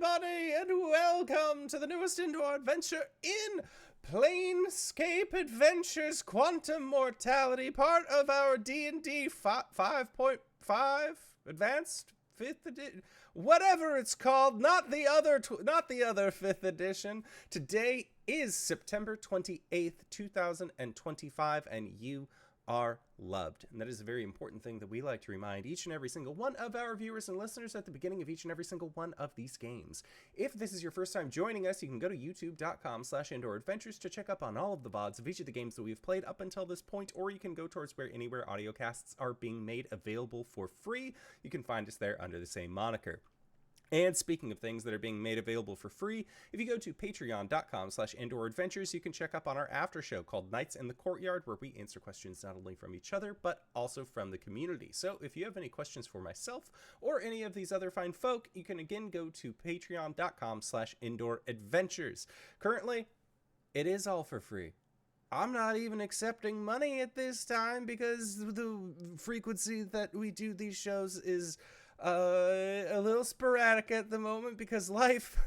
everybody, and welcome to the newest indoor adventure in Planescape Adventures Quantum Mortality, part of our D&D 5.5 Advanced 5th Edition, whatever it's called, not the other 5th edition. Today is September 28th, 2025, and you are loved. And that is a very important thing that we like to remind each and every single one of our viewers and listeners at the beginning of each and every single one of these games. If this is your first time joining us, you can go to youtube.com/indooradventures to check up on all of the VODs of each of the games that we've played up until this point, or you can go towards anywhere audiocasts are being made available for free. You can find us there under the same moniker. And speaking of things that are being made available for free, if you go to patreon.com/indooradventures, you can check up on our after show called Nights in the Courtyard, where we answer questions not only from each other, but also from the community. So if you have any questions for myself or any of these other fine folk, you can again go to patreon.com/indooradventures. Currently, it is all for free. I'm not even accepting money at this time because the frequency that we do these shows is a little sporadic at the moment because life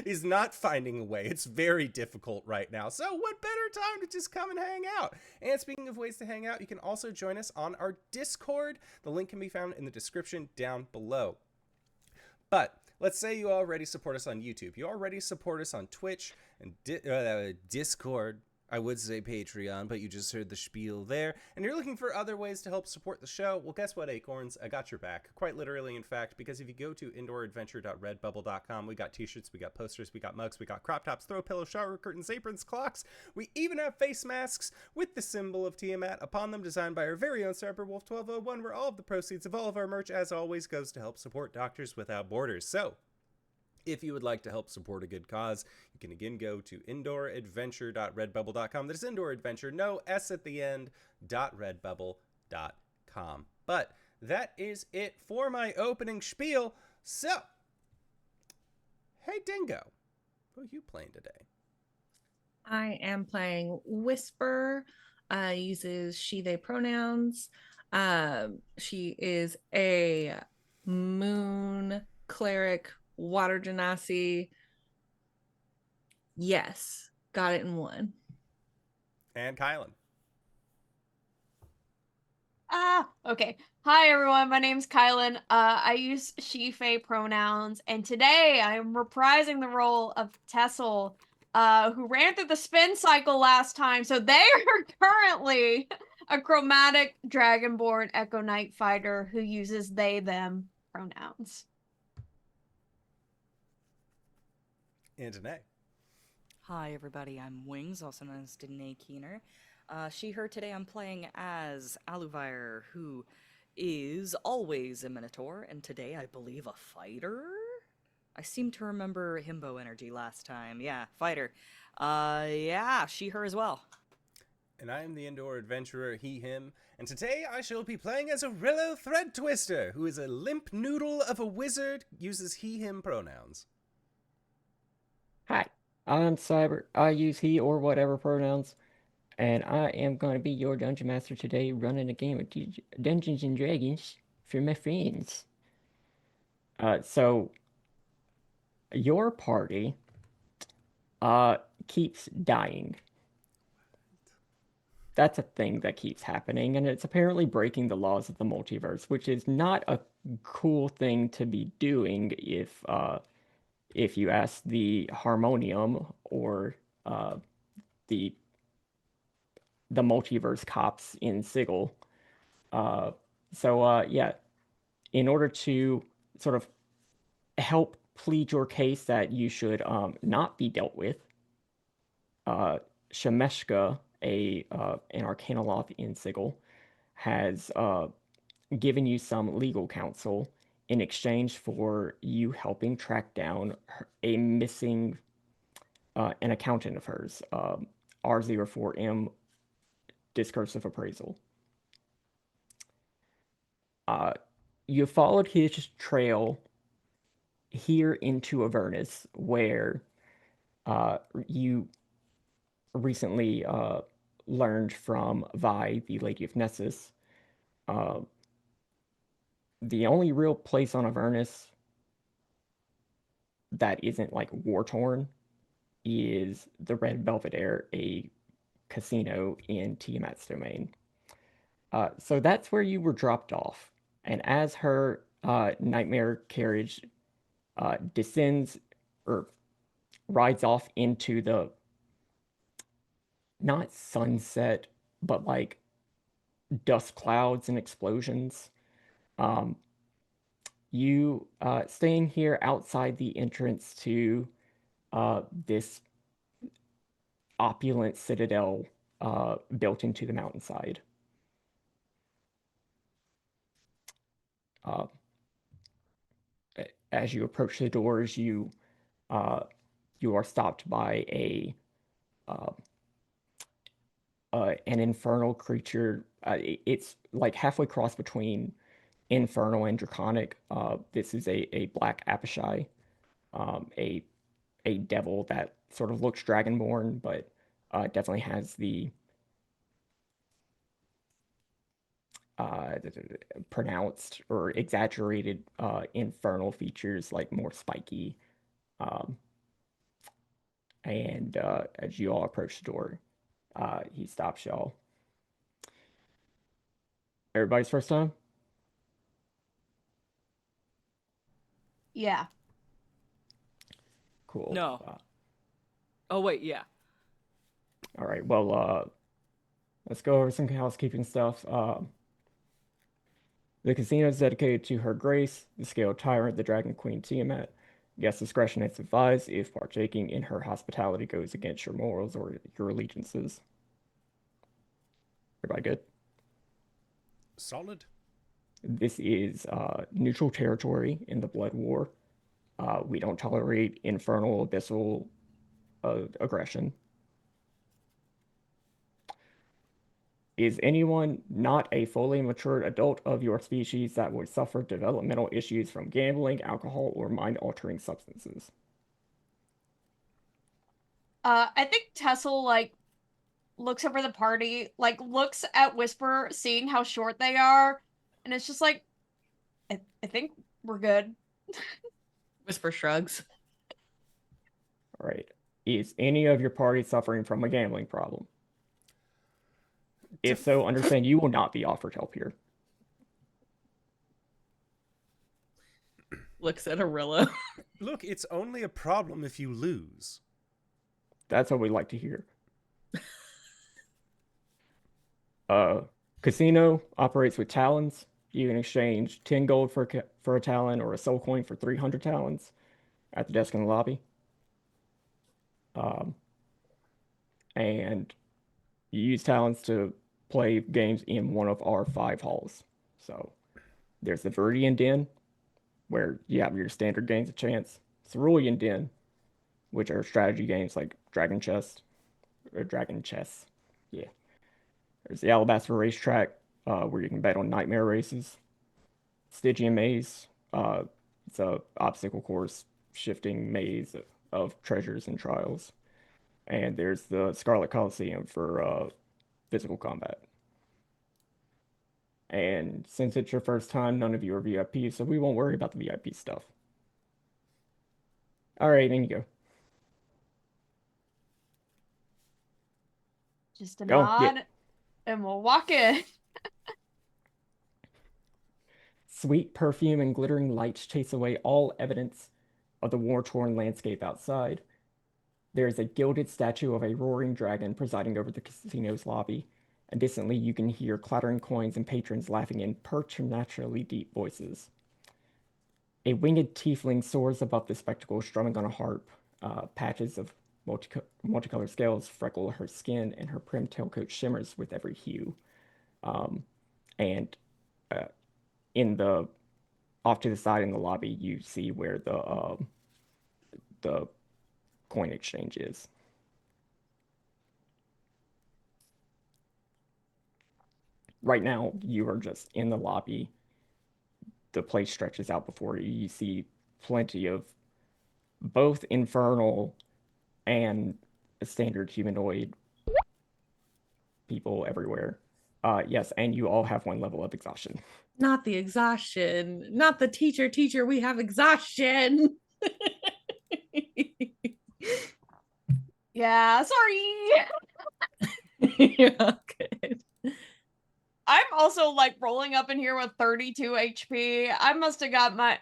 is not finding a way. It's very difficult right now. So what better time to just come and hang out? And speaking of ways to hang out, you can also join us on our Discord. The link can be found in the description down below. But let's say you already support us on YouTube. You already support us on Twitch and Discord. I would say Patreon, but you just heard the spiel there. And you're looking for other ways to help support the show. Well, guess what, Acorns? I got your back. Quite literally, in fact, because if you go to indooradventure.redbubble.com, we got t-shirts, we got posters, we got mugs, we got crop tops, throw pillows, shower curtains, aprons, clocks. We even have face masks with the symbol of Tiamat upon them, designed by our very own Cyberwolf1201, where all of the proceeds of all of our merch, as always, goes to help support Doctors Without Borders. So, if you would like to help support a good cause, you can again go to indooradventure.redbubble.com. That is Indoor Adventure, no S at the end, .redbubble.com. But that is it for my opening spiel. So, hey Dingo, who are you playing today? I am playing Whisper, uses she, they pronouns. She is a moon cleric, water genasi. Yes, got it in one. And KyleWithAnN. Okay. Hi everyone, my name's KyleWithAnN. I use she, they pronouns, and today I am reprising the role of Tessell, who ran through the spin cycle last time. So they are currently a chromatic dragonborn Echo Knight fighter who uses they, them pronouns. And Danae. Hi everybody, I'm Wings, also known as Danae Keener. She, her, today I'm playing as Aluvire, who is always a Minotaur, and today I believe a fighter? I seem to remember himbo energy last time. Yeah, fighter. Yeah, she, her as well. And I am the Indoor Adventurer, he, him, and today I shall be playing as Orillo Thread Twister, who is a limp noodle of a wizard, uses he, him pronouns. Hi, I'm Cyber. I use he or whatever pronouns, and I am going to be your dungeon master today, running a game of Dungeons and Dragons for my friends. So your party keeps dying. That's a thing that keeps happening, and it's apparently breaking the laws of the multiverse, which is not a cool thing to be doing if you ask the Harmonium or the multiverse cops in Sigil. Yeah, in order to sort of help plead your case that you should not be dealt with, Shemeshka, an Arcanoloth in Sigil, has given you some legal counsel in exchange for you helping track down a missing an accountant of hers, R04M Discursive Appraisal. You followed his trail here into Avernus, where you recently learned from Vi, the Lady of Nessus, the only real place on Avernus that isn't like war-torn is the Red Belvedere, a casino in Tiamat's domain. So that's where you were dropped off. And as her nightmare carriage descends or rides off into the not sunset, but like dust clouds and explosions, you staying here outside the entrance to this opulent citadel built into the mountainside. As you approach the doors, you are stopped by an infernal creature. It's like halfway cross between infernal and draconic. This is a black Apishai, a devil that sort of looks dragonborn, but definitely has the pronounced or exaggerated infernal features, like more spiky. And as you all approach the door, he stops y'all. Everybody's first time? Yeah. Cool. No. Oh, wait, yeah. All right, well, let's go over some housekeeping stuff. The casino is dedicated to Her Grace, the Scaled Tyrant, the Dragon Queen Tiamat. Guest discretion is advised if partaking in her hospitality goes against your morals or your allegiances. Everybody good? Solid. This is neutral territory in the Blood War. We don't tolerate infernal, abyssal aggression. Is anyone not a fully matured adult of your species that would suffer developmental issues from gambling, alcohol, or mind-altering substances? I think Tessell, like, looks over the party, like, looks at Whisper, seeing how short they are, and it's just like, I think we're good. Whisper shrugs. All right. Is any of your party suffering from a gambling problem? If so, understand you will not be offered help here. Looks at Orillo. Look, it's only a problem if you lose. That's what we like to hear. Casino operates with talons. You can exchange 10 gold for a talon or a soul coin for 300 talons at the desk in the lobby. And you use talons to play games in one of our 5 halls. So there's the Viridian Den, where you have your standard games of chance. Cerulean Den, which are strategy games like Dragon Chess. Yeah. There's the Alabaster Racetrack, where you can bet on nightmare races. Stygian Maze, it's a obstacle course shifting maze of treasures and trials. And there's the Scarlet Coliseum for physical combat. And since it's your first time, none of you are VIP, so we won't worry about the VIP stuff. All right, in you go. Just a Go, nod, yeah. and we'll walk in. Sweet perfume and glittering lights chase away all evidence of the war-torn landscape outside. There is a gilded statue of a roaring dragon presiding over the casino's lobby, and distantly you can hear clattering coins and patrons laughing in preternaturally deep voices. A winged tiefling soars above the spectacle, strumming on a harp. Patches of multicolored scales freckle her skin, and her prim tailcoat shimmers with every hue. And in the off to the side in the lobby, you see where the coin exchange is. Right now, you are just in the lobby. The place stretches out before you. You see plenty of both infernal and standard humanoid people everywhere. Yes, and you all have 1 level of exhaustion. Not the exhaustion. Not the teacher, we have exhaustion. Yeah, sorry. Yeah, okay. I'm also like rolling up in here with 32 HP. I must have got my.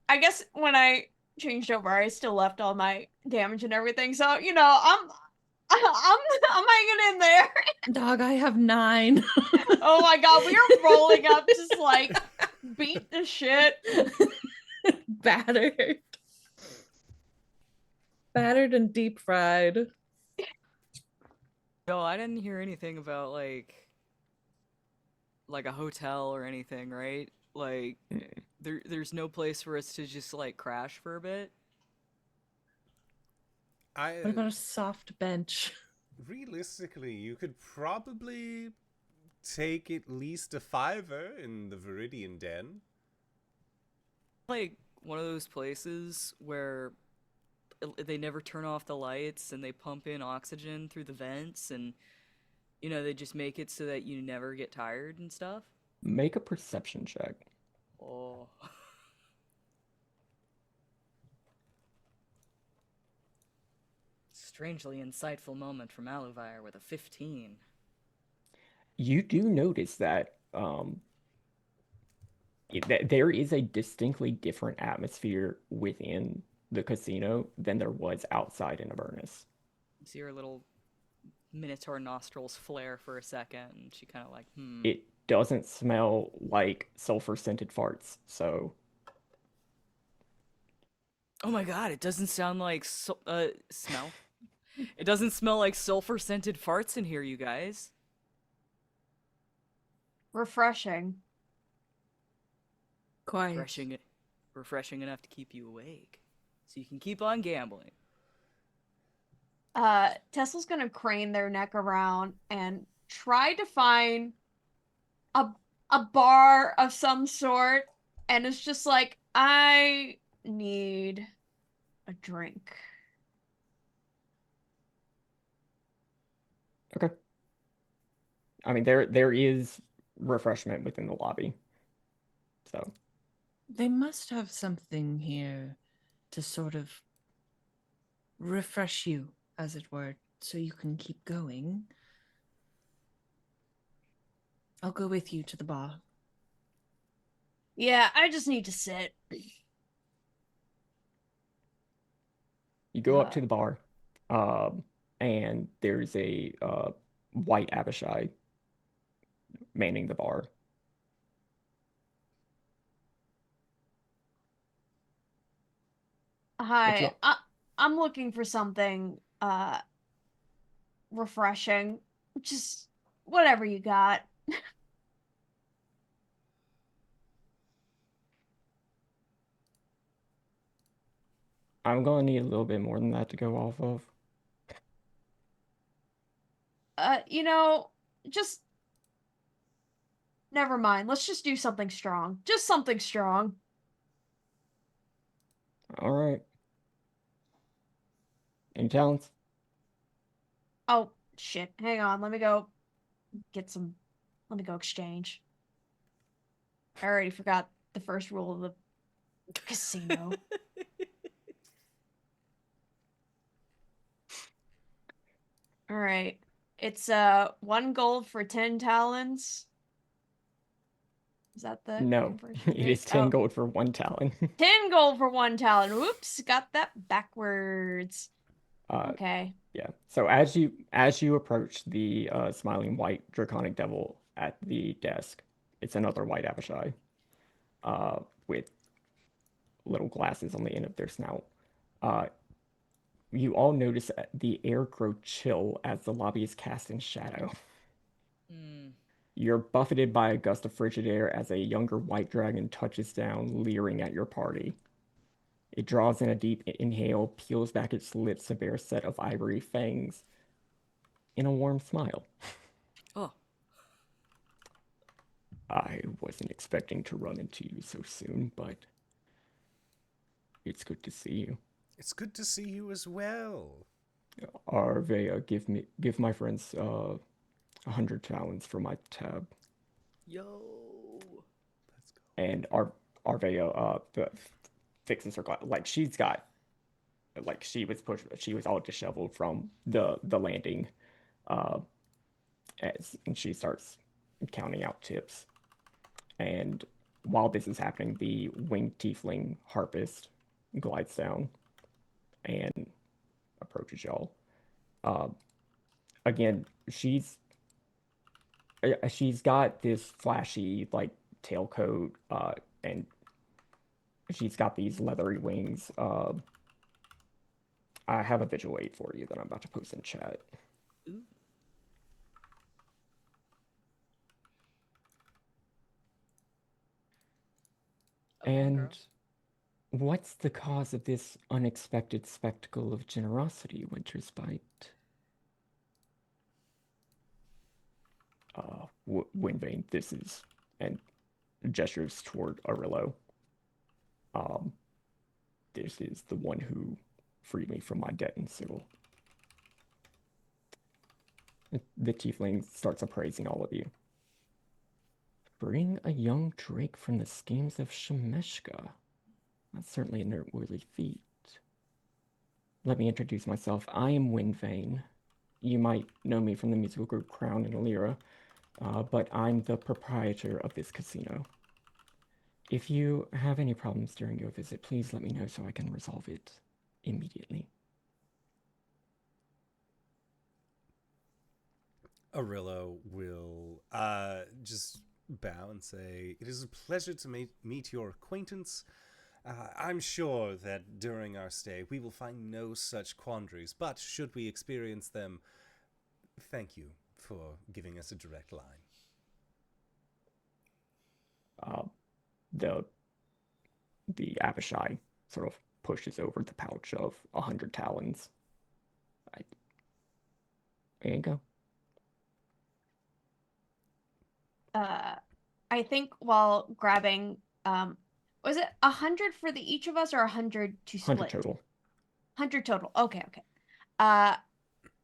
I guess when I changed over, I still left all my damage and everything. So I'm hanging in there. Dog, I have 9. Oh my god, we are rolling up, just like beat the shit. Battered. Battered and deep fried. No, I didn't hear anything about like a hotel or anything, right? Like there's no place for us to just like crash for a bit. What about a soft bench? Realistically, you could probably take at least a $5 in the Viridian Den. Like one of those places where they never turn off the lights and they pump in oxygen through the vents and they just make it so that you never get tired and stuff. Make a perception check. Oh. Strangely insightful moment from Aluvire with a 15. You do notice that that there is a distinctly different atmosphere within the casino than there was outside in Avernus. You see her little Minotaur nostrils flare for a second, and she kind of like, It doesn't smell like sulfur-scented farts, so... Oh my god, it doesn't sound like smell. It doesn't smell like sulfur-scented farts in here, you guys. Refreshing. Quiet. Refreshing enough to keep you awake, so you can keep on gambling. Tessell's gonna crane their neck around and try to find a bar of some sort, and it's just like, I need a drink. Okay. I mean, there is refreshment within the lobby. So. They must have something here to sort of refresh you, as it were, so you can keep going. I'll go with you to the bar. Yeah, I just need to sit. You go up to the bar, and there's a white Abishai manning the bar. Hi, I'm looking for something refreshing. Just whatever you got. I'm gonna need a little bit more than that to go off of. Just never mind. Let's just do something strong. Just something strong. All right. Any talents? Oh, shit. Hang on. Let me go get some. Let me go exchange. I already forgot the first rule of the casino. All right. It's 1 gold for 10 talons. Is that the No, conversion it rate? is 10 Oh, gold for 1 talent. 10 gold for 1 talon. Whoops, got that backwards. Okay. Yeah. So as you approach the smiling white draconic devil at the desk, it's another white Abishai, with little glasses on the end of their snout. You all notice the air grow chill as the lobby is cast in shadow. You're buffeted by a gust of frigid air as a younger white dragon touches down, leering at your party. It draws in a deep inhale, peels back its lips to bear a set of ivory fangs, in a warm smile. Oh. I wasn't expecting to run into you so soon, but it's good to see you. It's good to see you as well. Arvea, give my friends 100 talents for my tab. Yo. Let's go. And Arvea fixes her glass. Like, she's got like she was all disheveled from the landing, uh, and she starts counting out tips. And while this is happening, the winged tiefling harpist glides down and approaches y'all. Uh, Again, she's got this flashy like tailcoat, and she's got these leathery wings. I have a visual aid for you that I'm about to post in chat. Ooh. Okay, And girl. what's the cause of this unexpected spectacle of generosity, Winter's Bite? Windvane, this is, and gestures toward Orillo. This is the one who freed me from my debt in Civil. The tiefling starts appraising all of you. Bring a young drake from the schemes of Shemeshka. That's certainly a noteworthy feat. Let me introduce myself. I am Windvane. You might know me from the musical group Crown and Lyra, but I'm the proprietor of this casino. If you have any problems during your visit, please let me know so I can resolve it immediately. Orillo will just bow and say, "It is a pleasure to meet your acquaintance. I'm sure that during our stay we will find no such quandaries, but should we experience them, thank you for giving us a direct line." The Abishai sort of pushes over the pouch of 100 talons. There you go. I think while grabbing, was it 100 for the each of us or 100 to split? 100 total. 100 total. Okay.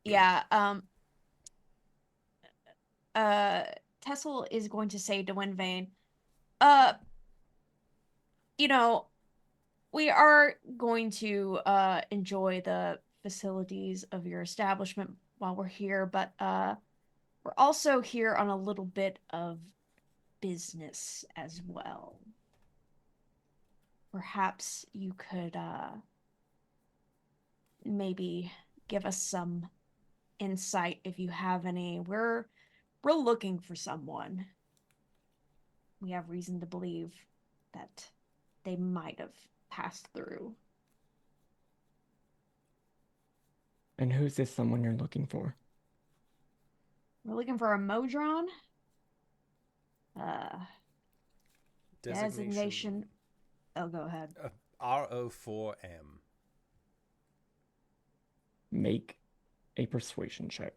Yeah. Tessell is going to say to Windvane, we are going to enjoy the facilities of your establishment while we're here, but we're also here on a little bit of business as well. Perhaps you could maybe give us some insight if you have any. We're looking for someone. We have reason to believe that they might have passed through. And who's this someone you're looking for? We're looking for a Modron. Designation. Oh, go ahead. RO4M. Make a persuasion check.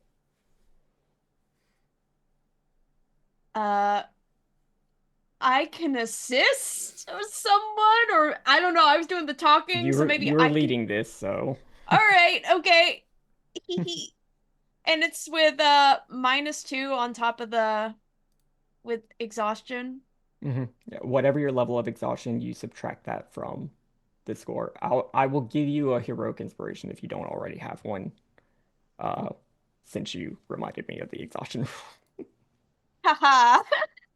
I can assist someone, or I don't know. I was doing the talking, so maybe you were leading this, so. All right, okay. And it's with -2 on top of with exhaustion. Mm-hmm. Yeah, whatever your level of exhaustion, you subtract that from the score. I will give you a heroic inspiration if you don't already have one. Since you reminded me of the exhaustion. Haha.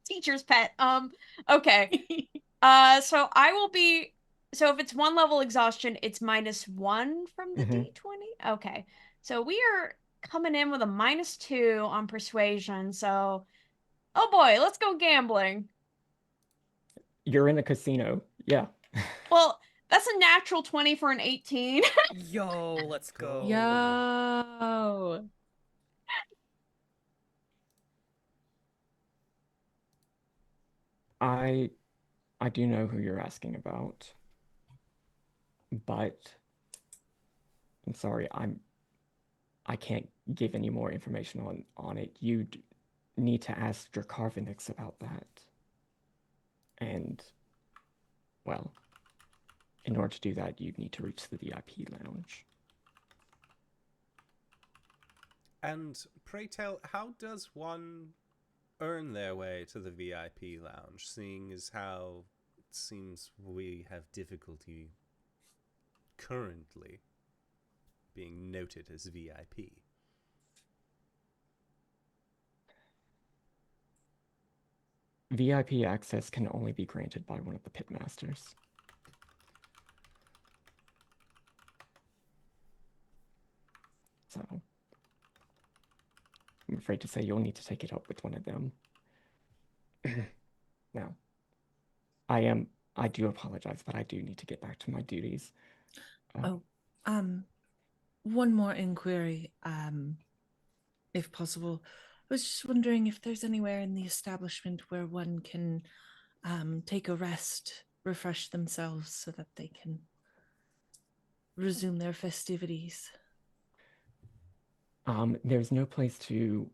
Teacher's pet. Okay. So I will be. So if it's 1 level exhaustion, it's -1 from the D20. Okay. So we are coming in with a -2 on persuasion. So, oh boy, let's go gambling. You're in a casino. Yeah. Well, that's a natural 20 for an 18. Yo, let's go. Yo. I do know who you're asking about, but I'm sorry, I can't give any more information on it. You'd need to ask Dracarvinix about that. And, well, in order to do that, you'd need to reach the VIP lounge. And pray tell, how does one earn their way to the VIP lounge, seeing as how it seems we have difficulty currently? being noted as VIP. VIP access can only be granted by one of the pitmasters. So, I'm afraid to say you'll need to take it up with one of them. Now, I do apologize, but I do need to get back to my duties. One more inquiry, if possible. I was just wondering if there's anywhere in the establishment where one can take a rest, refresh themselves so that they can resume their festivities. There's no place to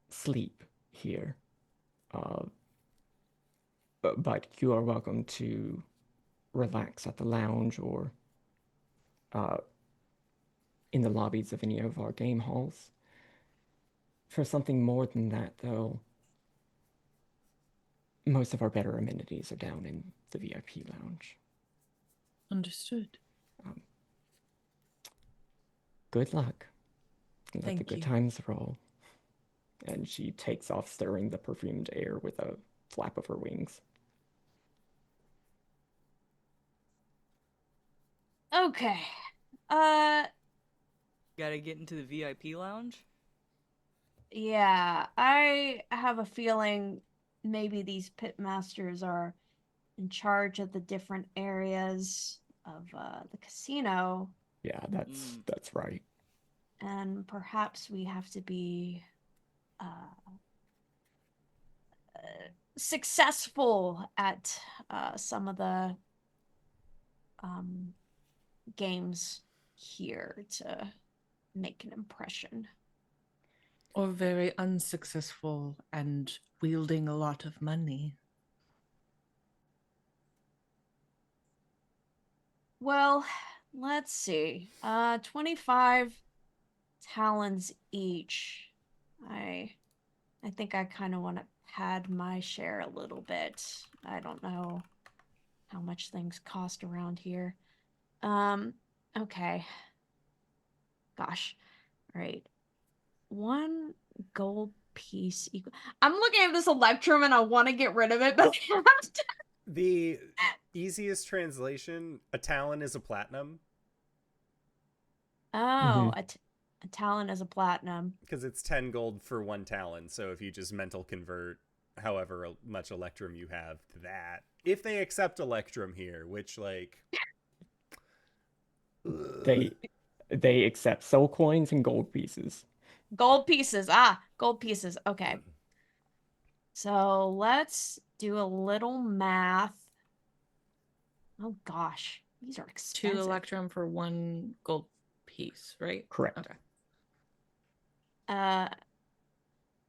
sleep here. But you are welcome to relax at the lounge or in the lobbies of any of our game halls. For something more than that, though, most of our better amenities are down in the VIP lounge. Understood. Good luck. Let Thank the good you. times roll. And she takes off, stirring the perfumed air with a flap of her wings. Okay. Gotta get into the VIP lounge? Yeah, I have a feeling maybe these pitmasters are in charge of the different areas of the casino, Yeah, that's right. and perhaps we have to be successful at some of the games here to make an impression. Or very unsuccessful and wielding a lot of money. Well, let's see. 25 talons each. I think I kind of want to pad my share a little bit. I don't know how much things cost around here. Okay. Gosh. All right. 1 gold piece equal. I'm looking at this electrum and I want to get rid of it, but The easiest translation, a talon is a platinum. oh, a talon is a platinum. Because it's 10 gold for 1 talon. So if you just mental convert however much electrum you have to that, if they accept electrum here, which like They accept soul coins and gold pieces. Gold pieces. Gold pieces. Okay. So let's do a little math. Oh gosh, these are 2 expensive. electrum for 1 gold piece, right? Correct. Okay.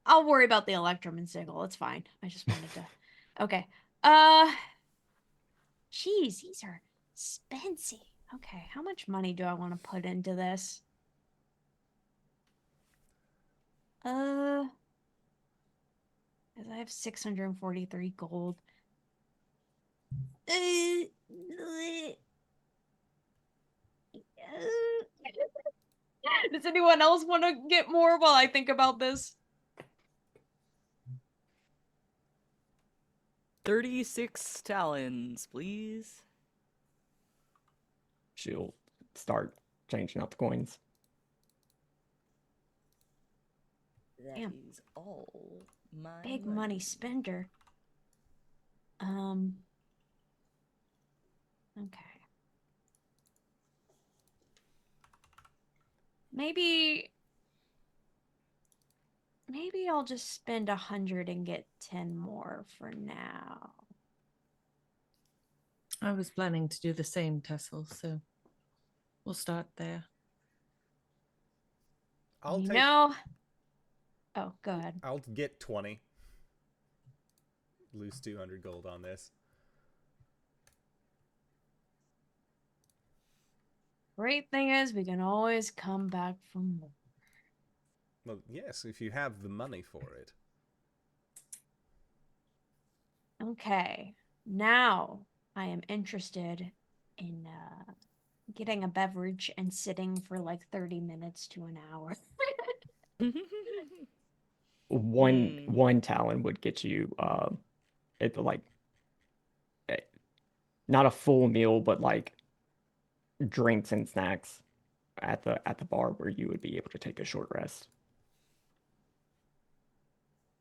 I'll worry about the electrum and sigil. It's fine. I just wanted to. Okay. Geez, these are expensive. Okay, how much money do I want to put into this? Because I have 643 gold. Does anyone else want to get more while I think about this? 36 talons, please. She'll start changing out the coins. That Damn. is all my Big money spender. Okay. Maybe I'll just spend 100 and get 10 more for now. I was planning to do the same, Tessell, so we'll start there. I'll Oh, go ahead. I'll get 20. Lose 200 gold on this. Great thing is we can always come back for more. Well, yes, if you have the money for it. Okay. Now I am interested in getting a beverage and sitting for like 30 minutes to an hour. One talon would get you it like eh, not a full meal, but like drinks and snacks at the bar where you would be able to take a short rest.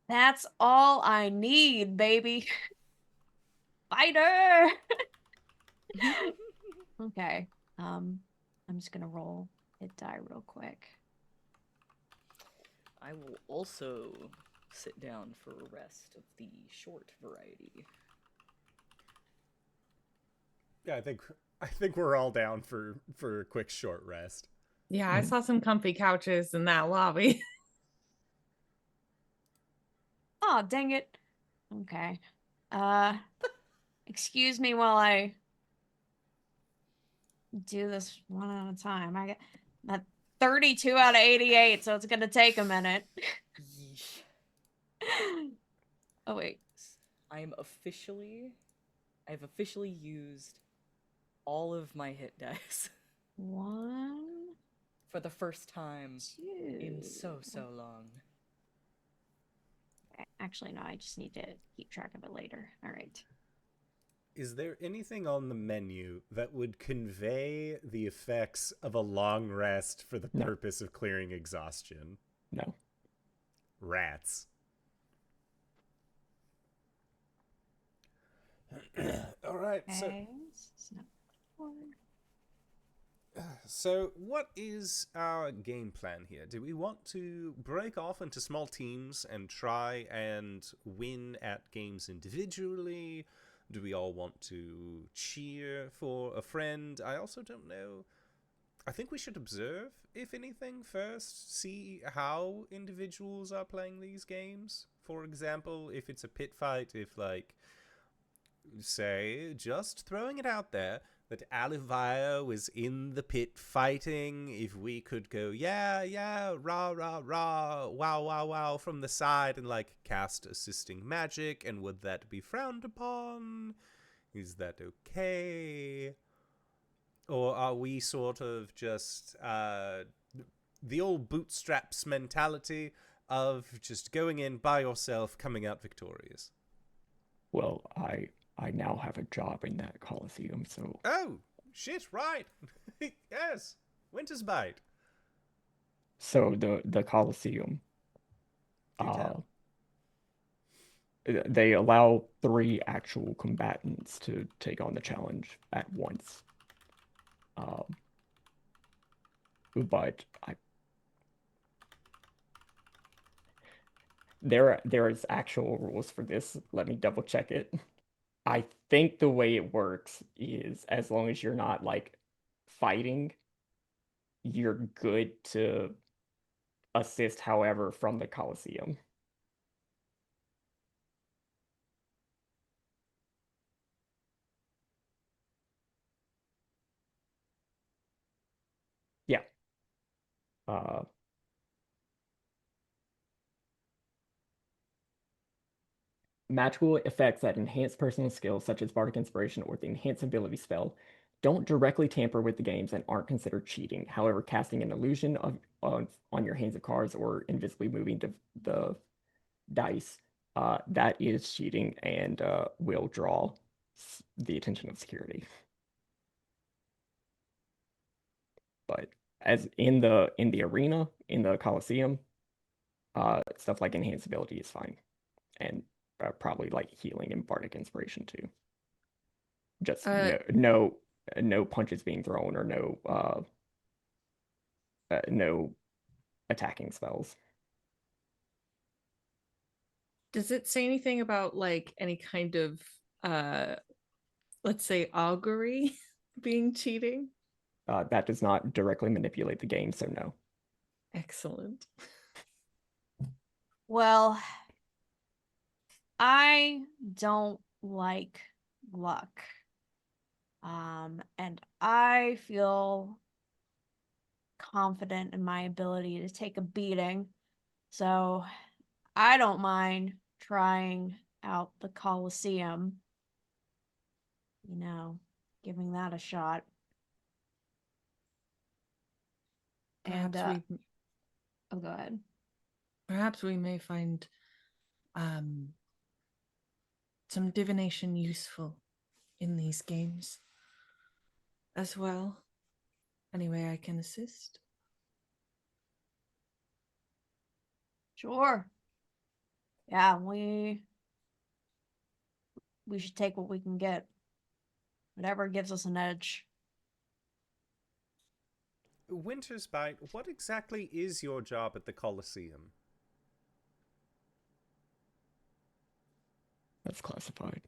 That's all I need, baby. Fighter. Okay. I'm just gonna roll hit die real quick. I will also sit down for a rest of the short variety. Yeah, I think we're all down for a quick short rest. Yeah, I saw some comfy couches in that lobby. Oh, dang it. Okay. Excuse me while I do this one at a time. I got 32 out of 88, so it's gonna take a minute. Yeesh. Oh wait. I've officially used all of my hit dice 1, for the first time 2. in so long. Okay, actually, no, I just need to keep track of it later. All right. Is there anything on the menu that would convey the effects of a long rest for the No. purpose of clearing exhaustion? No. Rats. All right, Okay. so what is our game plan here? Do we want to break off into small teams and try and win at games individually? Do we all want to cheer for a friend? I also don't know. I think we should observe, if anything, first. See how individuals are playing these games. For example, if it's a pit fight, if, like, say, just throwing it out there, that Aluvire was in the pit fighting, if we could go, yeah, rah, rah, rah, wow, wow, wow, from the side and, like, cast assisting magic, and would that be frowned upon? Is that okay? Or are we sort of just the old bootstraps mentality of just going in by yourself, coming out victorious? Well, I now have a job in that Coliseum, so Oh, shit, right. Yes, Winter's Bite. so the Coliseum, Do tell. they allow 3 actual combatants to take on the challenge at once. But there is actual rules for this. Let me double check it. I think the way it works is as long as you're not like fighting, you're good to assist however from the Coliseum. Yeah. Magical effects that enhance personal skills, such as Bardic Inspiration or the Enhance Ability spell, don't directly tamper with the games and aren't considered cheating. However, casting an illusion on your hands of cards or invisibly moving the dice, that is cheating and will draw the attention of security. But as in the arena, in the Coliseum, stuff like Enhance Ability is fine, and probably like healing and Bardic Inspiration too. Just no punches being thrown or no attacking spells. Does it say anything about like any kind of let's say augury being cheating? That does not directly manipulate the game, so no. Excellent. Well, I don't like luck. And I feel confident in my ability to take a beating. So I don't mind trying out the Coliseum. Giving that a shot. And Perhaps we oh, go ahead. perhaps we may find some divination useful in these games as well. Any way I can assist? Sure. Yeah, we should take what we can get. Whatever gives us an edge. Winter's Bite, what exactly is your job at the Colosseum? That's classified.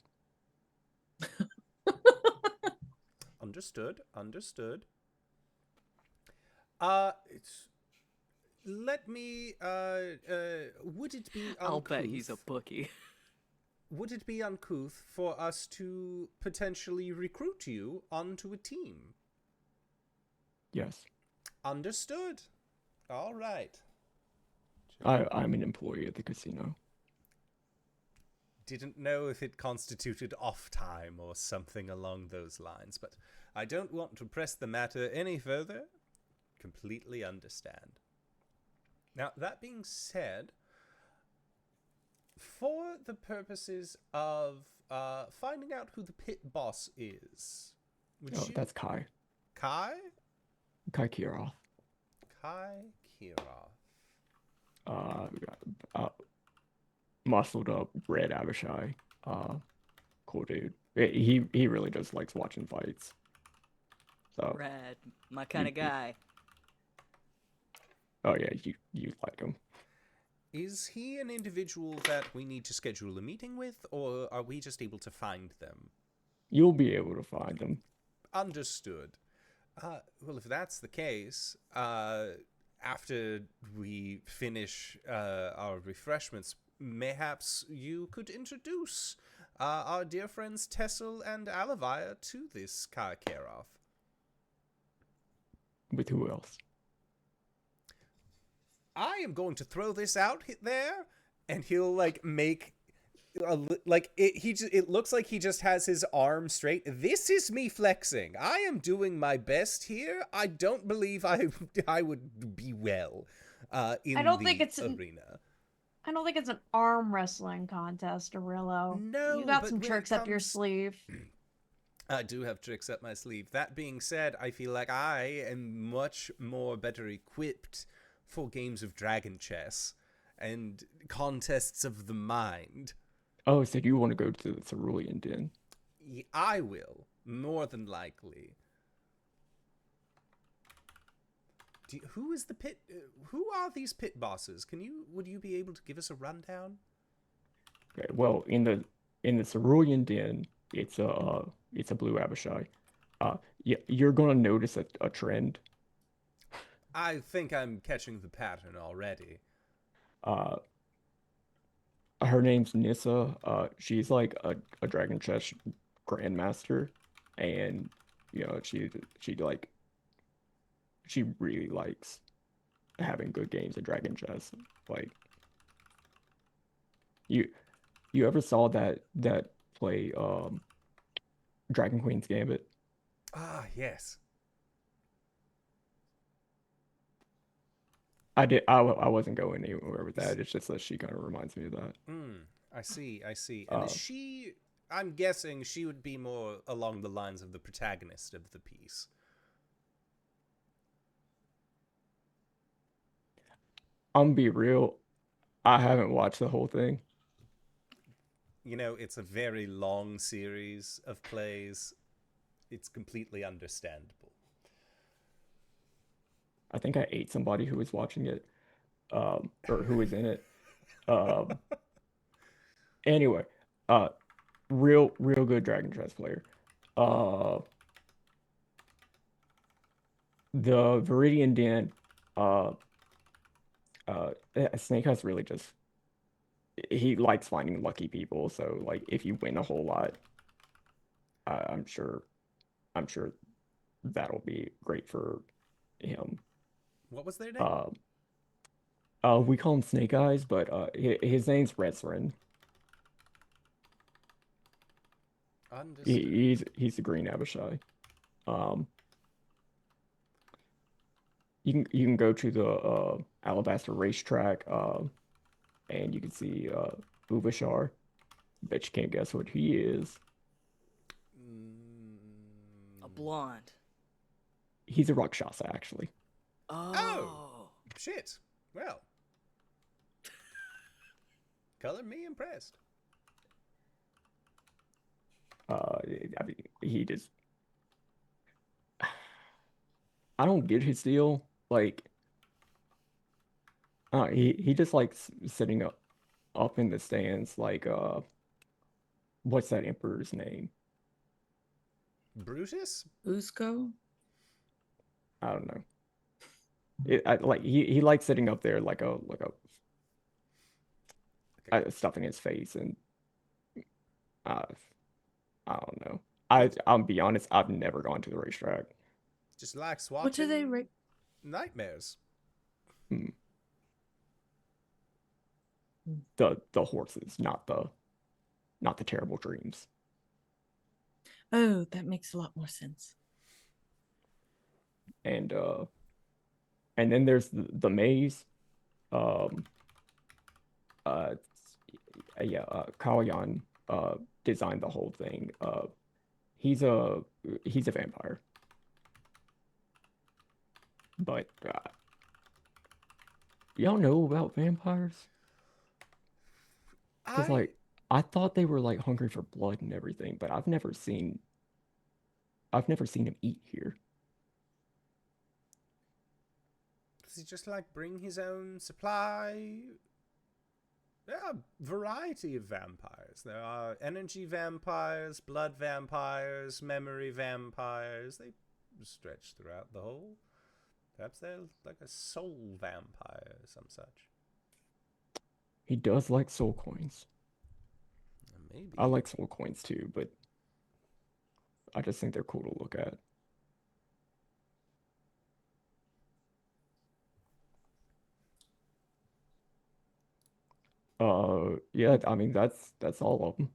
Understood. Let me, would it be uncouth? I'll bet he's a bookie. Would it be uncouth for us to potentially recruit you onto a team? Yes. Understood. All right. I'm an employee at the casino. Didn't know if it constituted off time or something along those lines, but I don't want to press the matter any further. Completely understand. Now, that being said, for the purposes of finding out who the pit boss is, That's Kai. Kai? Kai Kirov. Kai Kirov. Muscled up, red Abishai. Cool dude. He really just likes watching fights. So. Red, my kind of guy. Oh yeah, you like him. Is he an individual that we need to schedule a meeting with, or are we just able to find them? You'll be able to find them. Understood. Well, if that's the case, after we finish our refreshments, mayhaps you could introduce our dear friends Tessell and Aluvire to this Kai Kirov. With who else? I am going to throw this out there, and he'll like make it looks like he just has his arm straight. This is me flexing. I am doing my best here. I don't believe I would be well in I don't the think it's arena. I don't think it's an arm wrestling contest, Orillo. No, you got but some when tricks it up your comes- sleeve. I do have tricks up my sleeve. That being said, I feel like I am much more better equipped for games of dragon chess and contests of the mind. Oh, so you want to go to the Cerulean Den? I will, more than likely. Who is the pit? Who are these pit bosses? Would you be able to give us a rundown? Okay, well, in the Cerulean Den, it's a blue Abishai. You're gonna notice a trend. I think I'm catching the pattern already. Her name's Nissa. She's like a Dragon Chess grandmaster, and she really likes having good games of Dragon Chess. Like you ever saw that play Dragon Queen's Gambit? Ah, yes. I wasn't going anywhere with that. It's just that she kind of reminds me of that. I see. And I'm guessing she would be more along the lines of the protagonist of the piece. I'm gonna be real, I haven't watched the whole thing. You know, it's a very long series of plays. It's completely understandable. I think I ate somebody who was watching it, or who was in it. Anyway, real good Dragon Chess player. The Viridian Den, Snake Eyes really just, he likes finding lucky people. So like, if you win a whole lot, I'm sure that'll be great for him. What was their name? We call him Snake Eyes, but his name's Resrin. Understood. He's the Green Abishai. you can go to the Alabaster racetrack, and you can see Uvashar. Bet you can't guess what he is. A blonde. He's a Rakshasa, actually. Oh. Shit. Well. Color me impressed. I mean, he just. I don't get his deal. Like, he just likes sitting up in the stands. Like, what's that emperor's name? Brutus? Uzco? I don't know. Like he likes sitting up there like a stuffing his face, and I don't know. I'll be honest. I've never gone to the racetrack. Just likes watching What do they nightmares. The horses, not the terrible dreams. Oh, that makes a lot more sense. And then there's the maze. Kalyan designed the whole thing. He's a vampire. But y'all know about vampires? Because like I thought they were like hungry for blood and everything, but I've never seen him eat here. Does he just like bring his own supply? There are a variety of vampires. There are energy vampires, blood vampires, memory vampires. They stretch throughout the whole. Perhaps they're like a soul vampire or some such. He does like soul coins. Maybe. I like soul coins too, but I just think they're cool to look at. Yeah, I mean that's all of them.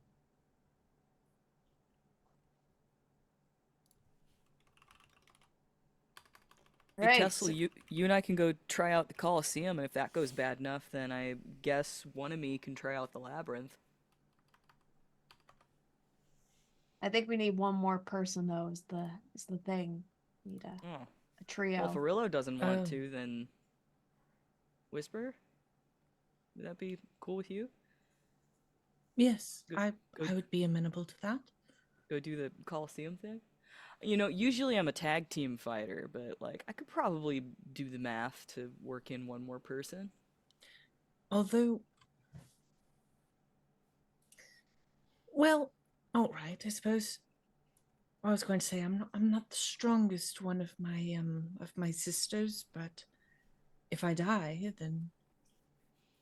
Hey, Right. Tessell, you and I can go try out the Colosseum, and if that goes bad enough, then I guess one of me can try out the Labyrinth. I think we need one more person though. Is the thing? We need Oh. a trio. Well, if Orillo doesn't want Oh. to, then Whisper? Would that be cool with you? Yes, Good- I good. would be amenable to that. Go do the Colosseum thing? You know, usually I'm a tag team fighter, but like I could probably do the math to work in one more person. Although, well, all right, I suppose. I was going to say I'm not the strongest one of my sisters, but if I die, then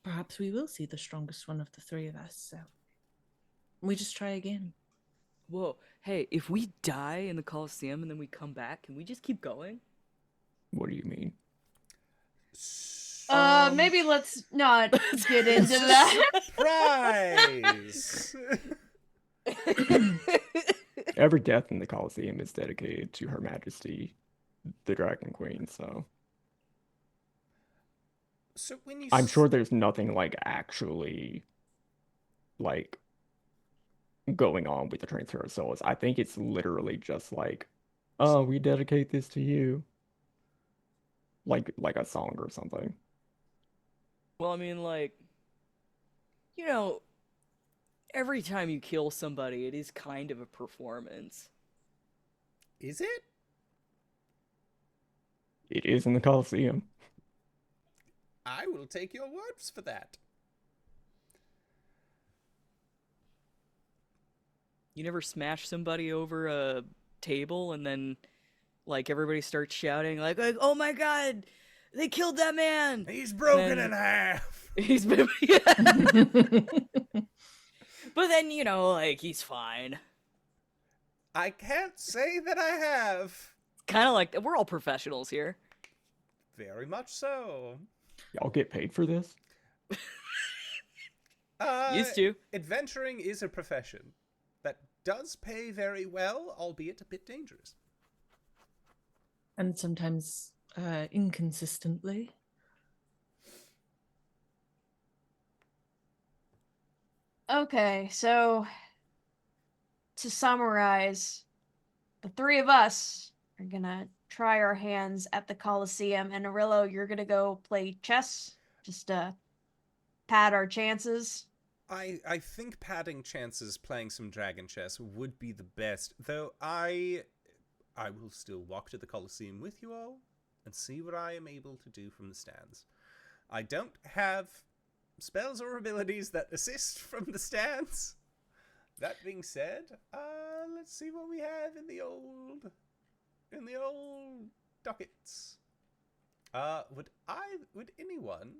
perhaps we will see the strongest one of the three of us. So we just try again. Whoa, hey, if we die in the Colosseum and then we come back, can we just keep going? What do you mean? Maybe let's not get into that. Surprise! Every death in the Colosseum is dedicated to Her Majesty, the Dragon Queen, so when you I'm sure there's nothing like actually like going on with the transfer of souls. I think it's literally just like, oh, we dedicate this to you. Like a song or something. Well, I mean, like, you know, every time you kill somebody, it is kind of a performance. Is it? It is in the Colosseum. I will take your words for that. You never smash somebody over a table and then, like, everybody starts shouting, like oh my god, they killed that man! He's broken Then- in half. He's been... But then, you know, like, he's fine. I can't say that I have. Kind of like, we're all professionals here. Very much so. Y'all get paid for this? Used to. Adventuring is a profession that does pay very well, albeit a bit dangerous. And sometimes inconsistently. Okay, so to summarize, the three of us are gonna try our hands at the Coliseum, and Orillo, you're gonna go play chess, just to pad our chances. I think padding chances playing some dragon chess would be the best, though I will still walk to the Colosseum with you all and see what I am able to do from the stands. I don't have spells or abilities that assist from the stands. That being said, let's see what we have in the old dockets. Would anyone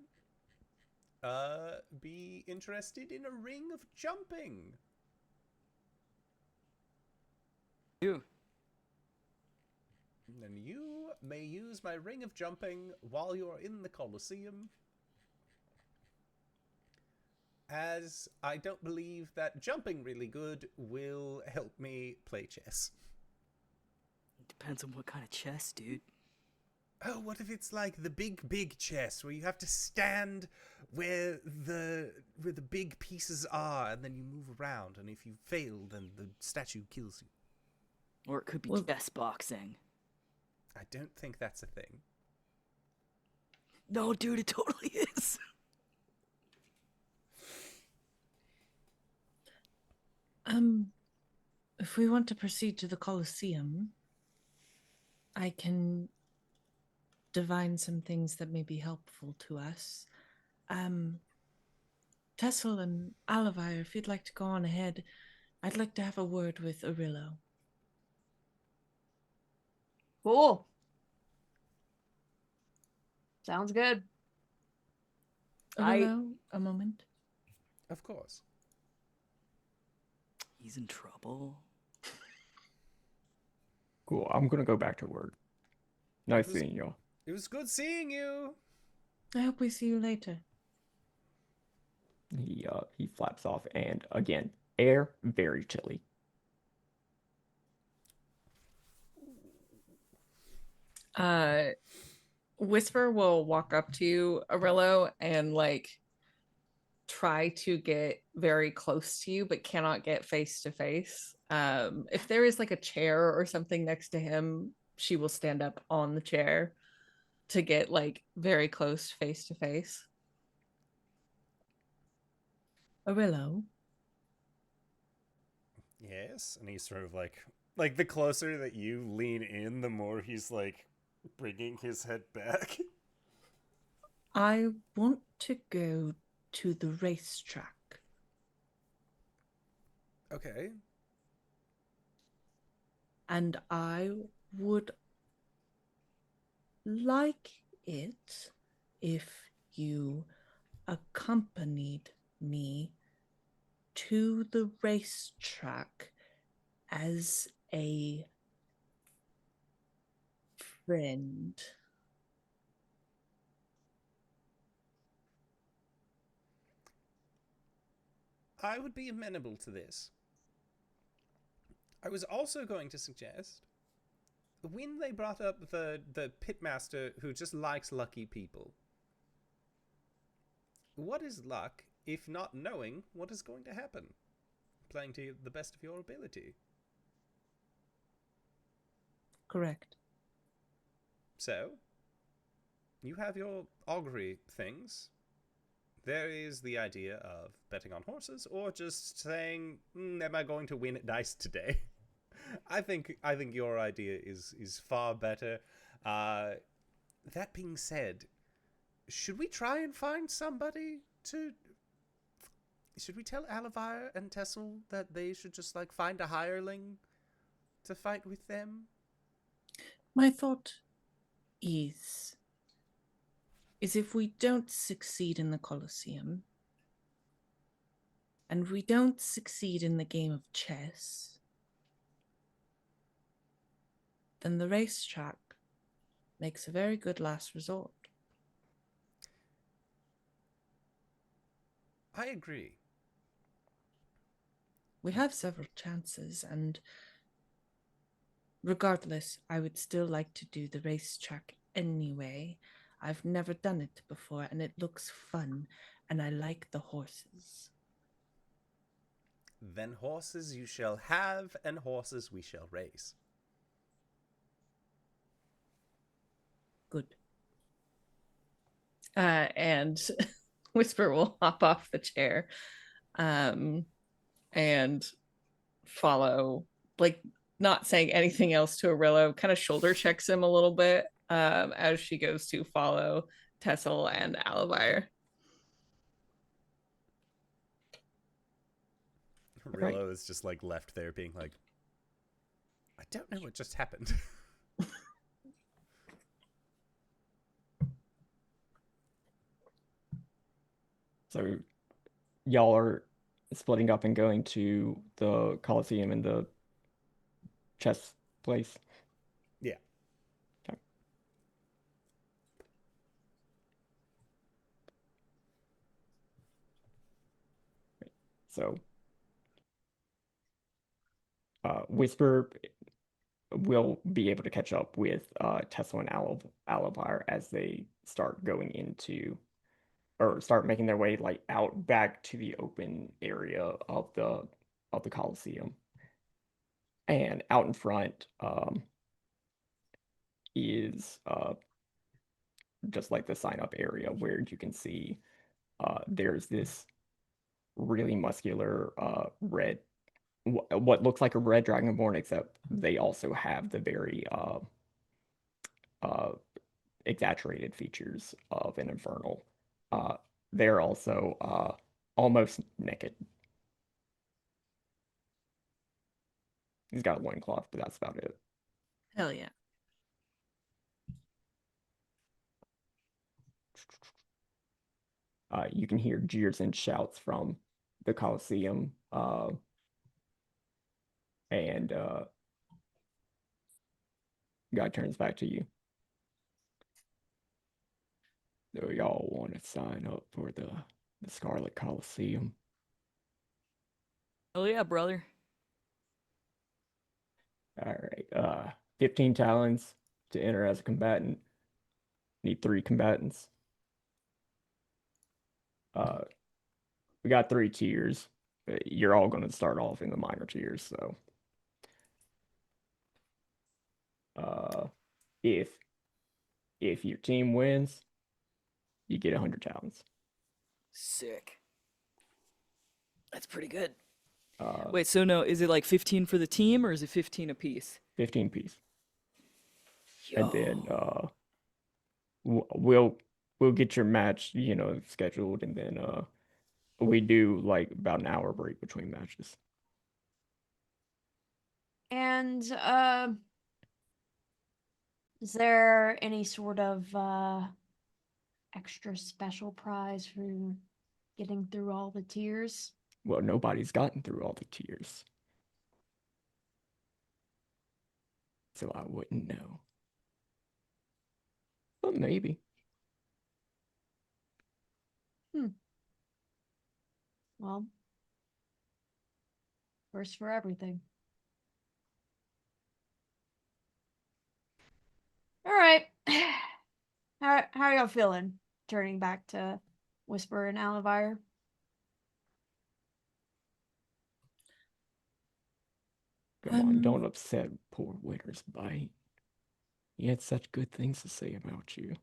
be interested in a ring of jumping? You. And you may use my ring of jumping while you're in the Colosseum, as I don't believe that jumping really good will help me play chess. Depends on what kind of chess, dude. Oh, what if it's like the big chess where you have to stand where the big pieces are and then you move around, and if you fail then the statue kills you. Or it could be Well- chess boxing. I don't think that's a thing. No, dude, it totally is. If we want to proceed to the Colosseum, I can divine some things that may be helpful to us. Tessell and Aluvire, if you'd like to go on ahead, I'd like to have a word with Orillo. Cool. Sounds good. Orillo, a moment. Of course. He's in trouble. Cool. I'm gonna go back to work. Nice Who's- seeing y'all. It was good seeing you. I hope we see you later. He flaps off, and again, air very chilly. Whisper will walk up to you, Orillo, and like try to get very close to you, but cannot get face to face. If there is like a chair or something next to him, she will stand up on the chair to get like very close face to face. Orillo, Yes, and he's sort of like the closer that you lean in, the more he's like bringing his head back. I want to go to the racetrack. Okay. And I would like it if you accompanied me to the racetrack as a friend. I would be amenable to this. I was also going to suggest, when they brought up the pitmaster who just likes lucky people, what is luck if not knowing what is going to happen? Playing to the best of your ability. Correct. So, you have your augury things. There is the idea of betting on horses, or just saying, "Am I going to win at dice today?" I think your idea is far better. That being said, should we try and find somebody to? Should we tell Aluvire and Tessell that they should just like find a hireling to fight with them? My thought is if we don't succeed in the Colosseum and we don't succeed in the game of chess, then the racetrack makes a very good last resort. I agree. We have several chances, and regardless, I would still like to do the racetrack anyway. I've never done it before, and it looks fun, and I like the horses. Then horses you shall have, and horses we shall raise. Good. And Whisper will hop off the chair and follow, like, not saying anything else to Orillo, kind of shoulder checks him a little bit as she goes to follow Tessell and Aluvire. Orillo is just like left there being like, I don't know what just happened. So y'all are splitting up and going to the Coliseum and the chess place. Yeah. Okay. So Whisper will be able to catch up with Tessell and Aluvire as they start going into, or start making their way like out back to the open area of the Coliseum. And out in front is just like the sign up area where you can see there's this really muscular red, what looks like a red dragonborn, except they also have the very exaggerated features of an infernal. They're also almost naked. He's got a loincloth, but that's about it. Hell yeah. You can hear jeers and shouts from the Coliseum, and God turns back to you. So y'all want to sign up for the Scarlet Coliseum? Oh yeah, brother. All right. 15 talents to enter as a combatant. Need 3 combatants. We got 3 tiers. You're all going to start off in the minor tiers, so if your team wins, you get 100 talents. Sick. That's pretty good. Uh, Wait, so no, is it like 15 for the team or is it 15 apiece? 15 piece. Yo. And then we'll get your match, scheduled, and then we do like about an hour break between matches. And is there any sort of extra special prize for getting through all the tiers? Well, nobody's gotten through all the tiers, so I wouldn't know. But maybe. Well, first for everything. All right. How are y'all feeling? Turning back to Whisper and Aluvire. Come on, don't upset poor Winter's Bite. He had such good things to say about you.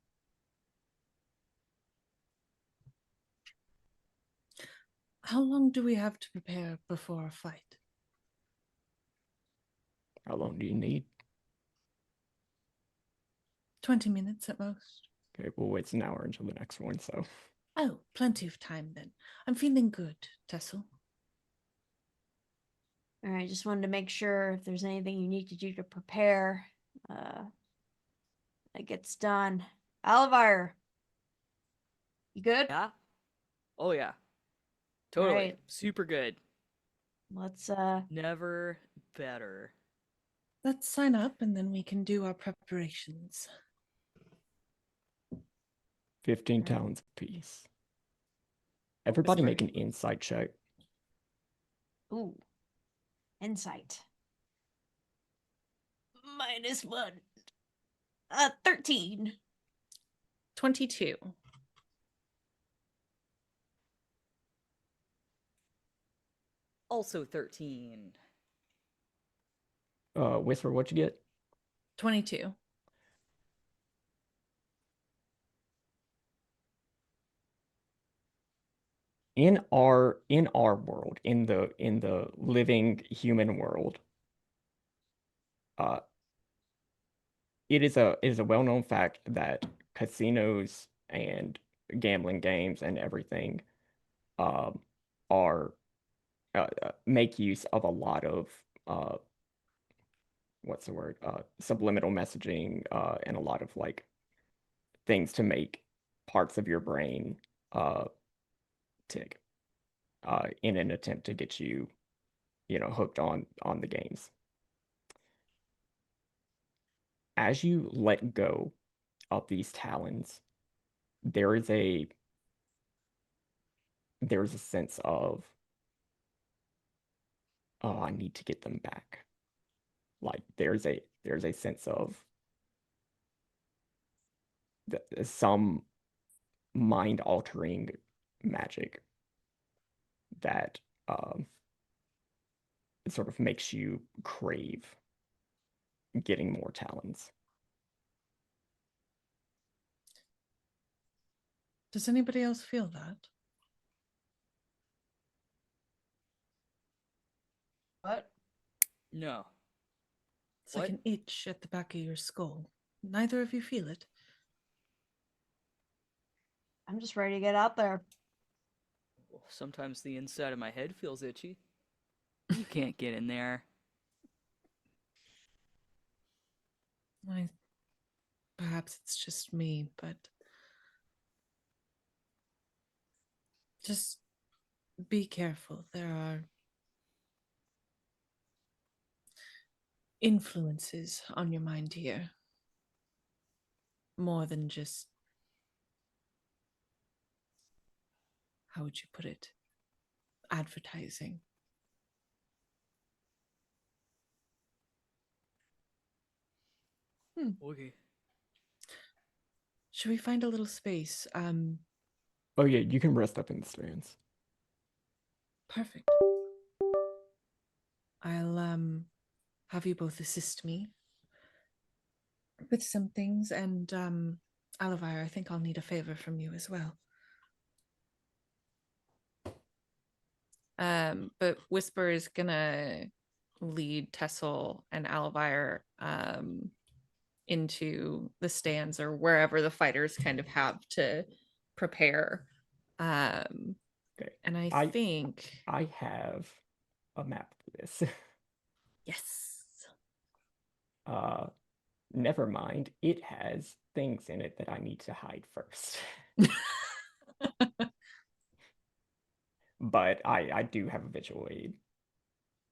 How long do we have to prepare before a fight? How long do you need? 20 minutes at most. Okay, well, it's an hour until the next one, so. Oh, plenty of time then. I'm feeling good, Tessell. All right, just wanted to make sure if there's anything you need to do to prepare, it gets done. Aluvire, you good? Yeah? Oh yeah. Totally. Right. Super good. Let's Never better. Let's sign up and then we can do our preparations. 15 talents apiece. Everybody make an insight check. ooh. Insight. -1. 13. 22. Also 13. Whisper, what'd you get? 22. In our world, in the living human world, it is a well-known fact that casinos and gambling games and everything um are make use of a lot of what's the word? Subliminal messaging and a lot of like things to make parts of your brain tick in an attempt to get you, hooked on the games. As you let go of these talons, there is a sense of, oh, I need to get them back. Like there's a sense of some mind altering magic that sort of makes you crave getting more talons. Does anybody else feel that? What? No. It's like What? an itch at the back of your skull. Neither of you feel it. I'm just ready to get out there. Sometimes the inside of my head feels itchy. You can't get in there. Perhaps it's just me, but just be careful. There are influences on your mind here. More than just, how would you put it? Advertising. Okay. Should we find a little space? Oh yeah, you can rest up in the stands. Perfect. I'll have you both assist me with some things, and Aluvire, I think I'll need a favor from you as well. But Whisper is gonna lead Tessell and Aluvire into the stands or wherever the fighters kind of have to prepare. Okay. And I think I have a map for this. yes. Never mind. It has things in it that I need to hide first. But I do have a visual aid.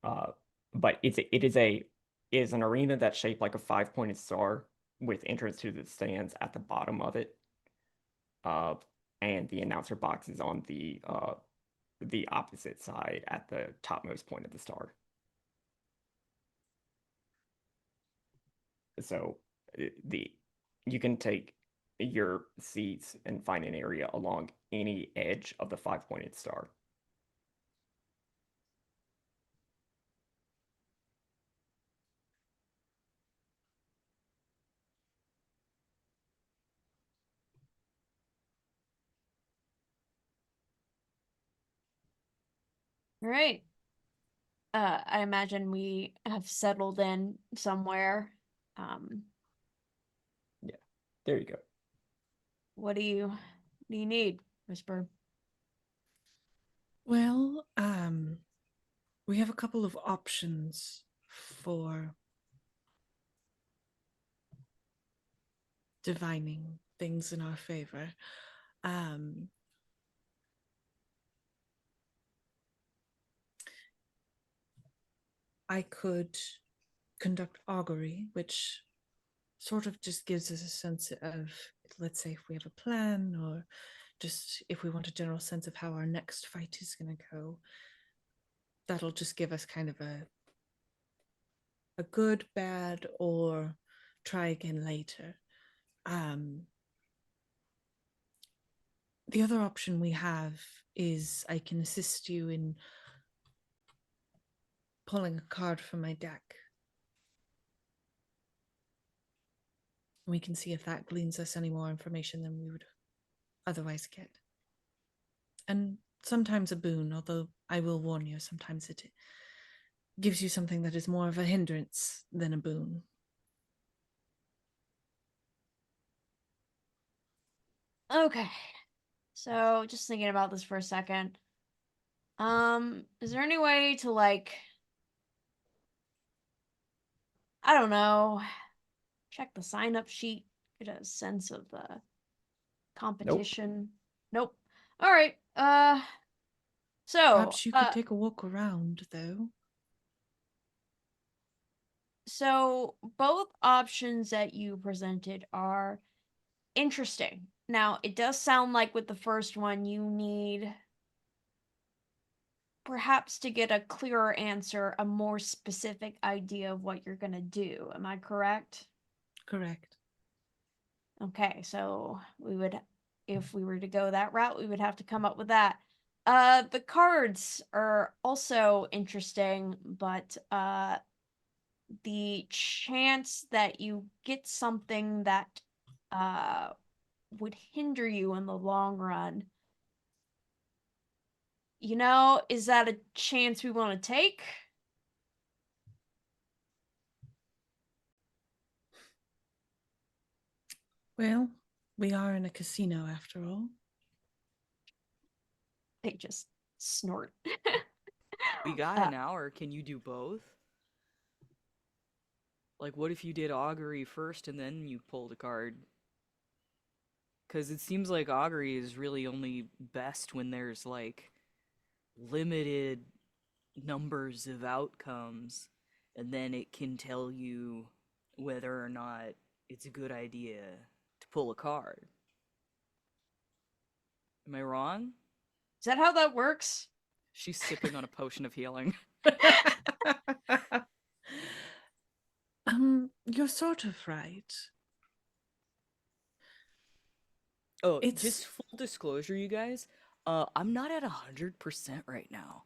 But it is an arena that's shaped like a 5-pointed star with entrance to the stands at the bottom of it. And the announcer box is on the opposite side at the topmost point of the star. So you can take your seats and find an area along any edge of the 5-pointed star. All right. I imagine we have settled in somewhere. Yeah, there you go. What do you need, Whisper? Well, we have a couple of options for divining things in our favor. I could conduct augury, which sort of just gives us a sense of, let's say, if we have a plan, or just if we want a general sense of how our next fight is going to go. That'll just give us kind of a good, bad, or try again later. The other option we have is I can assist you in pulling a card from my deck. We can see if that gleans us any more information than we would otherwise get. And sometimes a boon, although I will warn you, sometimes it gives you something that is more of a hindrance than a boon. Okay. So just thinking about this for a second. Is there any way to like, I don't know, check the sign-up sheet, get a sense of the competition? Nope. All right. So Perhaps you could take a walk around, though. So both options that you presented are interesting. Now, it does sound like with the first one, you need perhaps to get a clearer answer, a more specific idea of what you're going to do. Am I correct? Correct. Okay, so we would, if we were to go that route, we would have to come up with that. The cards are also interesting, but the chance that you get something that would hinder you in the long run, you know, is that a chance we want to take? Well, we are in a casino after all. They just snort. We got an hour. Can you do both? Like, what if you did augury first and then you pulled a card? Because it seems like augury is really only best when there's, like, limited numbers of outcomes, and then it can tell you whether or not it's a good idea to pull a card. Am I wrong? Is that how that works? She's sipping on a potion of healing. You're sort of right. Oh, just full disclosure, you guys. I'm not at 100% right now.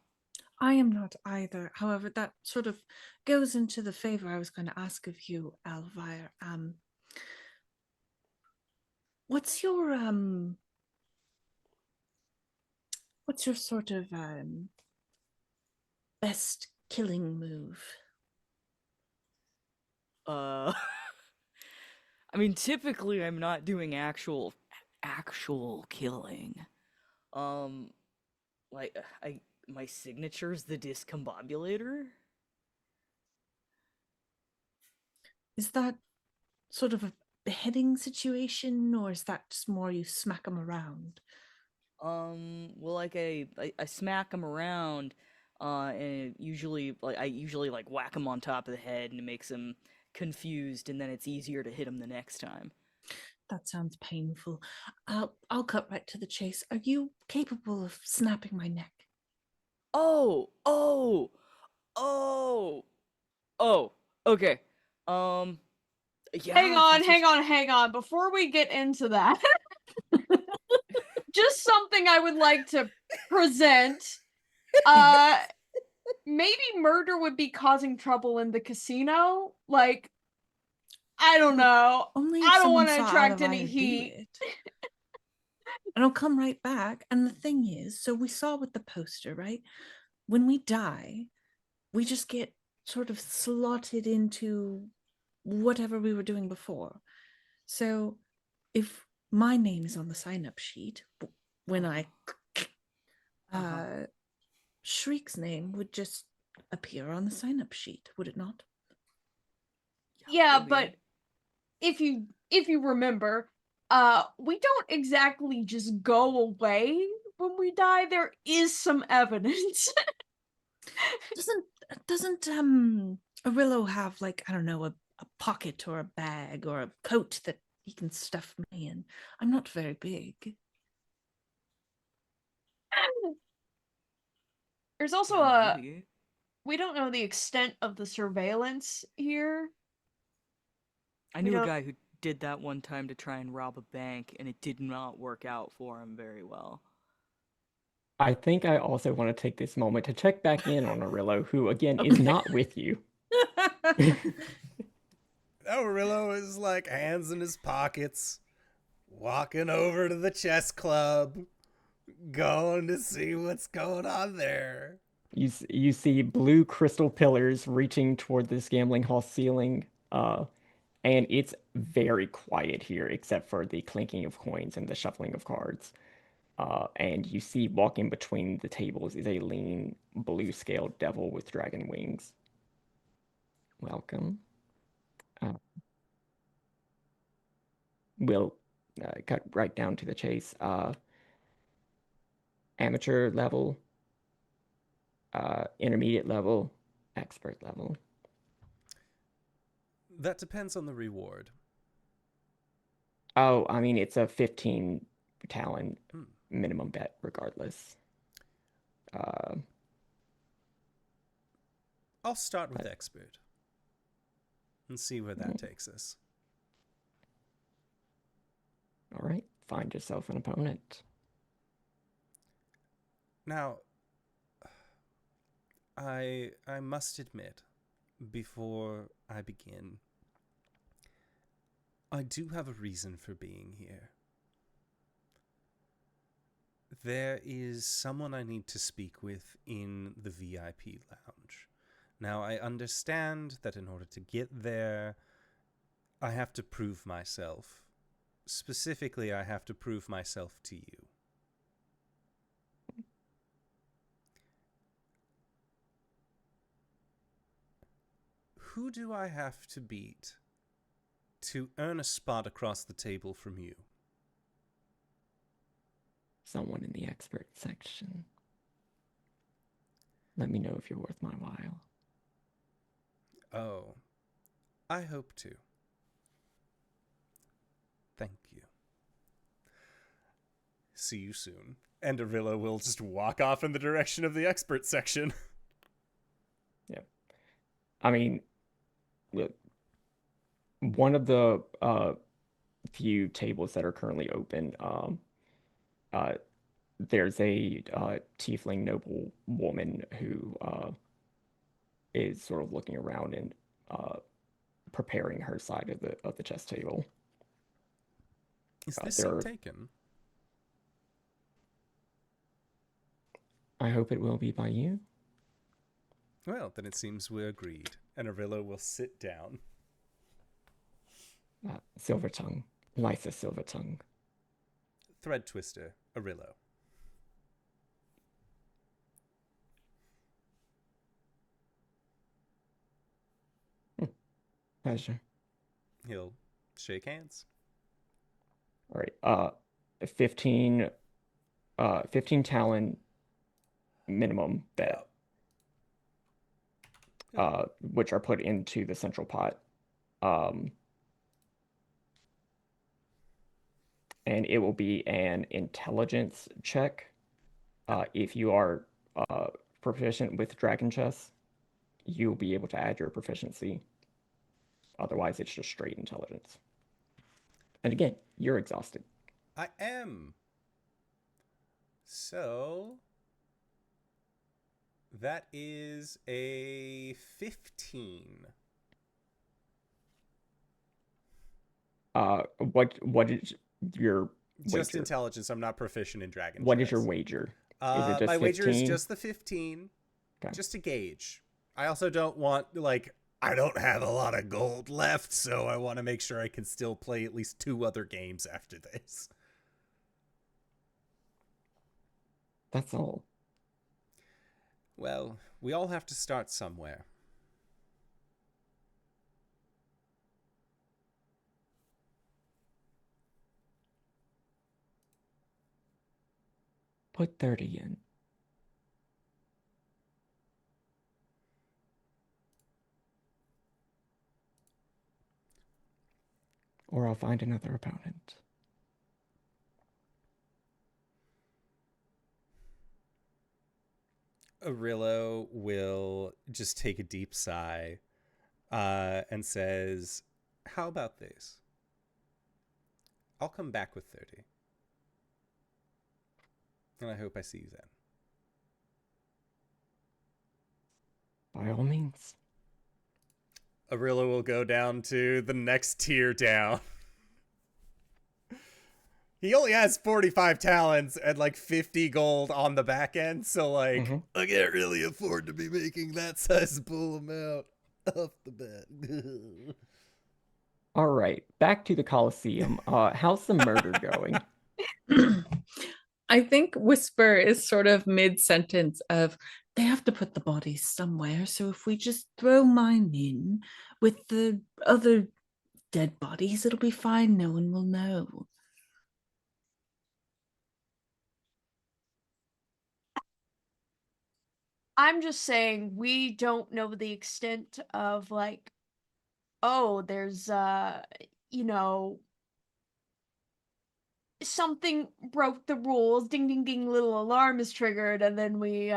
I am not either. However, that sort of goes into the favor I was going to ask of you, Aluvire. What's your sort of best killing move? I mean, typically I'm not doing actual killing. Like my signature's the discombobulator. Is that sort of a beheading situation, or is that just more you smack them around? Well, like I smack them around, and I usually like whack them on top of the head, and it makes them confused, and then it's easier to hit them the next time. That sounds painful. I'll cut right to the chase. Are you capable of snapping my neck? Oh. Okay. Yeah. Hang on. Before we get into that, just something I would like to present. Maybe murder would be causing trouble in the casino. Like, I don't know. Only if I don't someone want to saw attract Aluvire any do heat. it. And I'll come right back. And the thing is, so we saw with the poster, right? When we die, we just get sort of slotted into whatever we were doing before. So if my name is on the sign-up sheet, when I Shriek's name would just appear on the sign-up sheet, would it not? Yeah, maybe. but if you remember, we don't exactly just go away when we die. There is some evidence. Doesn't Orillo have, like, I don't know, a pocket or a bag or a coat that he can stuff me in? I'm not very big. There's also Maybe. we don't know the extent of the surveillance here. I knew a guy who did that one time to try and rob a bank, and it did not work out for him very well. I think I also want to take this moment to check back in on Orillo, who again is Okay. not with you. Orillo is like hands in his pockets, walking over to the chess club, going to see what's going on there. You see blue crystal pillars reaching toward this gambling hall ceiling, and it's very quiet here except for the clinking of coins and the shuffling of cards. And you see walking between the tables is a lean blue-scaled devil with dragon wings. Welcome. We'll cut right down to the chase. Amateur level, intermediate level, expert level. That depends on the reward. Oh, I mean, it's a 15 talent minimum bet regardless. I'll start with expert and see where that takes us. All right, find yourself an opponent. Now, I must admit, before I begin, I do have a reason for being here. There is someone I need to speak with in the VIP lounge. Now, I understand that in order to get there, I have to prove myself. Specifically, I have to prove myself to you. Who do I have to beat to earn a spot across the table from you? Someone in the expert section. Let me know if you're worth my while. Oh, I hope to. Thank you. See you soon. And Orillo will just walk off in the direction of the expert section. Yeah. I mean, look, one of the few tables that are currently open, there's a tiefling noble woman who is sort of looking around and preparing her side of the chess table. Is this seat taken? I hope it will be by you. Well, then it seems we're agreed. And Orillo will sit down. Silvertongue. Lysa Silvertongue. Thread Twister, Orillo. Pleasure. He'll shake hands. All right. 15 talent minimum bet. Which are put into the central pot. And it will be an intelligence check. If you are proficient with dragon chess, you'll be able to add your proficiency. Otherwise, it's just straight intelligence. And again, you're exhausted. I am. So that is a 15. What is your just wager? Intelligence? I'm not proficient in dragon What chess. is your wager? Is it just my 15? wager is just the 15. Okay. Just to gauge. I also don't want, I don't have a lot of gold left, so I want to make sure I can still play at least 2 other games after this. That's all. Well, we all have to start somewhere. Put 30 in. Or I'll find another opponent. Orillo will just take a deep sigh and says, how about this? I'll come back with 30. And I hope I see you then. By all means. Orillo will go down to the next tier down. He only has 45 talents and like 50 gold on the back end, so like I can't really afford to be making that sizable amount off the bat. All right, back to the Colosseum. How's the murder going? I think Whisper is sort of mid-sentence of, They have to put the bodies somewhere, so if we just throw mine in with the other dead bodies, it'll be fine. No one will know. I'm just saying we don't know the extent of like, oh, there's you know, something broke the rules, ding ding ding, little alarm is triggered, and then we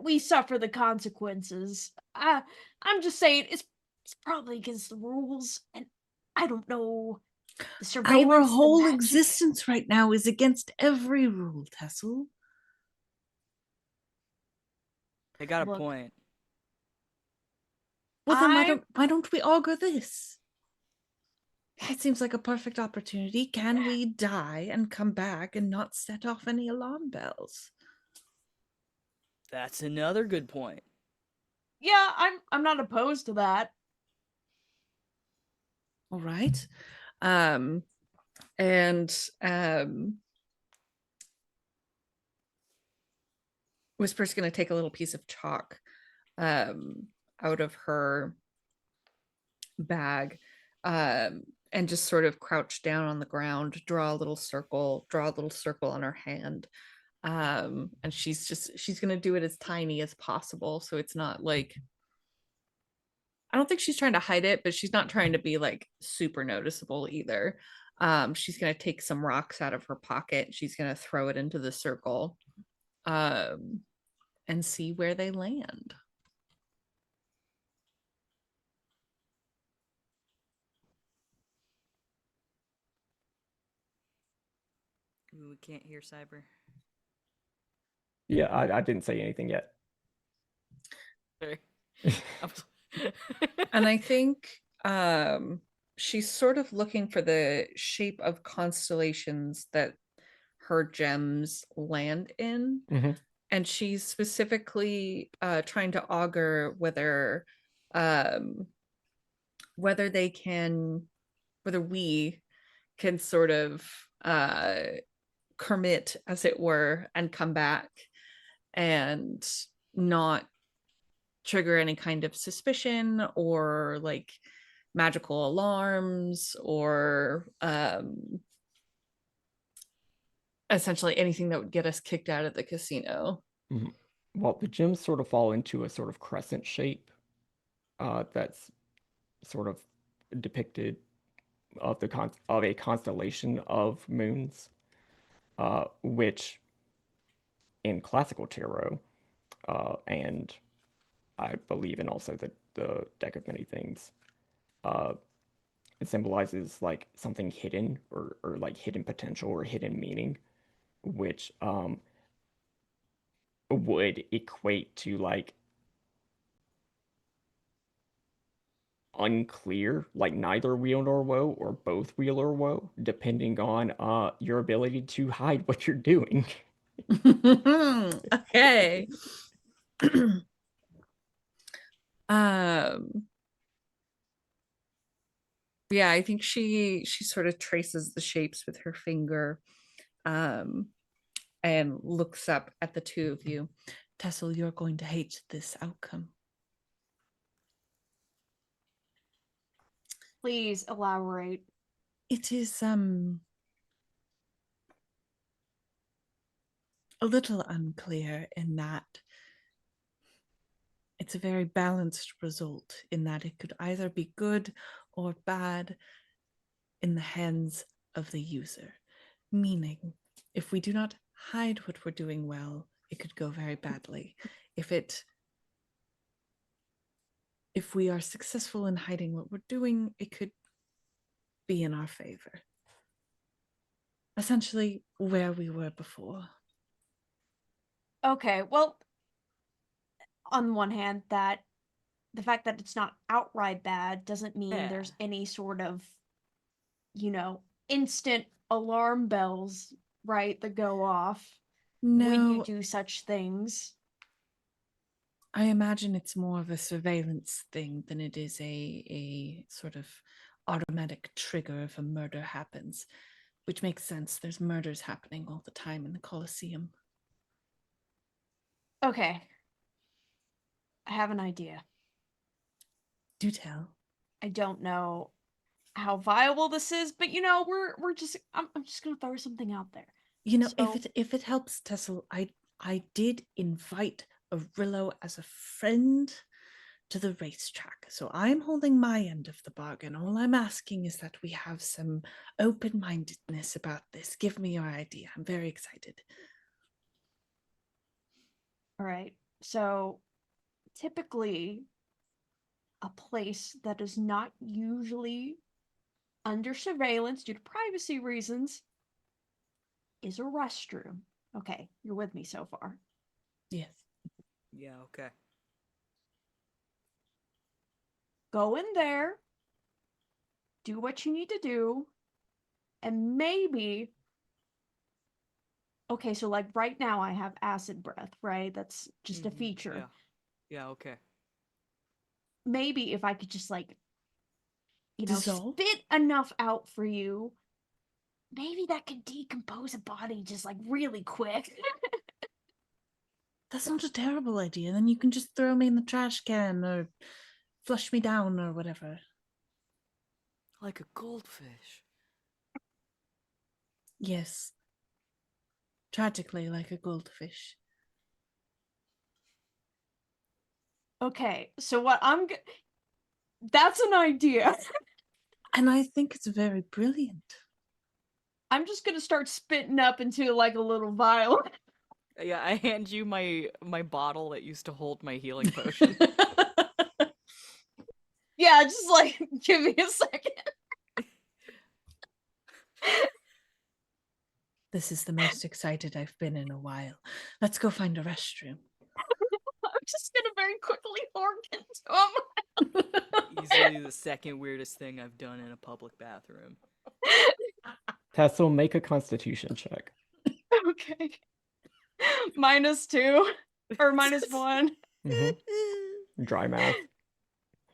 we suffer the consequences. I'm just saying it's probably against the rules, and I don't know the surveillance. Our the whole magic. existence right now is against every rule, Tessell. They got a Look, point. Well, then why don't we augur this? It seems like a perfect opportunity. Can we die and come back and not set off any alarm bells? That's another good point. Yeah, I'm not opposed to that. All right. Whisper's going to take a little piece of chalk out of her bag and just sort of crouch down on the ground, draw a little circle on her hand. And she's going to do it as tiny as possible. So it's not like, I don't think she's trying to hide it, but she's not trying to be like super noticeable either. She's going to take some rocks out of her pocket. She's going to throw it into the circle and see where they land. Ooh, we can't hear Cyber. Yeah, I didn't say anything yet. Sorry. And I think she's sort of looking for the shape of constellations that her gems land in. And she's specifically trying to augur whether we can sort of commit, as it were, and come back and not trigger any kind of suspicion or like magical alarms or essentially anything that would get us kicked out of the casino. Well, the gems sort of fall into a sort of crescent shape that's sort of depicted of a constellation of moons, which in classical tarot and I believe in also the deck of many things, it symbolizes like something hidden or like hidden potential or hidden meaning, which would equate to like unclear, like neither wheel nor woe or both wheel or woe, depending on your ability to hide what you're doing. Okay. Yeah, I think she sort of traces the shapes with her finger and looks up at the two of you. Tessell, you're going to hate this outcome. Please elaborate. It is a little unclear in that it's a very balanced result, in that it could either be good or bad in the hands of the user. Meaning, if we do not hide what we're doing well, it could go very badly. If we are successful in hiding what we're doing, it could be in our favor. Essentially, where we were before. Okay, well, on one hand, that the fact that it's not outright bad doesn't mean Yeah. there's any sort of, instant alarm bells, right, that go off when you No, do such things. I imagine it's more of a surveillance thing than it is a sort of automatic trigger if a murder happens, which makes sense. There's murders happening all the time in the Colosseum. Okay. I have an idea. Do tell. I don't know how viable this is, but we're just I'm just gonna throw something out there. So- If it helps, Tessell, I did invite Orillo as a friend to the racetrack, so I'm holding my end of the bargain. All I'm asking is that we have some open-mindedness about this. Give me your idea. I'm very excited. All right. So typically a place that is not usually under surveillance due to privacy reasons is a restroom. Okay, you're with me so far. Yes. Yeah, okay. Go in there, do what you need to do, and maybe okay, so like right now I have acid breath, right? That's just a feature. Yeah. Yeah, okay. Maybe if I could just Dissolve? spit enough out for you, maybe that could decompose a body just like really quick. That's not a terrible idea. Then you can just throw me in the trash can or flush me down or whatever. Like a goldfish. Yes. Tragically, like a goldfish. Okay, so that's an idea. And I think it's very brilliant. I'm just gonna start spitting up into like a little vial. Yeah, I hand you my bottle that used to hold my healing potion. Yeah, just like give me a second. This is the most excited I've been in a while. Let's go find a restroom. I'm just gonna very quickly hork into him. Easily the second weirdest thing I've done in a public bathroom. Tessell, make a constitution check. Okay. -2 or -1. Dry mouth.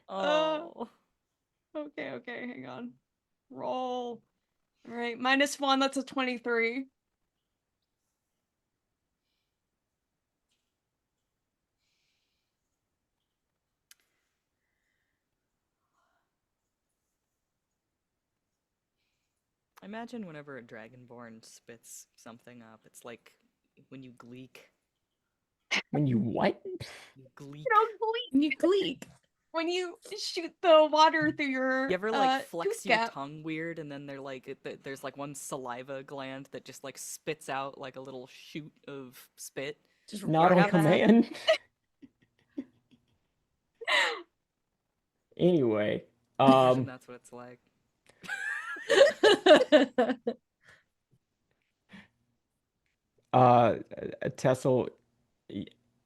Oh. Okay, hang on. Roll. All right, -1, that's a 23. I imagine whenever a dragonborn spits something up, it's like when you gleek. When you what? You gleek. You gleek. When you shoot the water through your You ever like flex tooth your gap. tongue weird, and then there's like one saliva gland that just like spits out like a little shoot of spit. Just Not right on out that. command. Anyway, Imagine that's what it's like. Tessell,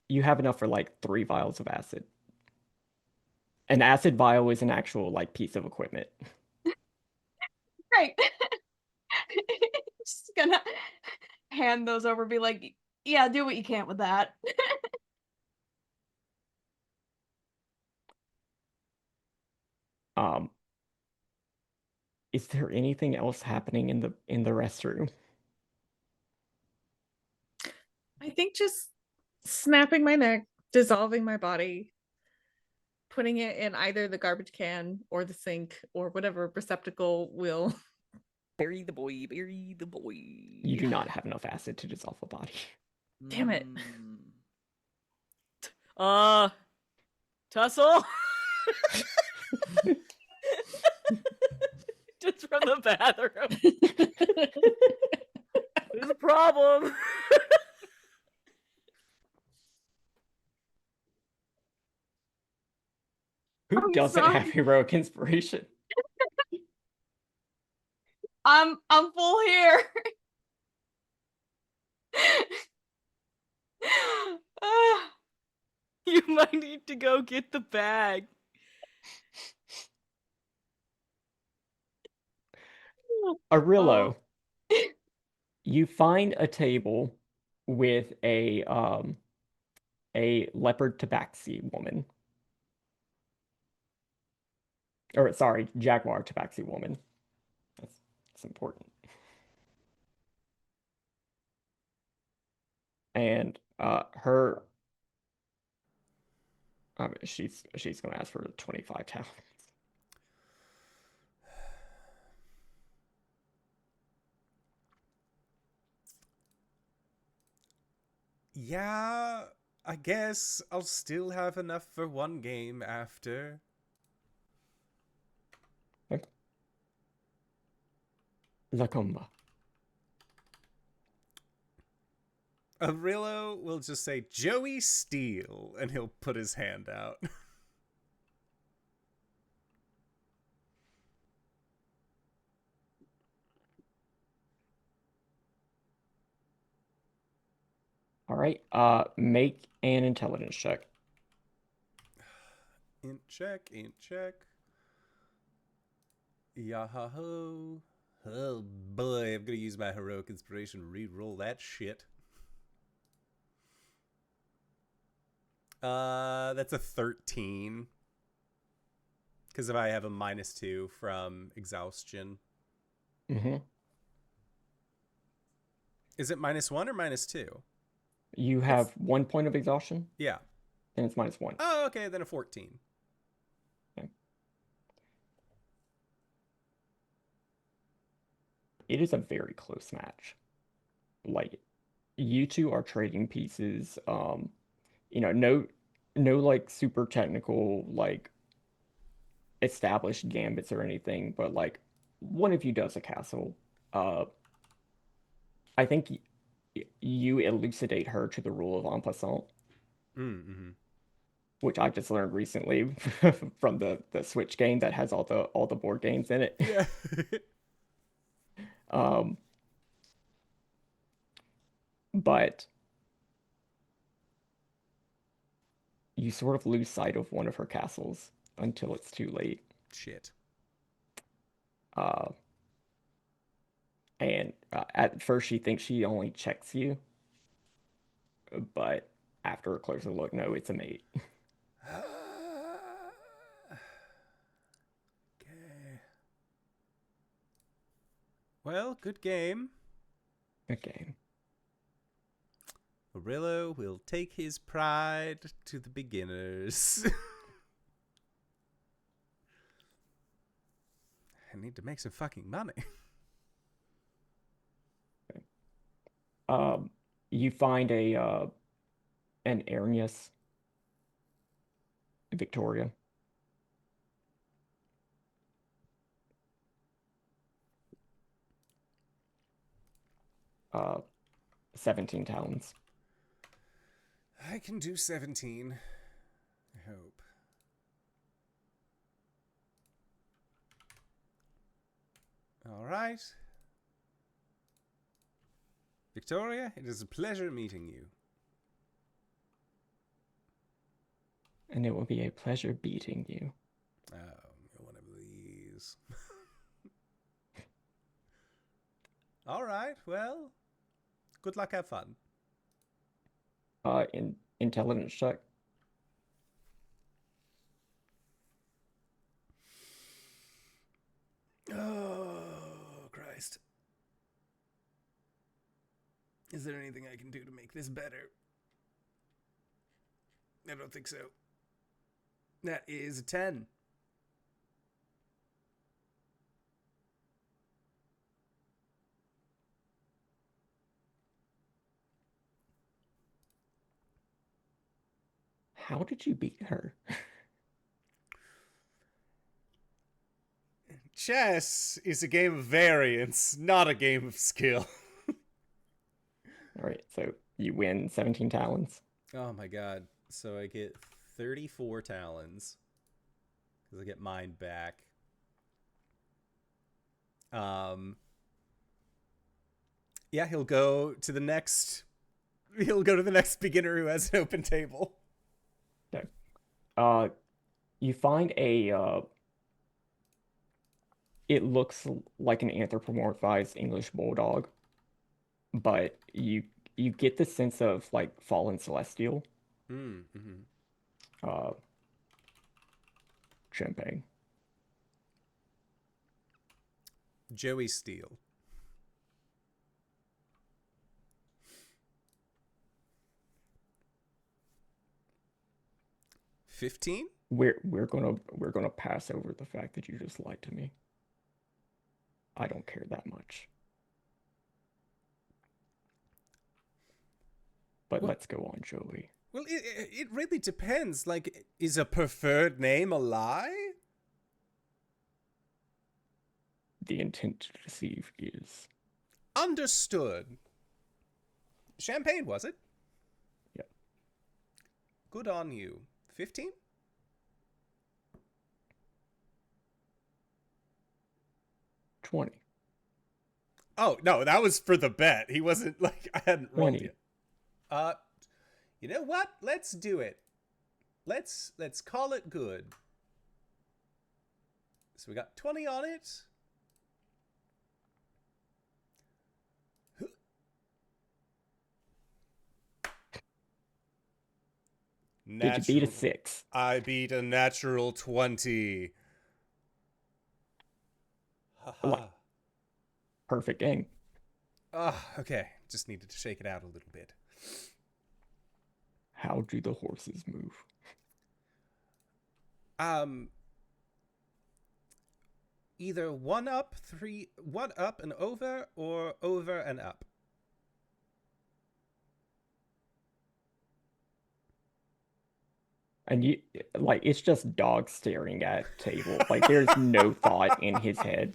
you have enough for like 3 vials of acid. An acid vial is an actual like piece of equipment. Great. Just gonna hand those over, be like, yeah, do what you can with that. Is there anything else happening in the restroom? I think just snapping my neck, dissolving my body, putting it in either the garbage can or the sink or whatever receptacle will. Bury the boy, bury the boy. You do not have enough acid to dissolve a body. Damn it. Tessell? Just from the bathroom. There's a problem. Who I'm doesn't have sorry. heroic inspiration? I'm full here. You might need to go get the bag. Orillo, Oh. you find a table with a leopard tabaxi woman. Or sorry, jaguar tabaxi woman. That's important. And her she's gonna ask for 25 talents. Yeah, I guess I'll still have enough for one game after. Lacomba. Orillo will just say, Joey Steele, and he'll put his hand out. All right. Make an intelligence check. Int check, int check. Yahoo. Oh boy, I'm gonna use my heroic inspiration to re-roll that shit. That's a 13. Because if I have a -2 from exhaustion. Mm-hmm. Is it -1 or -2? You have 1 point of exhaustion, Yeah. then it's -1. Oh, okay, then a 14. Okay. It is a very close match. Like, you two are trading pieces. No like super technical, like established gambits or anything, but like one of you does a castle. I think you elucidate her to the rule of en passant, Mm-hmm. which I just learned recently from the Switch game that has all the board games in it. Yeah. But you sort of lose sight of one of her castles until it's too late. Shit. And at first she thinks she only checks you, but after a closer look, no, it's a mate. Okay. Well, good game. Good game. Orillo will take his pride to the beginners. I need to make some fucking money. You find an Arius Victoria. 17 talons. I can do 17. I hope. All right. Victoria, it is a pleasure meeting you. And it will be a pleasure beating you. Oh, you're one of these. All right, well, good luck, have fun. In intelligence check. Oh, Christ. Is there anything I can do to make this better? I don't think so. That is a 10. How did you beat her? Chess is a game of variance, not a game of skill. All right, so you win 17 talons. Oh my god. So I get 34 talons. Because I get mine back. Yeah, he'll go to the next beginner who has an open table. Okay. You find a it looks like an anthropomorphized English bulldog, but you get the sense of like fallen celestial. Mm-hmm. Uh, Champagne. Joey Steele. $15? We're gonna pass over the fact that you just lied to me. I don't care that much. But What? let's go on, Joey. Well, it really depends. Like, is a preferred name a lie? The intent to deceive is. Understood. Champagne, was it? Yeah. Good on you. 15? $20. Oh, no, that was for the bet. He wasn't like I hadn't rolled 20. yet. You know what? Let's do it. Let's call it good. So we got 20 on it. Did you beat a 6? I beat a natural 20. Haha. Perfect game. Okay. Just needed to shake it out a little bit. How do the horses move? Either 1 up, 1 up and over, or over and up. And you like it's just dog staring at table. Like there's no thought in his head.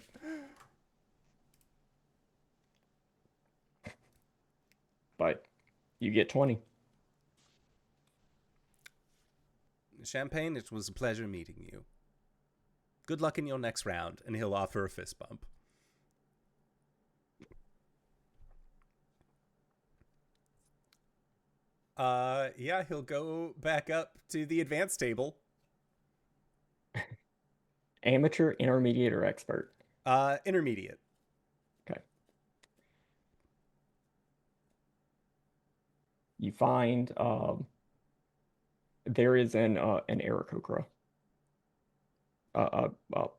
But you get 20. Champagne, it was a pleasure meeting you. Good luck in your next round, and he'll offer a fist bump. Yeah, he'll go back up to the advanced table. Amateur, intermediate, or expert? Intermediate. Okay. You find there is an Aarakocra. A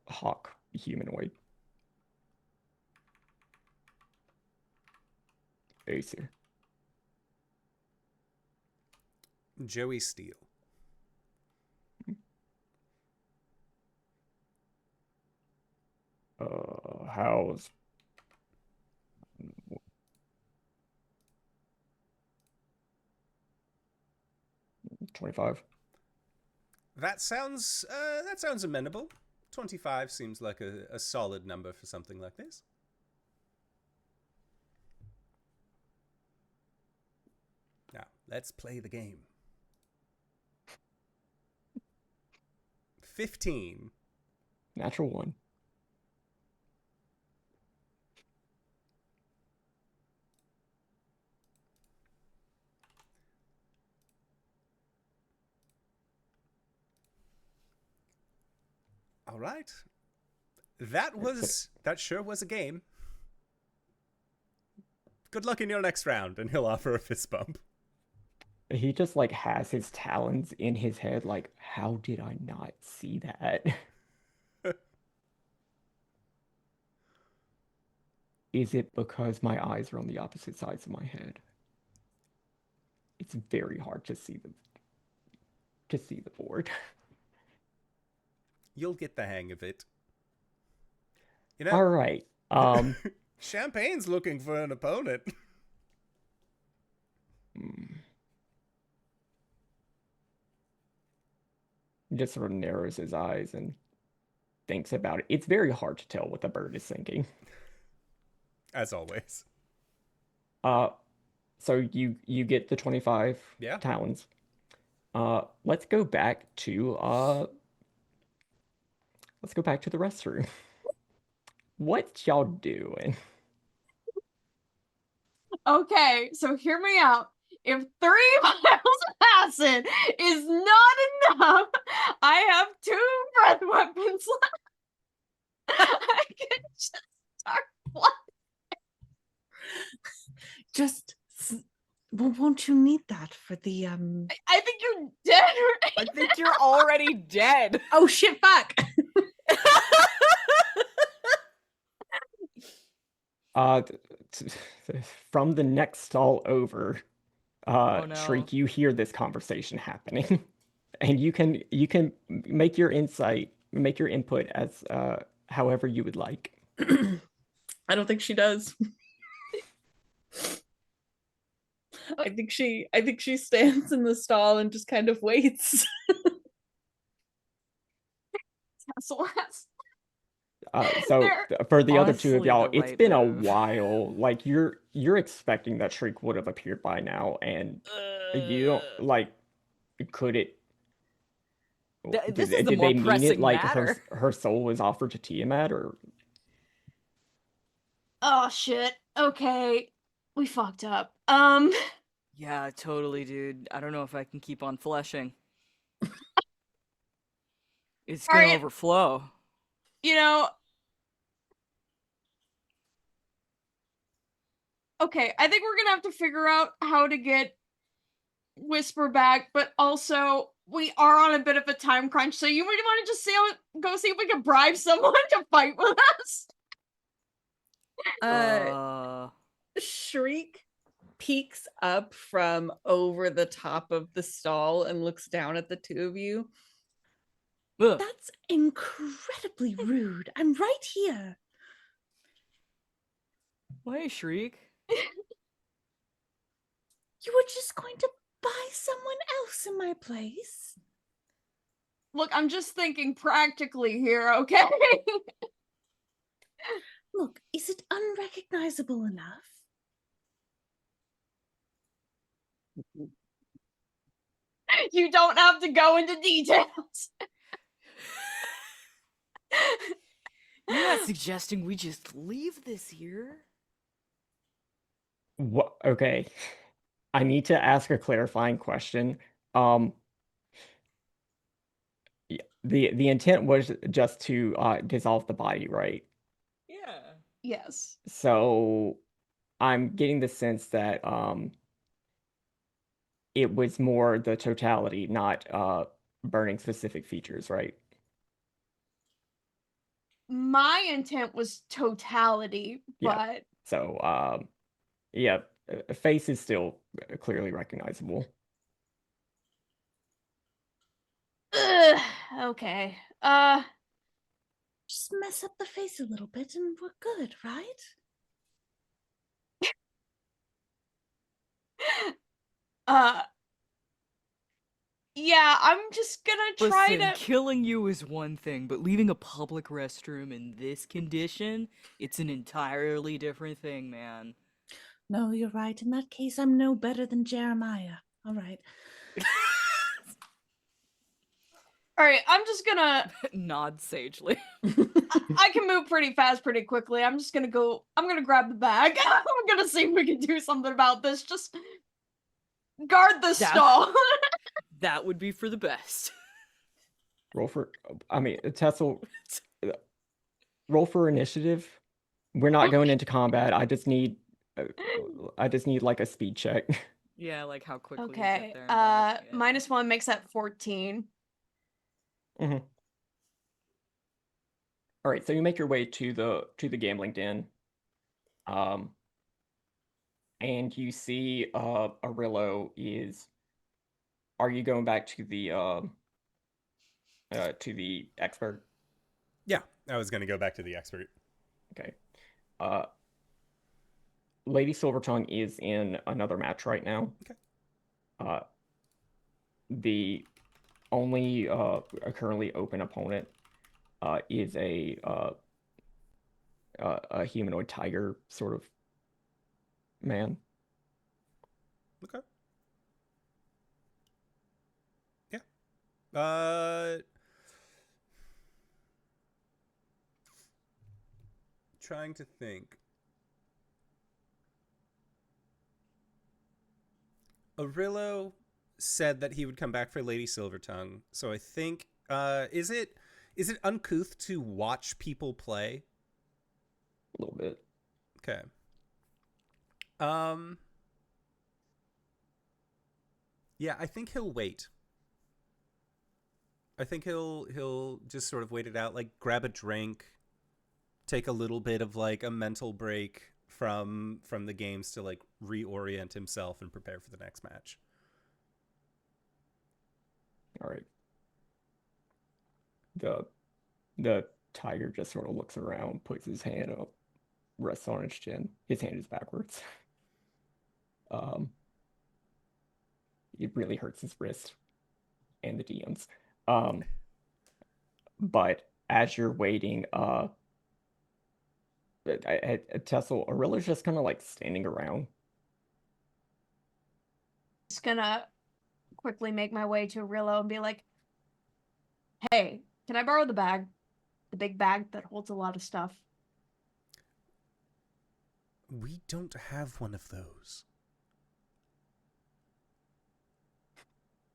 hawk humanoid. Acer. Joey Steele. How's 25? That sounds amenable. 25 seems like a solid number for something like this. Now, let's play the game. 15. Natural 1. All right. That sure was a game. Good luck in your next round, and he'll offer a fist bump. He just like has his talons in his head like, how did I not see that? Is it because my eyes are on the opposite sides of my head? It's very hard to see the board. You'll get the hang of it. You know, All right. Champagne's looking for an opponent. He just sort of narrows his eyes and thinks about it. It's very hard to tell what the bird is thinking. As always. So you get the 25 talons. Let's go back to the restroom. What y'all doing? Okay, so hear me out. If 3 vials of acid is not enough, I have 2 breath weapons left. I can just start flying. Well, won't you need that for the I think you're dead. Right? I think you're already dead. Oh shit! Fuck. From the next stall over, Oh, no. Shriek, you hear this conversation happening, and you can make your input as however you would like. I don't think she does. I think she stands in the stall and just kind of waits. Tessell has. So There- for the other two of Honestly, y'all, the it's right been a move. while. Like you're expecting that Shriek would have appeared by now, and you don't like. Could it? This is the Did more they mean it pressing like matter. her soul was offered to Tiamat, or Oh shit. Okay. We fucked up. Yeah, totally, dude. I don't know if I can keep on fleshing. It's gonna Alright. overflow. You know. Okay, I think we're gonna have to figure out how to get Whisper back, but also we are on a bit of a time crunch, so you might want to just go see if we can bribe someone to fight with us. Shriek peeks up from over the top of the stall and looks down at the two of you. Ugh. That's incredibly rude. I'm right here. Why, Shriek? You were just going to buy someone else in my place. Look, I'm just thinking practically here, okay? Look, is it unrecognizable enough? You don't have to go into details. You're not suggesting we just leave this here? what? Okay, I need to ask a clarifying question. The intent was just to dissolve the body, right? Yeah. Yes. So I'm getting the sense that it was more the totality, not burning specific features, right? My intent was totality, Yeah. but So yeah, a face is still clearly recognizable. ugh, okay. Just mess up the face a little bit and we're good, right? Yeah, I'm just gonna try Listen, to. killing you is one thing, but leaving a public restroom in this condition, it's an entirely different thing, man. No, you're right. In that case, I'm no better than Jeremiah. All right. All right, I'm just gonna. Nod sagely. I can move pretty fast, pretty quickly. I'm just gonna go. I'm gonna grab the bag. I'm gonna see if we can do something about this. Just guard the stall. That would be for the best. Tessell, roll for initiative. We're not going into combat. I just need like a speed check. Yeah, like how quickly you Okay. get there. and back, yeah. -1 makes that 14. Mm-hmm. All right, so you make your way to the gambling den, and you see Orillo is. Are you going back to the expert? Yeah, I was gonna go back to the expert. Okay. Lady Silvertongue is in another match right now. Okay. The only currently open opponent is a humanoid tiger sort of man. Okay. Yeah. Trying to think. Orillo said that he would come back for Lady Silvertongue, so I think is it uncouth to watch people play? A little bit. Okay. Yeah, I think he'll wait. I think he'll just sort of wait it out, like grab a drink, take a little bit of like a mental break from the games to like reorient himself and prepare for the next match. All right. The tiger just sort of looks around, puts his hand up, rests on its chin. His hand is backwards. It really hurts his wrist and the DMs. But as you're waiting, Tessell, Orilla's just kind of like standing around. Just gonna quickly make my way to Orillo and be like, hey, can I borrow the bag? The big bag that holds a lot of stuff. We don't have one of those.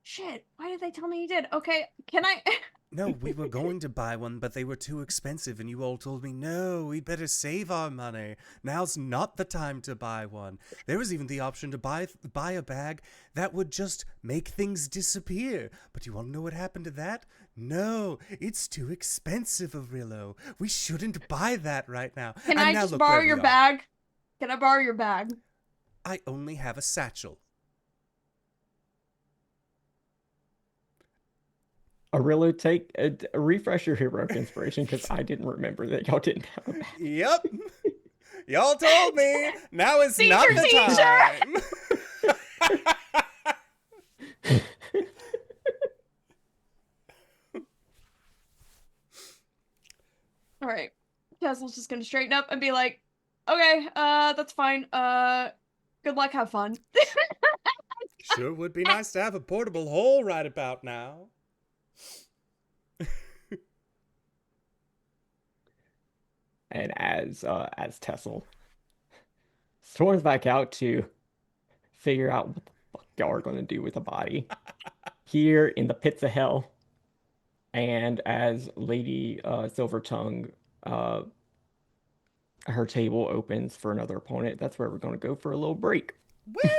Shit, why did they tell me you did? Okay, can I... No, we were going to buy one, but they were too expensive, and you all told me, no, we'd better save our money. Now's not the time to buy one. There was even the option to buy a bag that would just make things disappear. But you want to know what happened to that? No, it's too expensive, Orillo. We shouldn't buy that right now. Can And I now just look borrow where we your are. bag? Can I borrow your bag? I only have a satchel. Orillo, take a refresh your heroic inspiration because I didn't remember that y'all didn't have a bag. Yep. Y'all told me. Now is Seizure, not the seizure. time. All right. Tessell's just gonna straighten up and be like, okay, that's fine. Good luck, have fun. Sure would be nice to have a portable hole right about now. And as Tessell storms back out to figure out what the fuck y'all are going to do with the body here in the pits of hell, and as Lady Silvertongue, her table opens for another opponent, that's where we're going to go for a little break. Woo!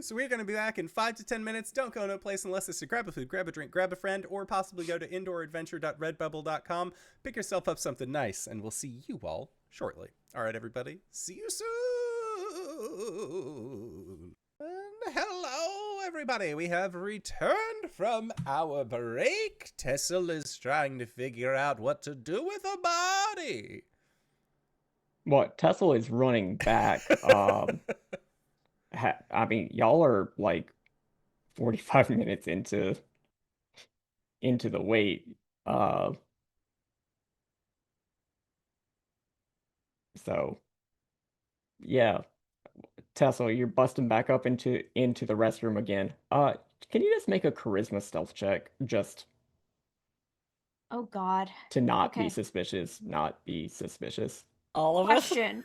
So we're going to be back in 5 to 10 minutes. Don't go to a place unless it's to grab a food, grab a drink, grab a friend, or possibly go to indooradventure.redbubble.com. Pick yourself up something nice, and we'll see you all shortly. All right, everybody. See you soon. And hello, everybody. We have returned from our break. Tessell is trying to figure out what to do with a body. What Tessell is running back. I mean, y'all are like 45 minutes into the wait. So yeah, Tessell, you're busting back up into the restroom again. Can you just make a charisma stealth check just Oh God. to not be Okay. suspicious, not be suspicious? All of us? Question.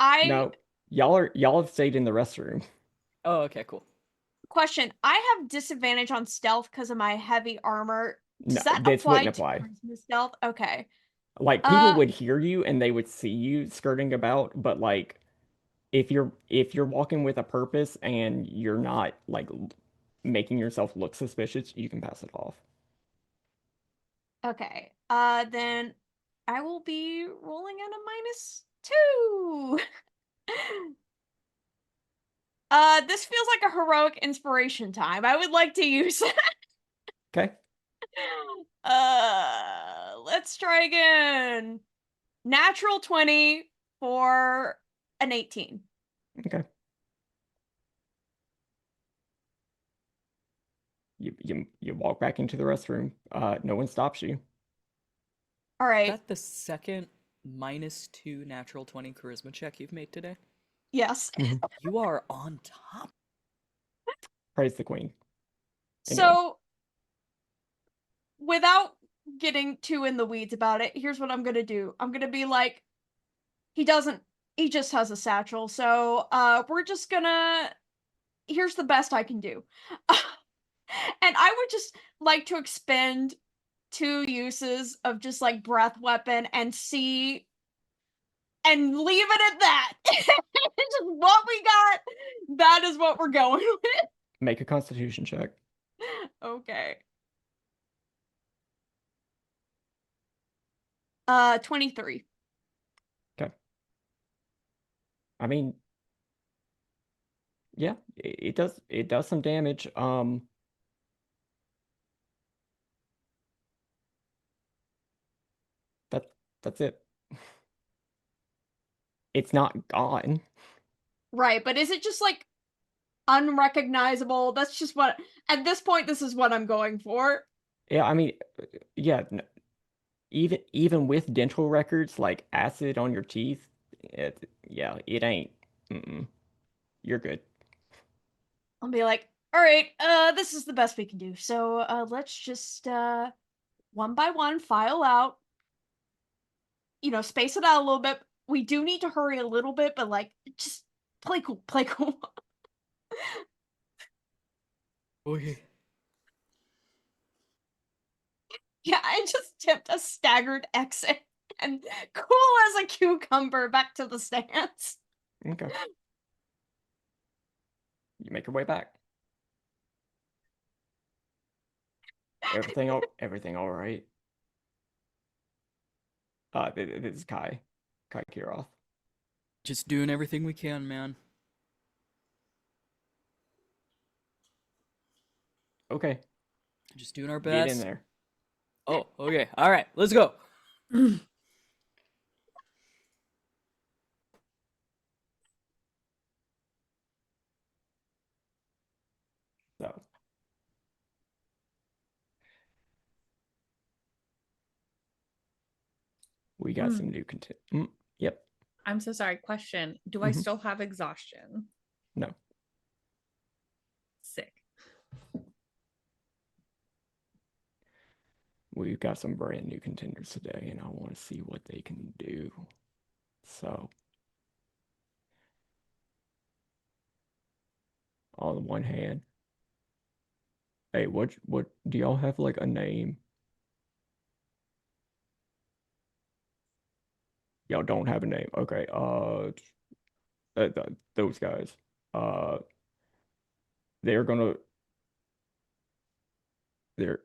No, y'all have stayed in the restroom. Oh, okay, cool. Question. I have disadvantage on stealth because of my heavy armor. Does No, that this apply wouldn't to apply. charisma stealth? Okay. Like people would hear you and they would see you skirting about, but like if you're walking with a purpose and you're not like making yourself look suspicious, you can pass it off. Okay. Then I will be rolling at a -2. This feels like a heroic inspiration time. I would like to use it. Okay. Let's try again. Natural 20 for an 18. Okay. You walk back into the restroom. No one stops you. All Is right. that the second -2 natural 20 charisma check you've made today? Yes. You are on top. Praise the queen. Anyway. So, without getting too in the weeds about it, here's what I'm gonna do. I'm gonna be like, he just has a satchel, so we're just gonna here's the best I can do. And I would just like to expend 2 uses of just like breath weapon and see and leave it at that. Just what we got, that is what we're going with. Make a Constitution check. Okay. 23. Okay. I mean, yeah, it does some damage. That's it. It's not gone. Right, but is it just like unrecognizable? That's just what at this point this is what I'm going for. Yeah, I mean, yeah, even with dental records like acid on your teeth, yeah, it ain't. You're good. I'll be like, all right, this is the best we can do. So let's just one by one file out. Space it out a little bit. We do need to hurry a little bit, but like just play cool, play cool. Okay. Yeah, I just tipped a staggered exit and cool as a cucumber back to the stands. Okay. You make your way back. Everything all right? This is Kai Kiroth. Just doing everything we can, man. Okay, Just doing our get best. in there. Oh, okay. All right, let's go. So, we got some new content. Yep. I'm so sorry. Question. Do I still have exhaustion? No. Sick. We've got some brand new contenders today, and I want to see what they can do. So, on the one hand, hey, what do y'all have like a name? Y'all don't have a name. Okay. Those guys. They're gonna. They're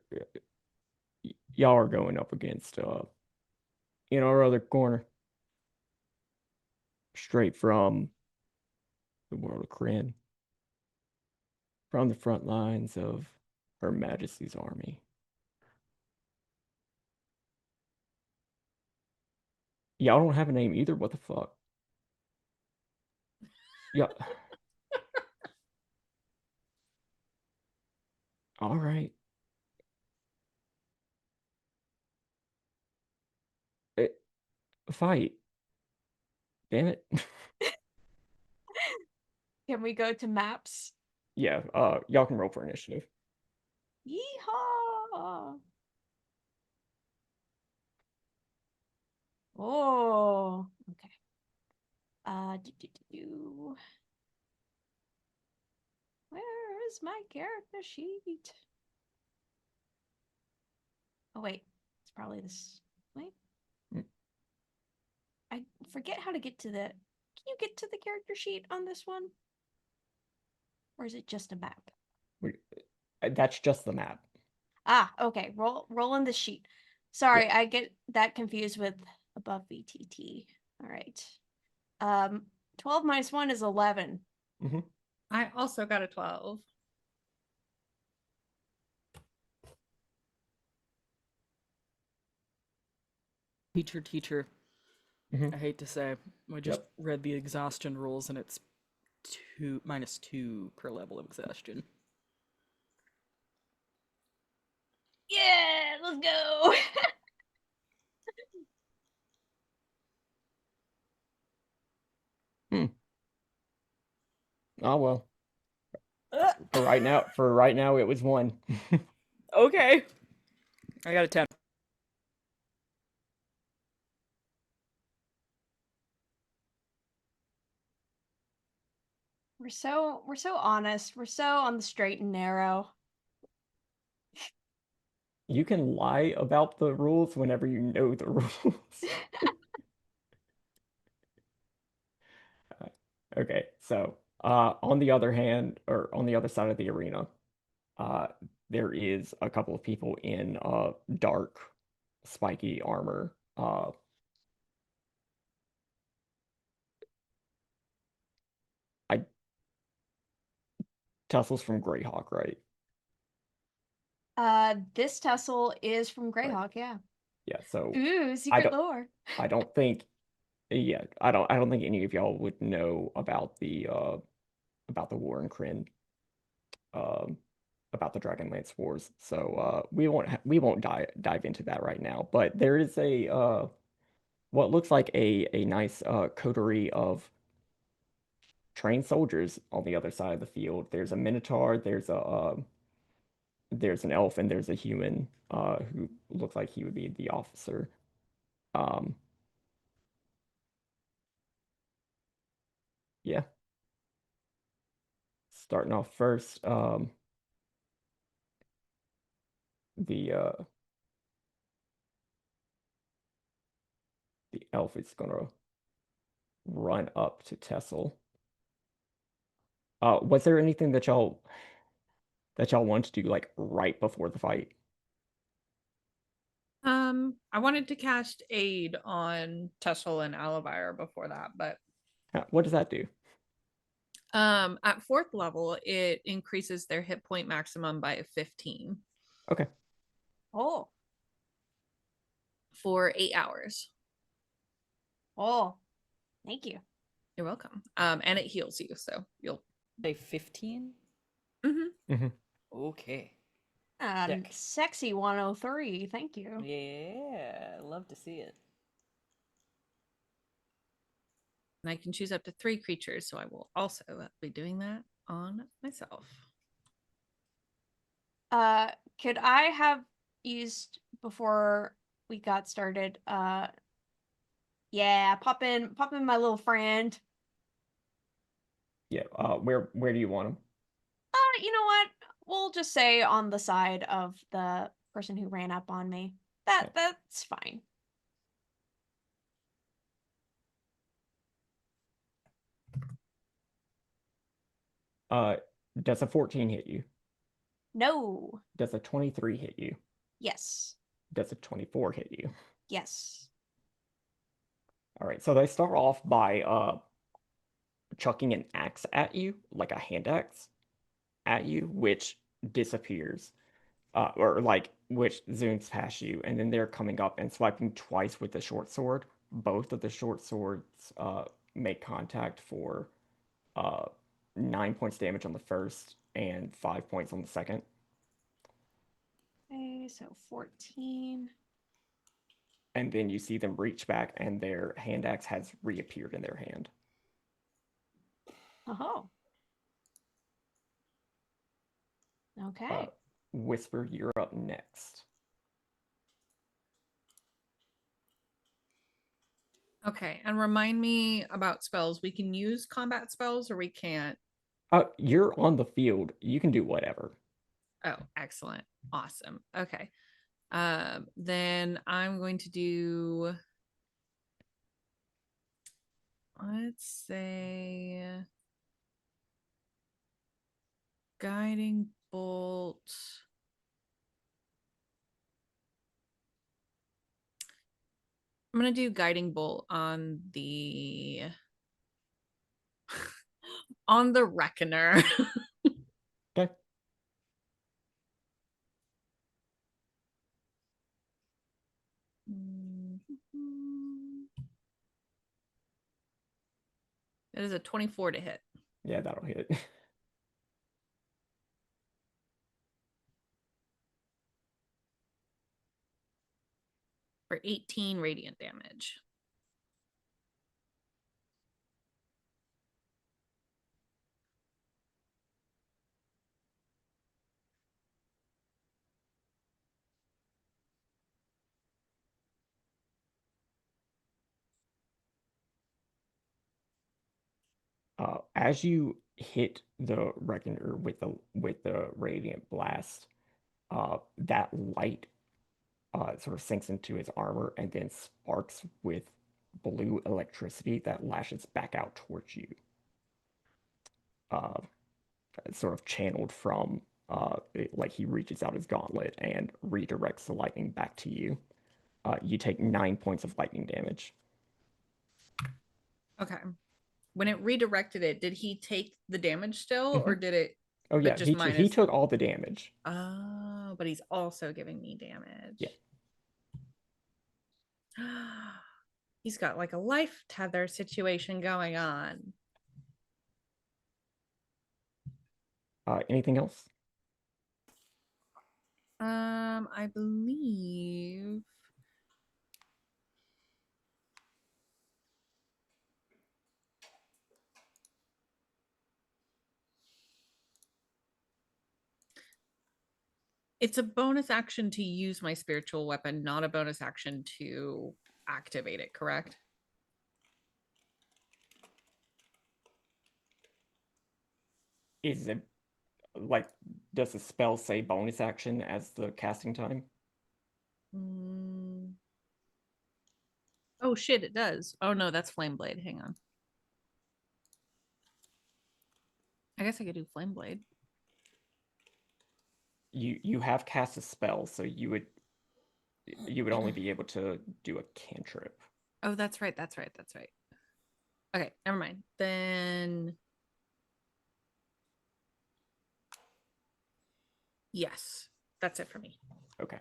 y'all are going up against in our other corner, straight from the world of Kryn, from the front lines of Her Majesty's army. Y'all don't have a name either. What the fuck? Yeah. All right. Fight. Damn it. Can we go to maps? Yeah. Y'all can roll for initiative. Yeehaw! Oh, okay. Where is my character sheet? Oh wait, it's probably this. Wait, I forget how to get to the. Can you get to the character sheet on this one, or is it just a map? That's just the map. Ah, okay. Roll in the sheet. Sorry, I get that confused with above VTT. All right. 12 minus 1 is 11. I also got a 12. Teacher. I hate to say, I just read the exhaustion rules, and it's -2 per level of exhaustion. Yeah, let's go. Oh well. For right now, it was 1. Okay. I got a 10. We're so honest. We're so on the straight and narrow. You can lie about the rules whenever you know the rules. Okay, so on the other hand, or on the other side of the arena, there is a couple of people in dark, spiky armor. I Tessell's from Greyhawk, right? This Tessell is from Right. Greyhawk, yeah. Yeah, so Ooh, secret lore. I don't think I don't think any of y'all would know about the War in Krynn, about the Dragonlance Wars. So we won't dive into that right now. But there is a what looks like a nice coterie of trained soldiers on the other side of the field. There's a Minotaur, there's an elf, and there's a human who looks like he would be the officer. Yeah. Starting off first, the elf is gonna run up to Tessell. Was there anything that y'all wanted to do like right before the fight? I wanted to cast aid on Tessell and Aluvire before that, but What does that do? at 4th level, it increases their hit point maximum by 15. Okay. Oh. For 8 hours. Oh. Thank you. You're welcome. And it heals you, so you'll Say 15? Okay. Sick. Sexy 103. Thank you. Yeah, love to see it. And I can choose up to 3 creatures, so I will also be doing that on myself. Could I have used before we got started? Yeah, pop in my little friend. Yeah. Where do you want him? You know what? We'll just say on the side of the person who ran up on me. That's fine. Does a 14 hit you? No. Does a 23 hit you? Yes. Does a 24 hit you? Yes. All right. So they start off by chucking an axe at you, like a hand axe at you, which disappears. Or like which zooms past you, and then they're coming up and swiping twice with the short sword. Both of the short swords make contact for 9 points damage on the first and 5 points on the second. Okay, so 14. And then you see them reach back, and their hand axe has reappeared in their hand. Oh. Okay. Whisper, you're up next. Okay, and remind me about spells. We can use combat spells or we can't. You're on the field. You can do whatever. Oh, excellent. Awesome. Okay. Then I'm going to do, let's say, guiding bolt. I'm going to do guiding bolt on the reckoner. Okay. It is a 24 to hit. Yeah, that'll hit. For 18 radiant damage. As you hit the Reckoner with the Radiant Blast, that light sort of sinks into his armor and then sparks with blue electricity that lashes back out towards you. Sort of channeled from, like he reaches out his gauntlet and redirects the lightning back to you. You take 9 points of lightning damage. Okay. When it redirected it, did he take the damage still, or did it? Oh yeah, just he took all the damage. Oh, but he's also giving me damage. Yeah. He's got like a life tether situation going on. Anything else? I believe. It's a bonus action to use my spiritual weapon, not a bonus action to activate it, correct? Is it like, does the spell say bonus action as the casting time? Oh shit, it does. Oh no, that's Flame Blade. Hang on. I guess I could do Flame Blade. You have cast a spell, so you would only be able to do a cantrip. Oh, that's right. Okay, never mind. Then yes, that's it for me. Okay.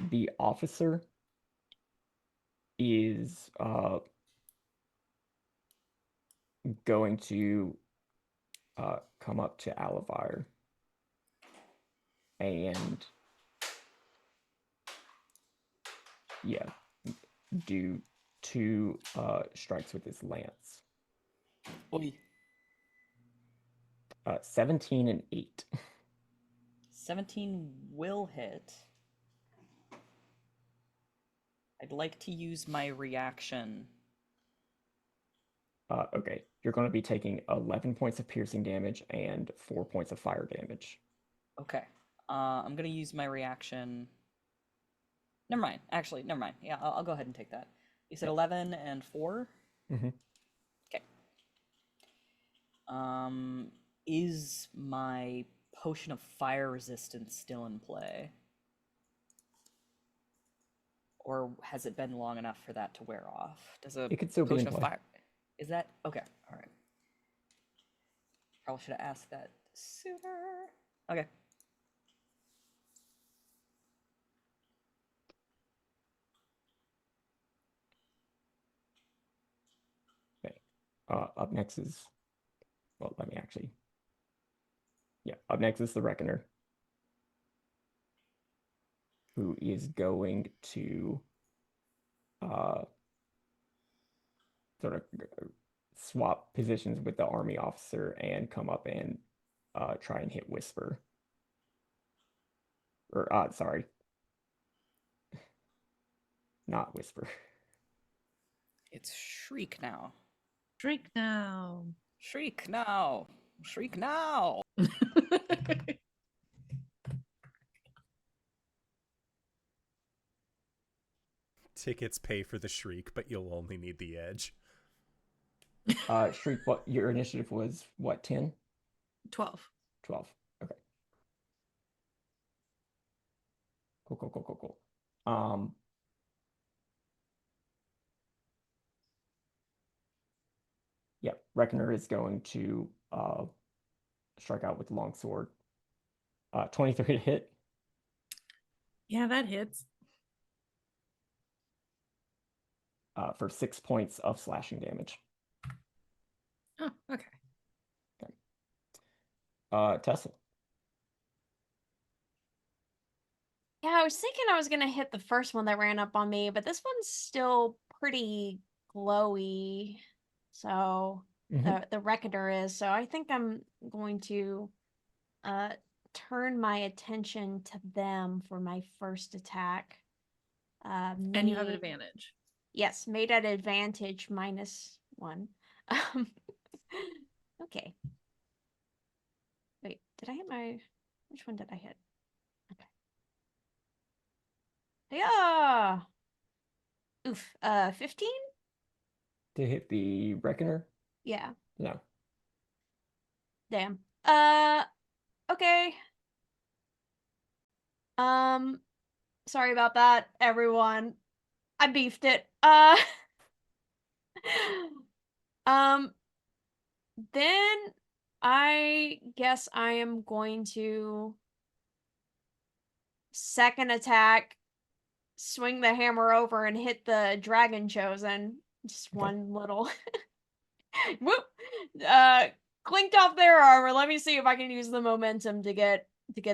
The officer is going to come up to Aluvire and do 2 strikes with his lance. Oi. 17 and 8. 17 will hit. I'd like to use my reaction. Okay, you're going to be taking 11 points of piercing damage and 4 points of fire damage. Okay. I'm going to use my reaction. Never mind. Actually, never mind. Yeah, I'll go ahead and take that. You said 11 and 4? Mm-hmm. Okay. Is my potion of fire resistance still in play? Or has it been long enough for that to wear off? Does a It could still be potion in of play. fire... Is that... Okay, alright. Probably should have asked that sooner. Okay. Okay. Up next is... Well, let me actually... Yeah, up next is the Reckoner, who is going to sort of swap positions with the army officer and come up and try and hit Whisper. Or, sorry. Not Whisper. It's Shriek now. Shriek now. Shriek now. Shriek now. Tickets pay for the Shriek, but you'll only need the edge. Shriek, what your initiative was? What, 10? 12. 12. Okay. Cool. Yeah, Reckoner is going to strike out with longsword. 23 to hit. Yeah, that hits. For 6 points of slashing damage. Oh, okay. Tessell. Yeah, I was thinking I was gonna hit the first one that ran up on me, but this one's still pretty glowy. So the Reckoner is. So I think I'm going to turn my attention to them for my first attack. And you have an advantage. Yes, made at advantage -1. Okay. Wait, did I hit my... Which one did I hit? Okay. Yeah. Oof. 15? To hit the Reckoner? Yeah. No. Damn. Okay. Sorry about that, everyone. I beefed it. Then I guess I am going to second attack, swing the hammer over and hit the Dragon Chosen. Just one little whoop. Clinked off their armor. Let me see if I can use the momentum to get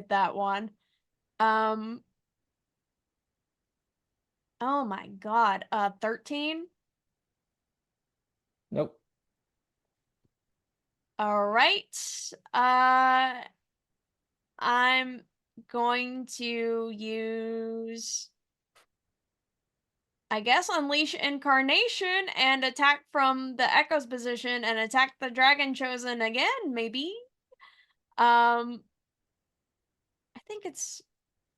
that one. Oh my god. 13. Nope. All right. I'm going to use, I guess, Unleash Incarnation and attack from the Echo's position and attack the Dragon Chosen again, maybe. I think it's,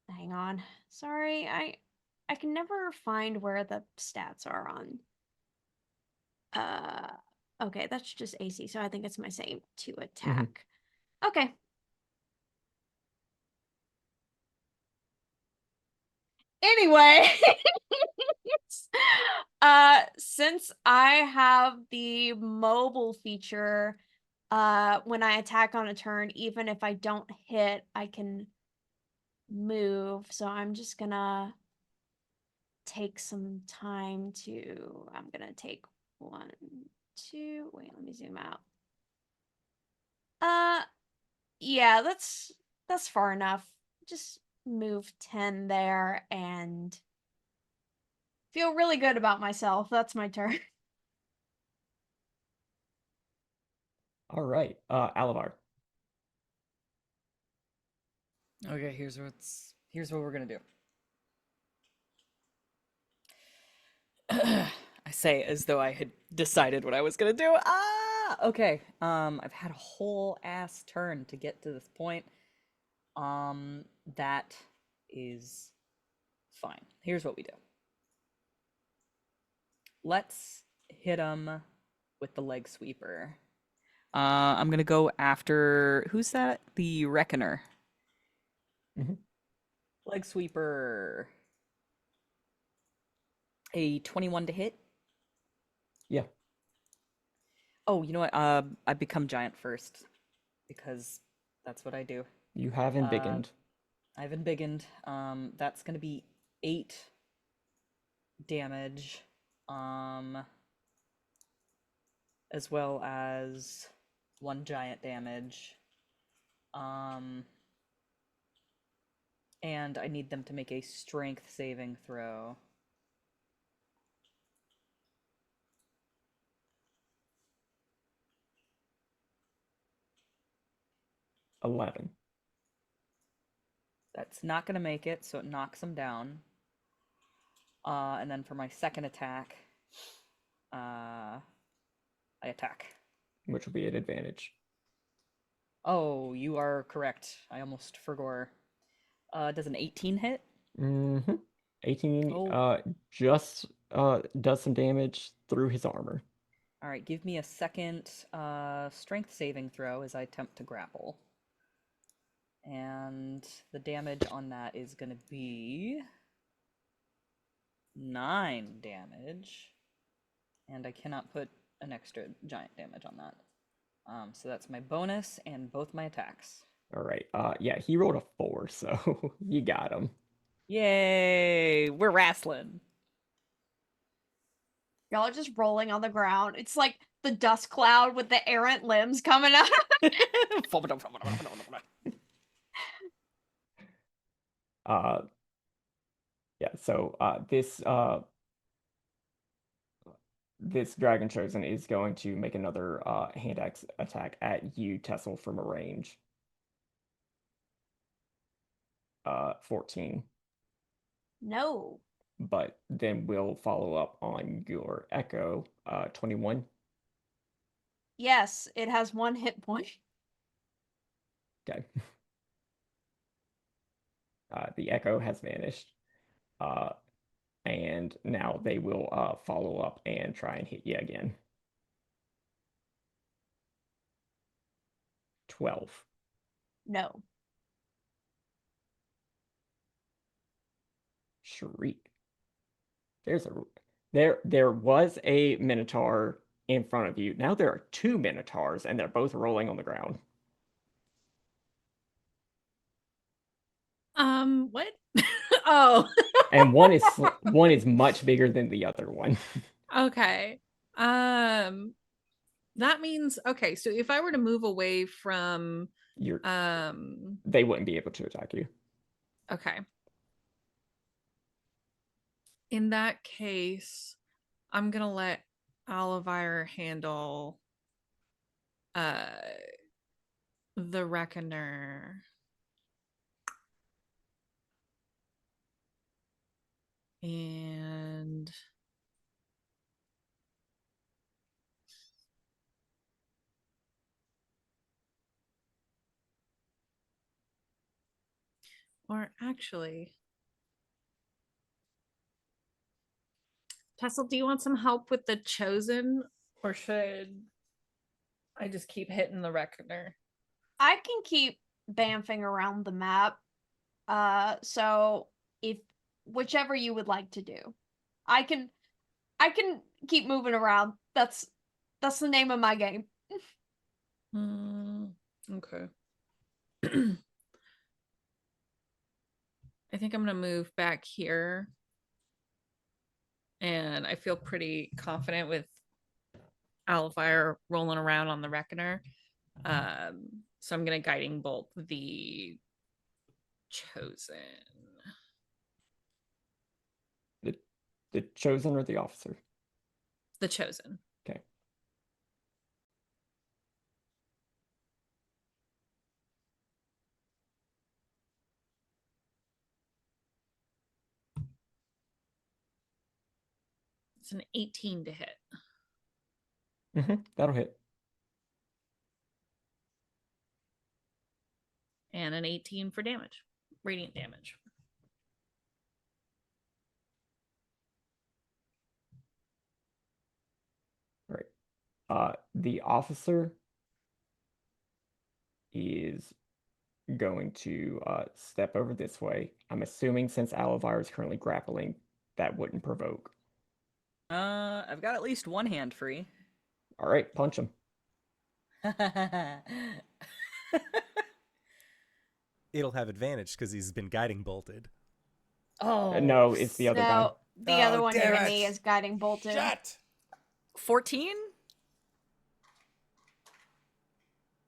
hang on. Sorry, I can never find where the stats are on. Okay, that's just AC, so I think it's my same to attack. Okay. Anyway, since I have the mobile feature, when I attack on a turn, even if I don't hit, I can move. So I'm just gonna take some time to, I'm gonna take 1, 2, wait, let me zoom out. Yeah, that's far enough. Just move 10 there and feel really good about myself. That's my turn. All right. Aluvire. Okay, here's what we're gonna do. I say as though I had decided what I was gonna do. Okay. I've had a whole ass turn to get to this point. That is fine. Here's what we do. Let's hit him with the leg sweeper. I'm gonna go after, who's that? The Reckoner. Leg sweeper. A 21 to hit. Yeah. Oh, you know what? I become giant first because that's what I do. You have embiggened. I've embiggened. That's gonna be 8 damage. As well as 1 giant damage. And I need them to make a strength saving throw. $11. That's not gonna make it, so it knocks them down. And then for my second attack, I attack. Which will be an advantage. Oh, you are correct. I almost forgot. Does an 18 hit? 18 Oh. just does some damage through his armor. All right, give me a second strength saving throw as I attempt to grapple. And the damage on that is going to be 9 damage. And I cannot put an extra giant damage on that. So that's my bonus and both my attacks. All right. Yeah, he rolled a 4, so you got him. Yay! We're wrestling. Y'all are just rolling on the ground. It's like the dust cloud with the errant limbs coming out. Yeah, so this Dragon Chosen is going to make another hand axe attack at you, Tessell, from a range. 14. No. But then we'll follow up on your Echo, 21. Yes, it has 1 hit point. Okay. The Echo has vanished. And now they will follow up and try and hit you again. 12. No. Shriek. There was a Minotaur in front of you. Now there are 2 Minotaurs, and they're both rolling on the ground. What? Oh. And one is much bigger than the other one. Okay. That means okay, so if I were to move away from They wouldn't be able to attack you. okay. In that case, I'm gonna let Aluvire handle the Reckoner. And or actually, Tessell, do you want some help with the Chosen, or should I just keep hitting the Reckoner? I can keep bamfing around the map. So if whichever you would like to do. I can keep moving around. That's the name of my game. Okay. I think I'm gonna move back here. And I feel pretty confident with Aluvire rolling around on the Reckoner. So I'm gonna Guiding Bolt the Chosen. The Chosen or the Officer? The Chosen. Okay. It's an 18 to hit. That'll hit. And an 18 for damage. Radiant damage. Right. The Officer is going to step over this way. I'm assuming since Aluvire is currently grappling, that wouldn't provoke. I've got at least one hand free. All right, punch him. It'll have advantage because he's been guiding bolted. Oh no, it's the other guy. No, the other one damn hitting it. me is guiding bolted. Shut! 14?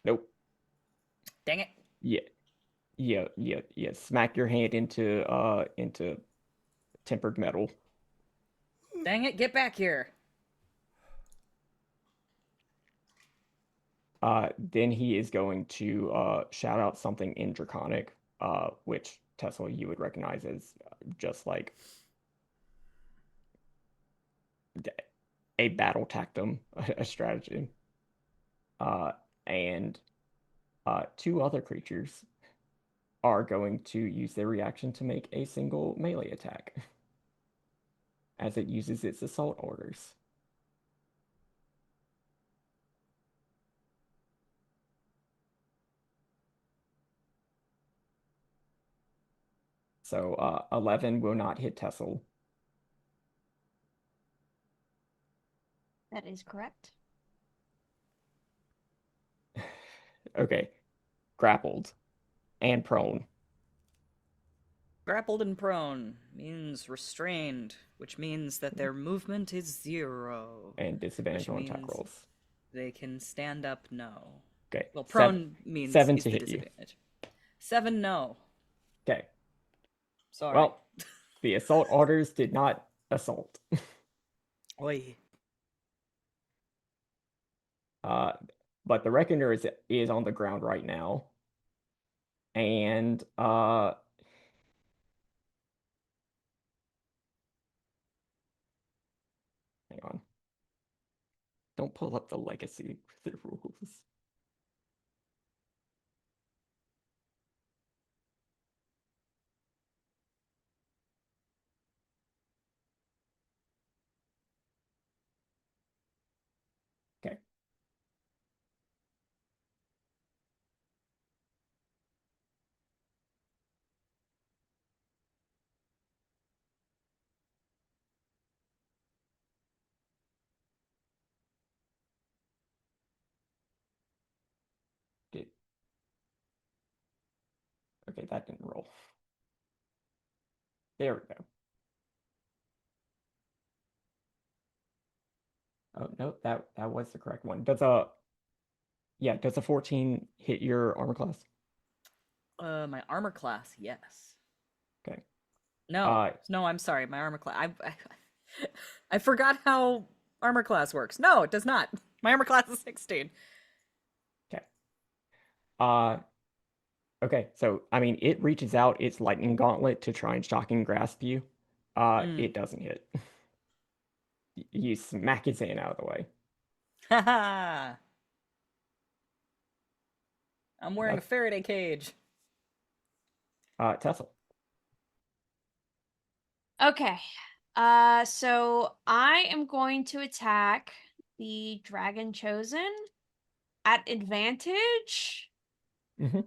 Nope. Dang it. Yeah. Smack your hand into tempered metal. Dang it, get back here. Then he is going to shout out something in Draconic, which Tessell you would recognize as just like a battle tactum, a strategy. And 2 other creatures are going to use their reaction to make a single melee attack as it uses its assault orders. So 11 will not hit Tessell. That is correct. Okay. Grappled and prone. Grappled and prone means restrained, which means that their movement is 0. And disadvantage on attack means rolls. They can stand up, no. Okay. Well, prone means 7 is to the hit you. disadvantage. 7, no. Okay. Sorry. Well, the assault orders did not assault. Oi. But the Reckoner is on the ground right now. And Don't pull up the legacy the rules. Okay. Good. Okay, that didn't roll. There we go. Oh no, that was the correct one. Does a 14 hit your armor class? My armor class, yes. Okay. No, no, I'm sorry. My armor class. I forgot how armor class works. No, it does not. My armor class is 16. Okay. Okay, so I mean, it reaches out its lightning gauntlet to try and shocking grasp you. It doesn't hit. You smack its hand out of the way. Haha. I'm wearing a Faraday cage. Tessell. Okay. So I am going to attack the Dragon Chosen at advantage.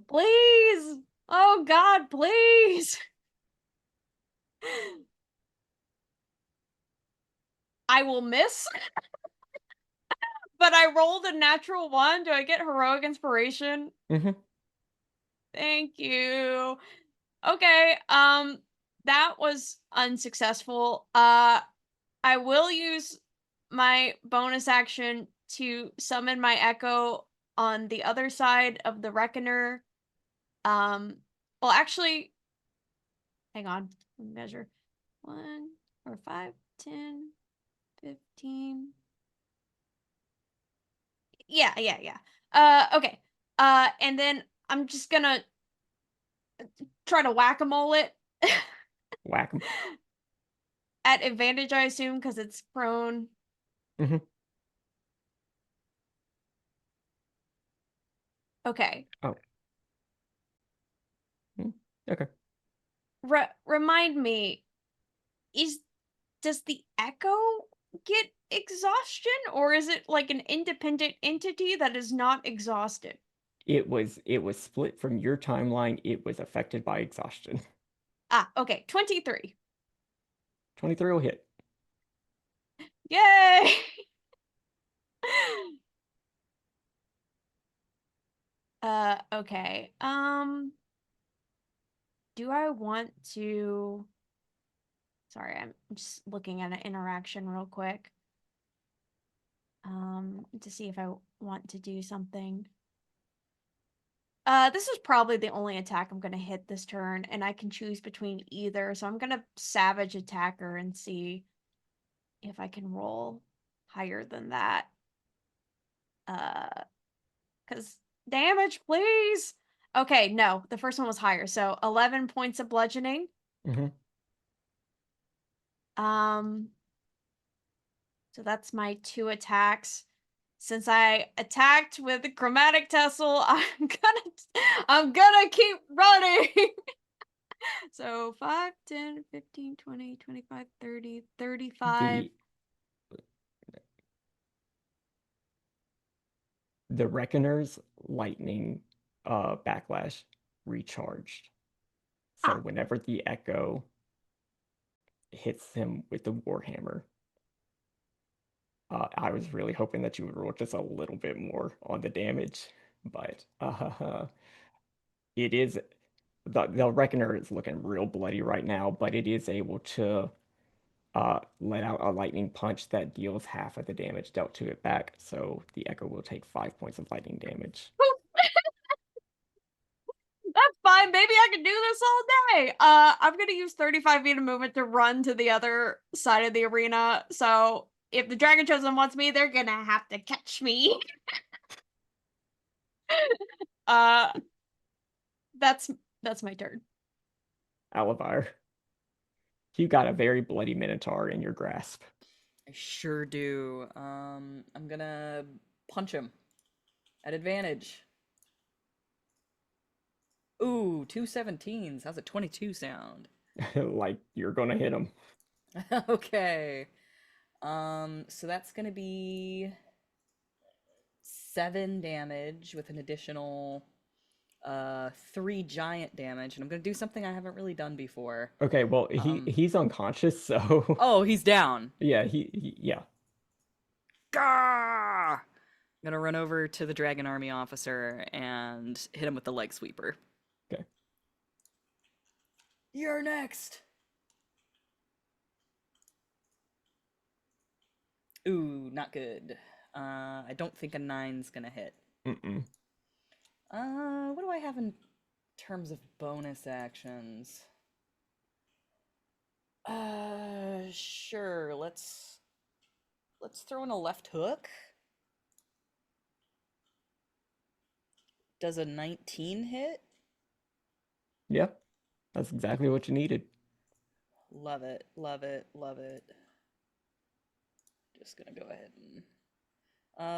Please. Oh God, please. I will miss. But I rolled a natural 1. Do I get heroic inspiration? Thank you. Okay, that was unsuccessful. I will use my bonus action to summon my echo on the other side of the Reckoner. Well, actually, hang on. Let me measure. 1 or 5, 10, 15. Yeah. Okay. And then I'm just gonna try to whack-a-mole it. Whack 'em. At advantage, I assume, because it's prone. Okay. Oh. Okay. Remind me, does the echo get exhaustion, or is it like an independent entity that is not exhausted? It was split from your timeline. It was affected by exhaustion. Okay. 23. 23 will hit. Yay! Okay. Do I want to... Sorry, I'm just looking at an interaction real quick. To see if I want to do something. This is probably the only attack I'm gonna hit this turn, and I can choose between either, so I'm gonna Savage Attacker and see if I can roll higher than that. Cause damage, please! Okay, no, the first one was higher, so 11 points of bludgeoning. So that's my 2 attacks. Since I attacked with the Chromatic Tessell, I'm gonna keep running. So 5, 10, 15, 20, 25, 30, 35. The Reckoner's lightning backlash recharged. So whenever the echo hits him with the Warhammer, I was really hoping that you would roll just a little bit more on the damage, but it is the Reckoner is looking real bloody right now, but it is able to let out a lightning punch that deals half of the damage dealt to it back. So the echo will take 5 points of lightning damage. That's fine. Maybe I can do this all day. I'm gonna use 35 feet of movement to run to the other side of the arena. So if the Dragon Chosen wants me, they're gonna have to catch me. That's my turn. Aluvire, you got a very bloody Minotaur in your grasp. I sure do. I'm gonna punch him at advantage. Ooh, 2 17s. How's a 22 sound? Like you're gonna hit him. Okay. So that's gonna be 7 damage with an additional 3 giant damage, and I'm gonna do something I haven't really done before. Okay, well he's unconscious, so Oh, he's down. yeah, yeah. Gah! I'm gonna run over to the Dragon Army officer and hit him with the leg sweeper. Okay. You're next. Ooh, not good. I don't think a 9's gonna hit. Mm-mm. What do I have in terms of bonus actions? Sure. Let's throw in a left hook. Does a 19 hit? Yeah, that's exactly what you needed. Love it, love it, love it. Just gonna go ahead and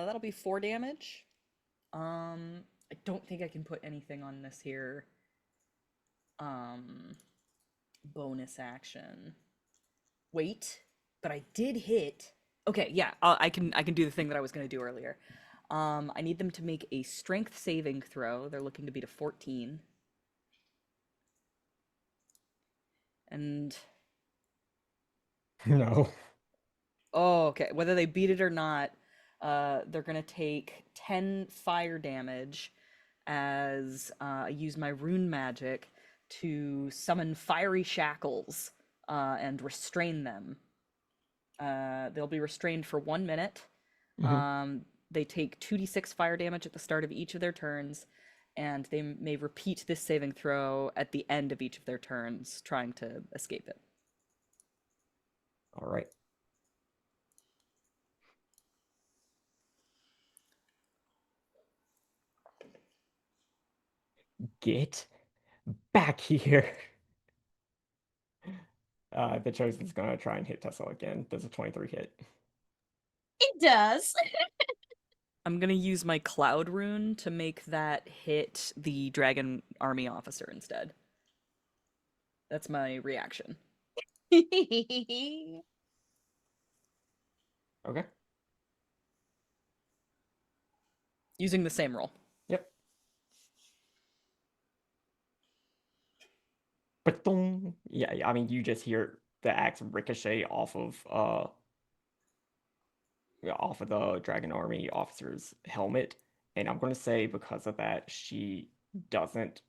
that'll be 4 damage. I don't think I can put anything on this here. Bonus action. Wait, but I did hit. Okay, yeah, I can do the thing that I was gonna do earlier. I need them to make a strength saving throw. They're looking to beat a 14. And No. oh, okay. Whether they beat it or not, they're gonna take 10 fire damage as I use my rune magic to summon fiery shackles and restrain them. They'll be restrained for 1 minute. They take 2d6 fire damage at the start of each of their turns, and they may repeat this saving throw at the end of each of their turns, trying to escape it. All right. Get back here. The Chosen's gonna try and hit Tessell again. Does a 23 hit? It does. I'm gonna use my cloud rune to make that hit the dragon army officer instead. That's my reaction. Okay. Using the same roll. Yep. Ba-dong. Yeah, I mean, you just hear the axe ricochet off of the Dragon Army officer's helmet, and I'm gonna say because of that, she doesn't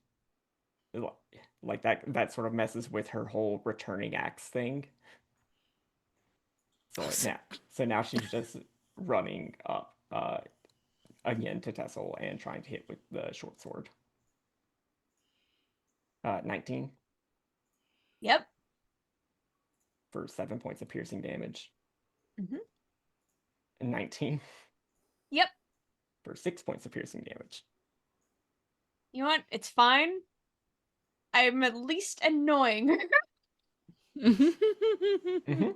like that sort of messes with her whole returning axe thing. So now she's just running up again to Tessell and trying to hit with the short sword. 19 Yep. for 7 points of piercing damage. Mm-hmm. 19 Yep. for 6 points of piercing damage. You know what? It's fine. I'm at least annoying. Mm-hmm.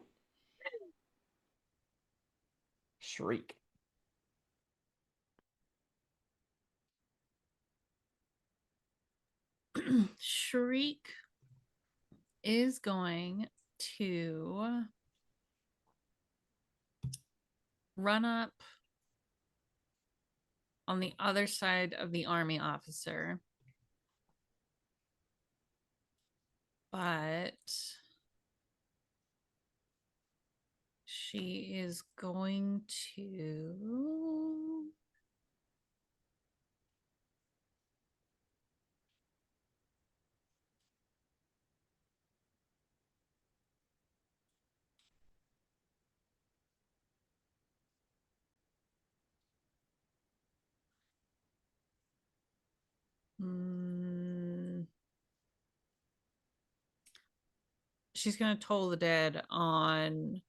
Shriek. Shriek is going to run up on the other side of the army officer. But she is going to she's going to toll the dead on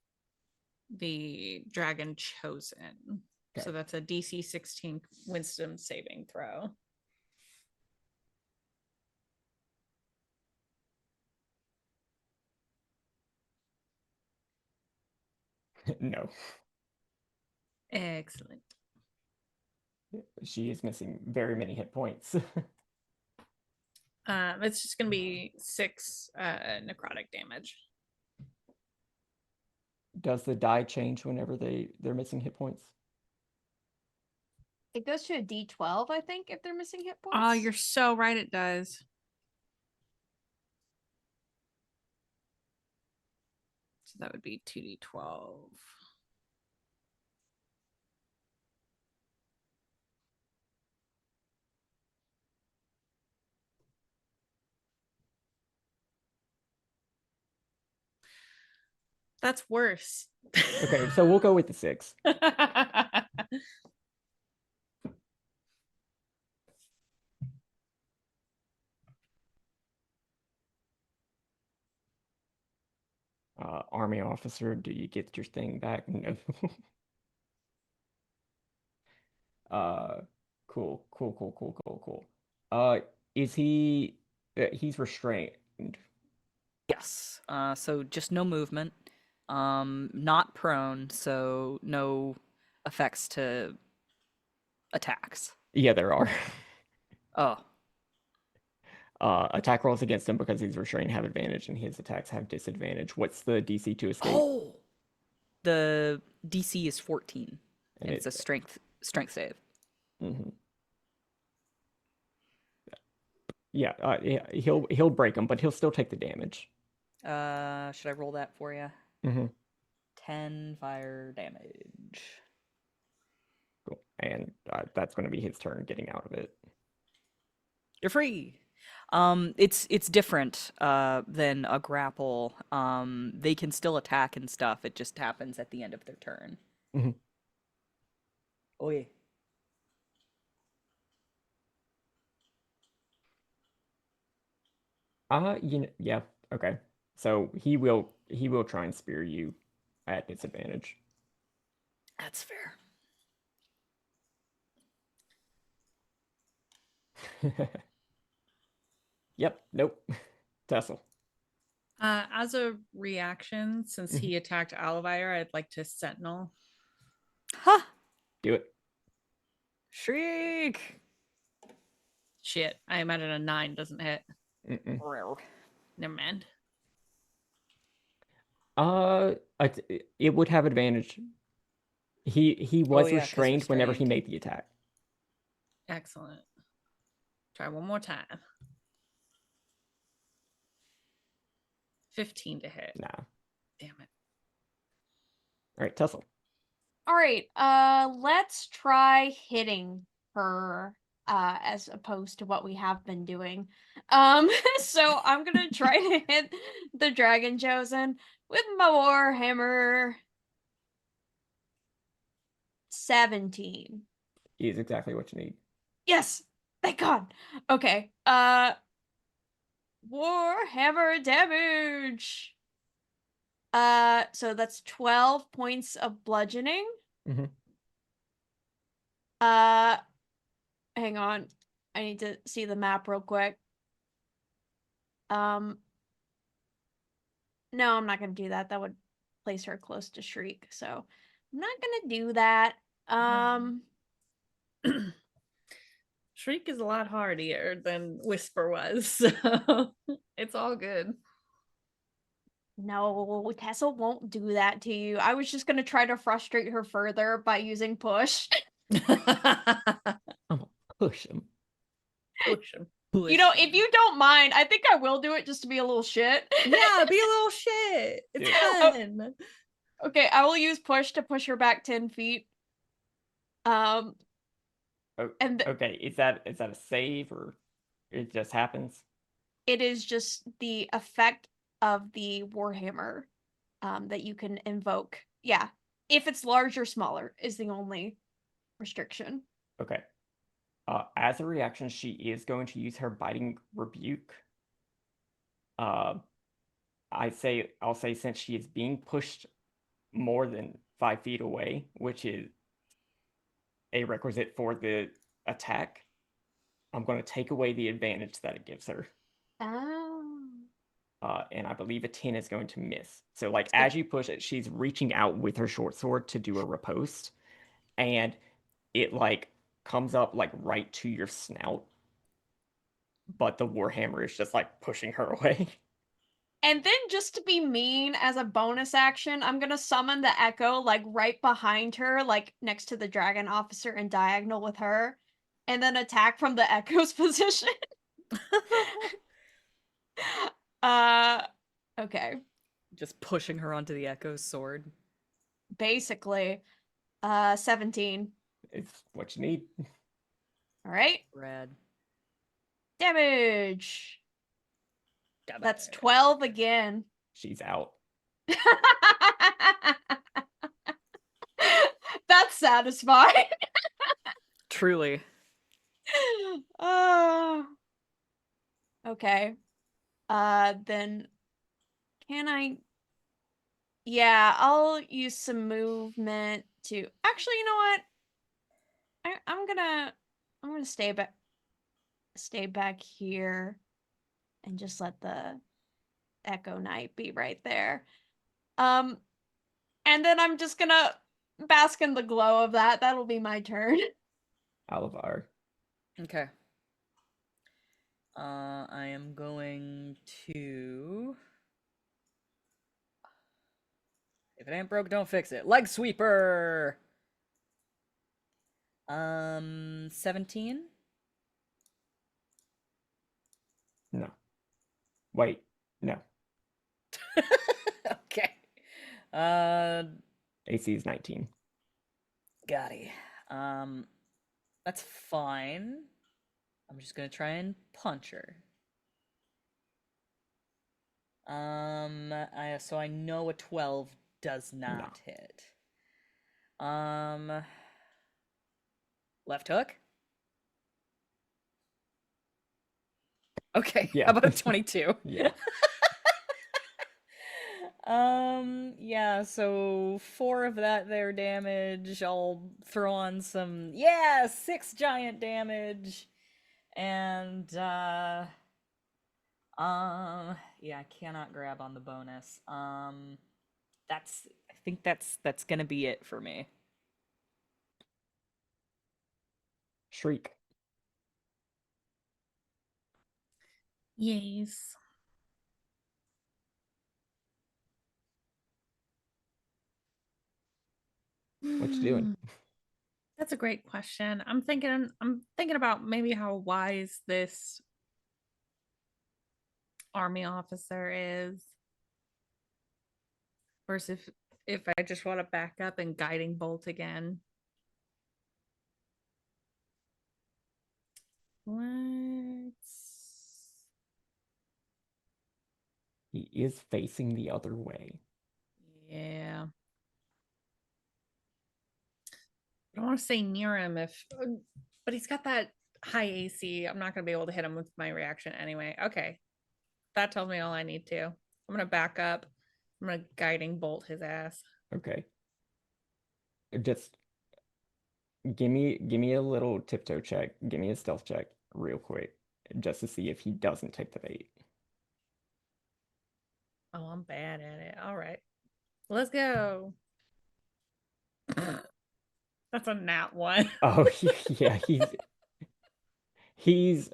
the dragon chosen. Okay. So that's a DC 16 wisdom saving throw. No. Excellent. She is missing very many hit points. It's just gonna be 6 necrotic damage. Does the die change whenever they're missing hit points? It goes to a D12, I think, if they're missing hit points. Oh, you're so right, it does. So that would be 2d12. That's worse. Okay, so we'll go with the 6. Army officer, do you get your thing back? No. Cool. Is he? He's restrained. Yes. So just no movement. Not prone, so no effects to attacks. Yeah, there are. Oh. Attack rolls against him because he's restrained have advantage, and his attacks have disadvantage. What's the DC to escape? Oh. The DC is 14. And it's a strength save. Mm-hmm. Yeah, he'll break him, but he'll still take the damage. Should I roll that for you? Mm-hmm. 10 fire damage. Cool. And that's going to be his turn getting out of it. You're free. It's different than a grapple. They can still attack and stuff. It just happens at the end of their turn. Mm-hmm. Oh yeah. Yeah, okay. So he will try and spear you at disadvantage. That's fair. Yep, nope. Tessell. As a reaction, since he attacked Aluvire, I'd like to Sentinel. Huh. Do it. Shriek. Shit, I imagine a 9 doesn't hit. Mm-mm. Never mind. It would have advantage. He was restrained whenever he made the attack. Excellent. Try one more time. 15 to hit. Nah. Damn it. All right, Tessell. All right, let's try hitting her as opposed to what we have been doing. So I'm gonna try to hit the Dragon Chosen with my Warhammer 17. Is exactly what you need. Yes, thank God. Okay, Warhammer damage. So that's 12 points of bludgeoning. Mm-hmm. Hang on. I need to see the map real quick. No, I'm not gonna do that. That would place her close to Shriek, so I'm not gonna do that. Shriek is a lot hardier than Whisper was, so it's all good. No, Tessell won't do that to you. I was just gonna try to frustrate her further by using push. I'm gonna push him. Push him. You know, if you don't mind, I think I will do it just to be a little shit. Yeah, be a little shit. It's fun. Okay, I will use push to push her back 10 feet. Okay, is that a save or it just happens? It is just the effect of the Warhammer that you can invoke. Yeah, if it's large or smaller is the only restriction. Okay. As a reaction, she is going to use her biting rebuke. I'll say since she is being pushed more than 5 feet away, which is a requisite for the attack, I'm going to take away the advantage that it gives her. Oh. and I believe a 10 is going to miss. So like as you push it, she's reaching out with her short sword to do a riposte, and it like comes up like right to your snout, but the warhammer is just like pushing her away. And then just to be mean, as a bonus action, I'm gonna summon the Echo, like, right behind her, like, next to the Dragon Officer and diagonal with her, and then attack from the Echo's position. Okay. Just pushing her onto the Echo's sword. Basically. 17. It's what you need. Alright. Rad. Damage! That's 12 again. She's out. That's satisfying. Truly. Okay. Then can I? Yeah, I'll use some movement to. Actually, you know what? I'm gonna stay back here, and just let the Echo Knight be right there. And then I'm just gonna bask in the glow of that. That'll be my turn. Aluvire. Okay. I am going to. If it ain't broke, don't fix it. Leg sweeper. 17. No. Wait. No. Okay. AC is 19. Got it. That's fine. I'm just gonna try and punch her. So I know a 12 does not hit. Left hook. Okay. Yeah. How about a 22? Yeah. Yeah, so 4 of that there damage. I'll throw on some 6 giant damage. And yeah, I cannot grab on the bonus. I think that's gonna be it for me. Shriek. Yes. What you doing? That's a great question. I'm thinking about maybe how wise this army officer is versus if I just want to back up and guiding bolt again. He is facing the other way. Yeah. I don't want to say near him but he's got that high AC. I'm not going to be able to hit him with my reaction anyway. Okay. That tells me all I need to. I'm going to back up. I'm going to guiding bolt his ass. Okay. Just give me a little tiptoe check. Give me a stealth check real quick, just to see if he doesn't take the bait. Oh, I'm bad at it. All right. Let's go. That's a nat 1. Oh yeah, he's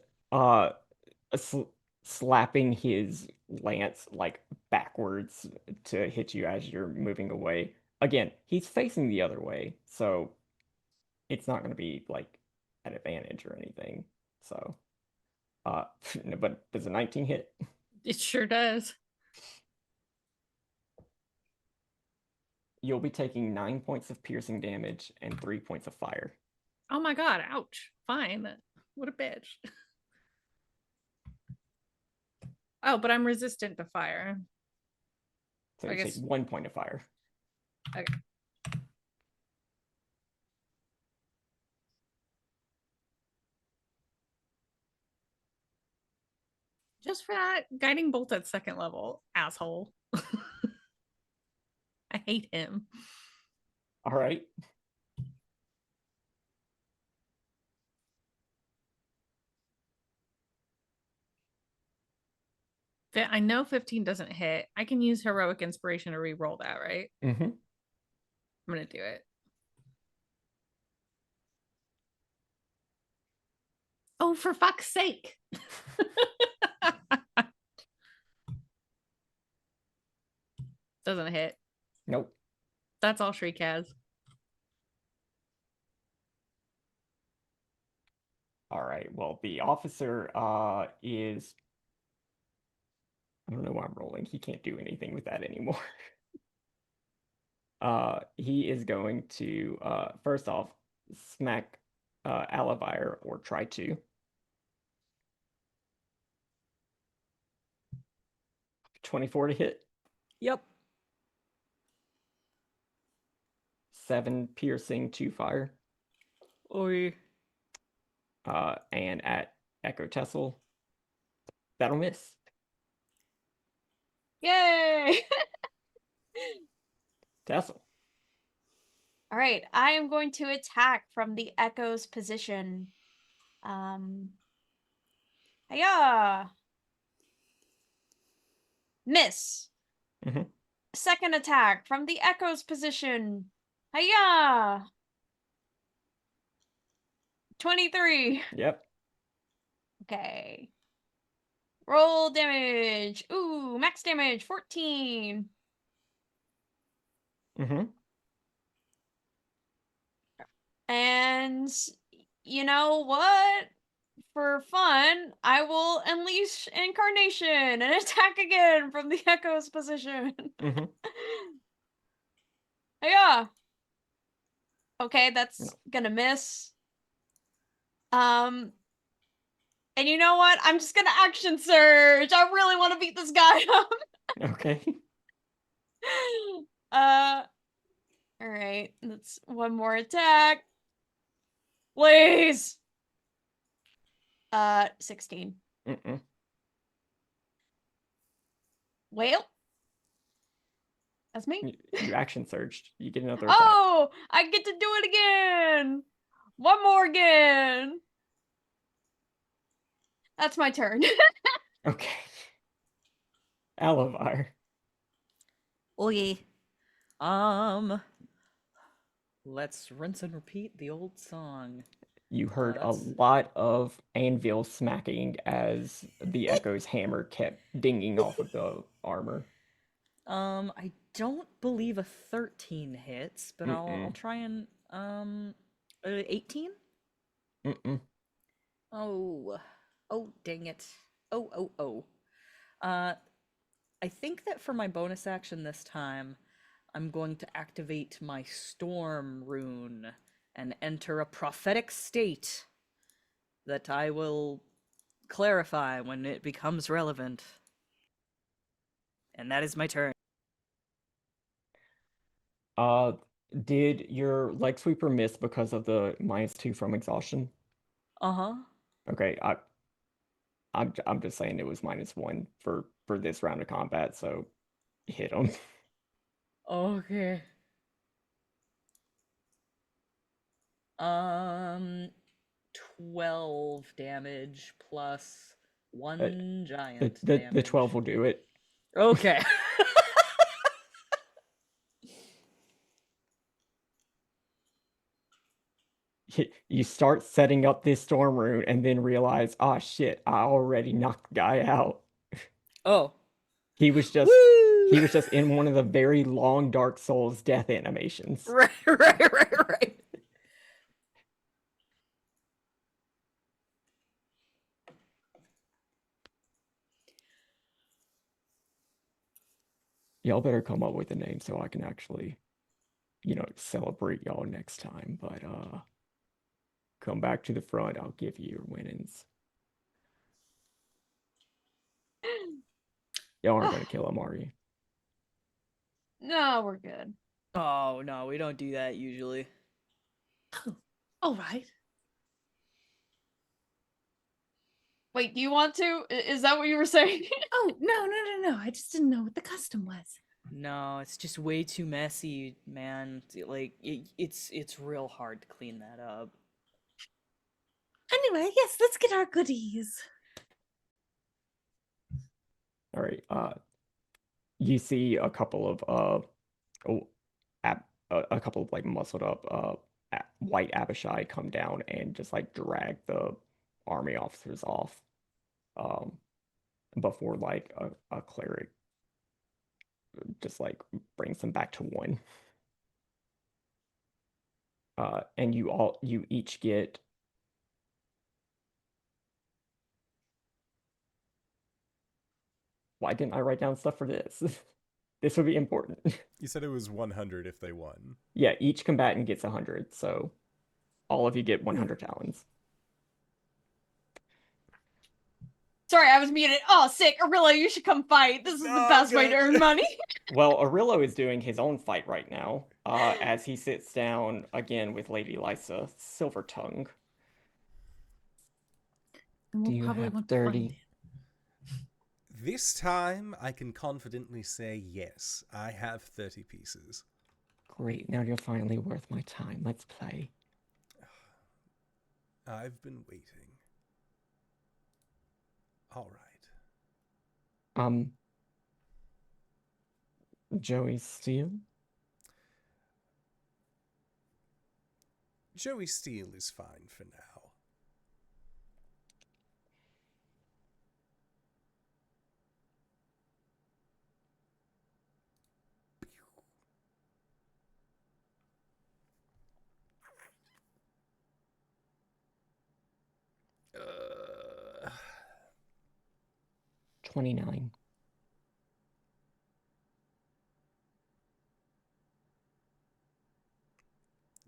slapping his lance like backwards to hit you as you're moving away. Again, he's facing the other way, so it's not going to be like an advantage or anything. So, but does a 19 hit? It sure does. You'll be taking 9 points of piercing damage and 3 points of fire. Oh my god, ouch. Fine. What a bitch. Oh, but I'm resistant to fire. So I you guess- take 1 point of fire. Okay. Just for that, guiding bolt at 2nd level, asshole. I hate him. All right. I know 15 doesn't hit. I can use heroic inspiration to re-roll that, right? Mm-hmm. I'm gonna do it. Oh, for fuck's sake. Doesn't hit. Nope. That's all Shriek has. All right. Well, the officer is. I don't know why I'm rolling. He can't do anything with that anymore. He is going to first off smack Aluvire, or try to. $24 to hit. Yep. 7 piercing, 2 fire. Oi. And at Echo Tessell, that'll miss. Yay! Tessell. All right, I am going to attack from the Echo's position. Hiya! Miss. Mm-hmm. Second attack from the Echo's position. Hiya! 23. Yep. Okay. Roll damage. Ooh, max damage 14. Mm-hmm. And you know what? For fun, I will unleash Incarnation and attack again from the Echo's position. Mm-hmm. Yeah. Okay, that's No. gonna miss. And you know what? I'm just gonna action surge. I really want to beat this guy up. Okay. All right. That's one more attack. Please. 16. Mm-mm. Well, that's me. You action surged. You get another attack. Oh, I get to do it again. One more again. That's my turn. Okay. Aluvire. Oi. Let's rinse and repeat the old song. You heard a that's- lot of anvil smacking as the Echo's hammer kept dinging off of the armor. I don't believe a 13 hits, but I'll try and 18? Mm-mm. Oh, dang it. Oh. I think that for my bonus action this time, I'm going to activate my storm rune and enter a prophetic state that I will clarify when it becomes relevant. And that is my turn. Did your leg sweeper miss because of the -2 from exhaustion? Uh-huh. Okay, I'm just saying it was -1 for this round of combat, so hit him. Okay. 12 damage plus 1 giant The damage. 12 will do it. Okay. You start setting up this storm rune and then realize, oh shit, I already knocked the guy out. Oh. He was just Woo! he was just in one of the very long Dark Souls death animations. Right. Y'all better come up with a name so I can actually, celebrate y'all next time. But come back to the front. I'll give you your winnings. Y'all aren't gonna kill him, are you? No, we're good. Oh, no, we don't do that usually. Oh, all right. Wait, do you want to? Is that what you were saying? Oh, no. I just didn't know what the custom was. No, it's just way too messy, man. Like, it's real hard to clean that up. Anyway, yes, let's get our goodies. All right. You see a couple of a couple of like muscled up white Abishai come down and just like drag the army officers off. Before like a cleric just like brings them back to one. And you each get why didn't I write down stuff for this? This would be important. You said it was 100 if they won. Yeah, each combatant gets 100, so all of you get 100 talons. Sorry, I was muted. Oh, sick. Orillo, you should come fight. This is the best way to earn money. Well, Orillo is doing his own fight right now, as he sits down again with Lady Lysa Silvertongue. And we'll Do you probably have want 30? to find it. This time, I can confidently say yes, I have 30 pieces. Great, now you're finally worth my time. Let's play. I've been waiting. All right. Joey Steele? Joey Steele is fine for now. Uh, 29.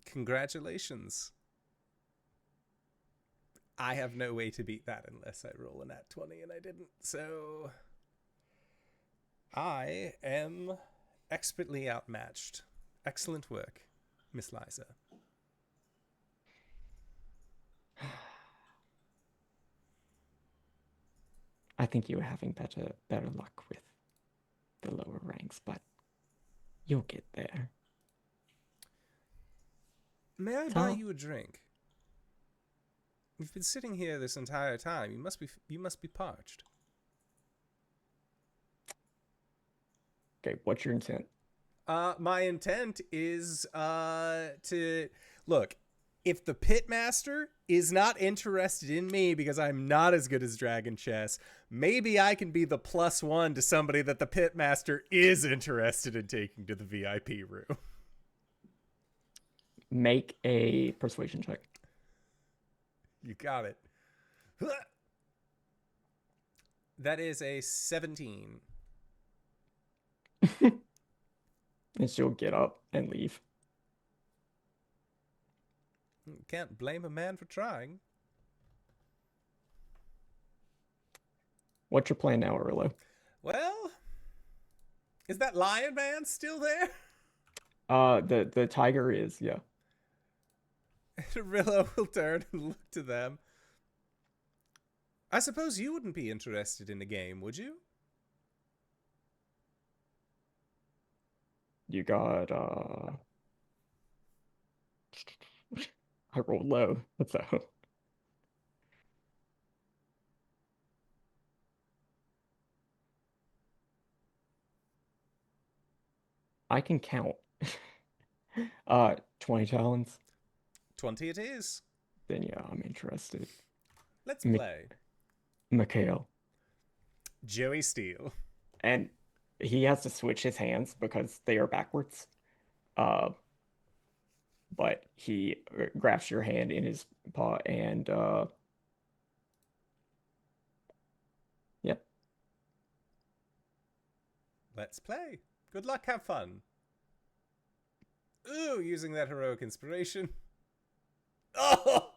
Congratulations. I have no way to beat that unless I roll a nat 20, and I didn't, so I am expertly outmatched. Excellent work, Miss Lysa. I think you were having better luck with the lower ranks, but you'll get there. May I buy you a drink? You've been sitting here this entire time. You must be parched. Okay, what's your intent? My intent is to look. If the pitmaster is not interested in me because I'm not as good as Dragon Chess, maybe I can be the +1 to somebody that the pitmaster is interested in taking to the VIP room. Make a persuasion check. You got it. That is a 17. And she'll get up and leave. Can't blame a man for trying. What's your plan now, Orillo? Well, is that lion man still there? The tiger is, yeah. Orillo will turn and look to them. I suppose you wouldn't be interested in a game, would you? You got, I rolled low, so. I can count. 20 talents. 20 it is. Then yeah, I'm interested. Let's play. Mikhail. Joey Steele. And he has to switch his hands because they are backwards. But he grabs your hand in his paw and yep. Let's play. Good luck, have fun. Ooh, using that heroic inspiration. Oh!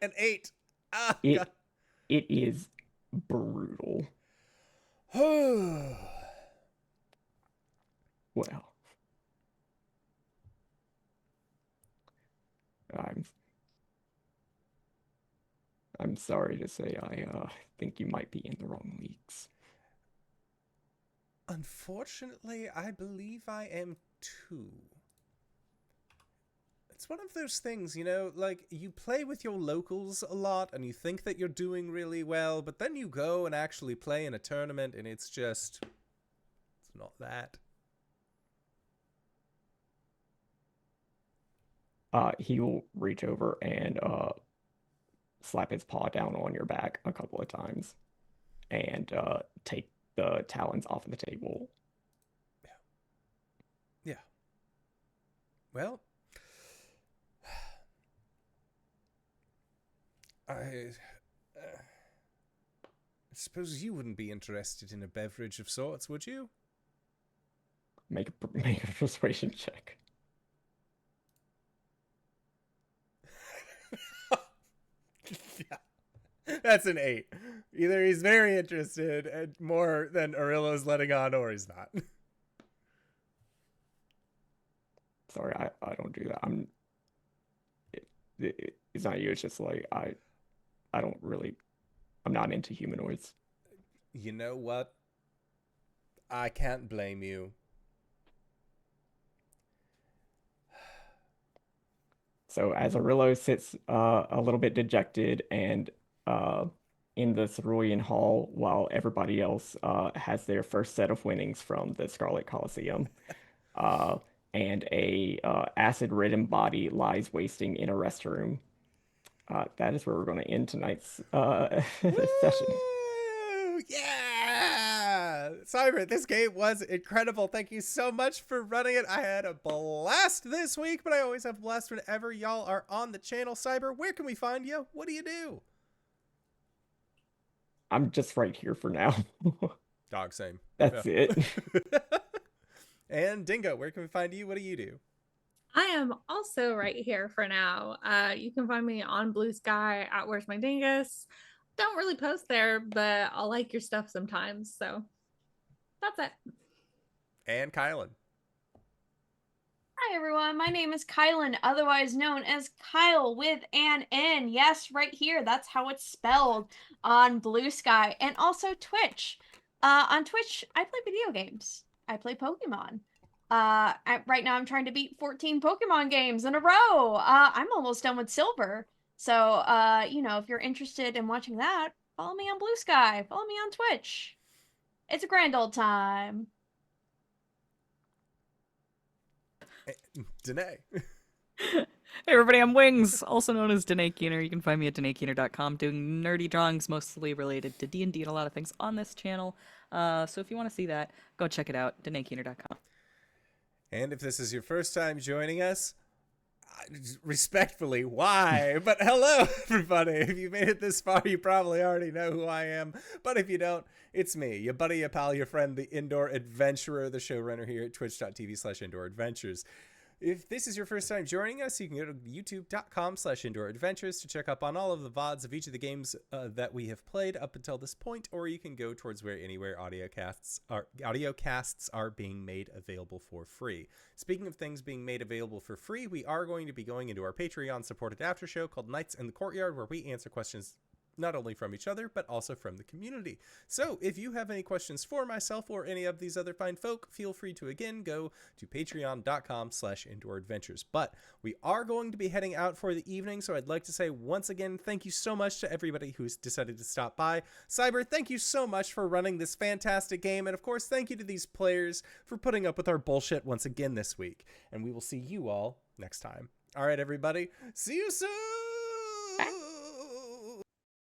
An 8. Ah, It is brutal. Well. I'm sorry to say I think you might be in the wrong leagues. Unfortunately, I believe I am too. it's one of those things, you know, like you play with your locals a lot and you think that you're doing really well, but then you go and actually play in a tournament and it's not that. He will reach over and slap his paw down on your back a couple of times and take the talons off of the table. Yeah. Well, I suppose you wouldn't be interested in a beverage of sorts, would you? Make a persuasion check. Yeah. That's an 8. Either he's very interested and more than Orillo's letting on, or he's not. Sorry, I don't do that. It's not you. It's just like I'm not into humanoids. You know what? I can't blame you. So as Orillo sits a little bit dejected and in the Cerulean Hall while everybody else has their first set of winnings from the Scarlet Coliseum, and a acid-ridden body lies wasting in a restroom. That is where we're going to end tonight's session. Woo! Yeah! Cyber, this game was incredible. Thank you so much for running it. I had a blast this week, but I always have a blast whenever y'all are on the channel. Cyber, where can we find you? What do you do? I'm just right here for now. Dog, same. That's it. And Dingo, where can we find you? What do you do? I am also right here for now. You can find me on Blue Sky at WheresMyDingus. Don't really post there, but I'll like your stuff sometimes. So that's it. And KyleWithAnN. Hi everyone, my name is KyleWithAnN, otherwise known as KyleWithAnN. Yes, right here, that's how it's spelled on Blue Sky, and also Twitch. On Twitch, I play video games. I play Pokemon. Right now I'm trying to beat 14 Pokemon games in a row. I'm almost done with Silver. So, you know, if you're interested in watching that, follow me on Blue Sky. Follow me on Twitch. It's a grand old time. Danae. Hey everybody, I'm Wings, also known as Danae Keener. You can find me at DanaeKeener.com doing nerdy drawings mostly related to D&D and a lot of things on this channel. So if you want to see that, go check it out, DanaeKeener.com. And if this is your first time joining us, respectfully, why? But hello, everybody. If you made it this far, you probably already know who I am. But if you don't, it's me, your buddy, your pal, your friend, the Indoor Adventurer, the showrunner here at twitch.tv/IndoorAdventures. If this is your first time joining us, you can go to youtube.com/IndoorAdventures to check up on all of the VODs of each of the games that we have played up until this point, or you can go towards anywhere audiocasts are being made available for free. Speaking of things being made available for free, we are going to be going into our Patreon-supported after show called Nights in the Courtyard, where we answer questions not only from each other, but also from the community. So if you have any questions for myself or any of these other fine folk, feel free to again go to patreon.com/IndoorAdventures. But we are going to be heading out for the evening, so I'd like to say once again, thank you so much to everybody who's decided to stop by. Cyber, thank you so much for running this fantastic game, and of course, thank you to these players for putting up with our bullshit once again this week. And we will see you all next time. All right, everybody, see you soon!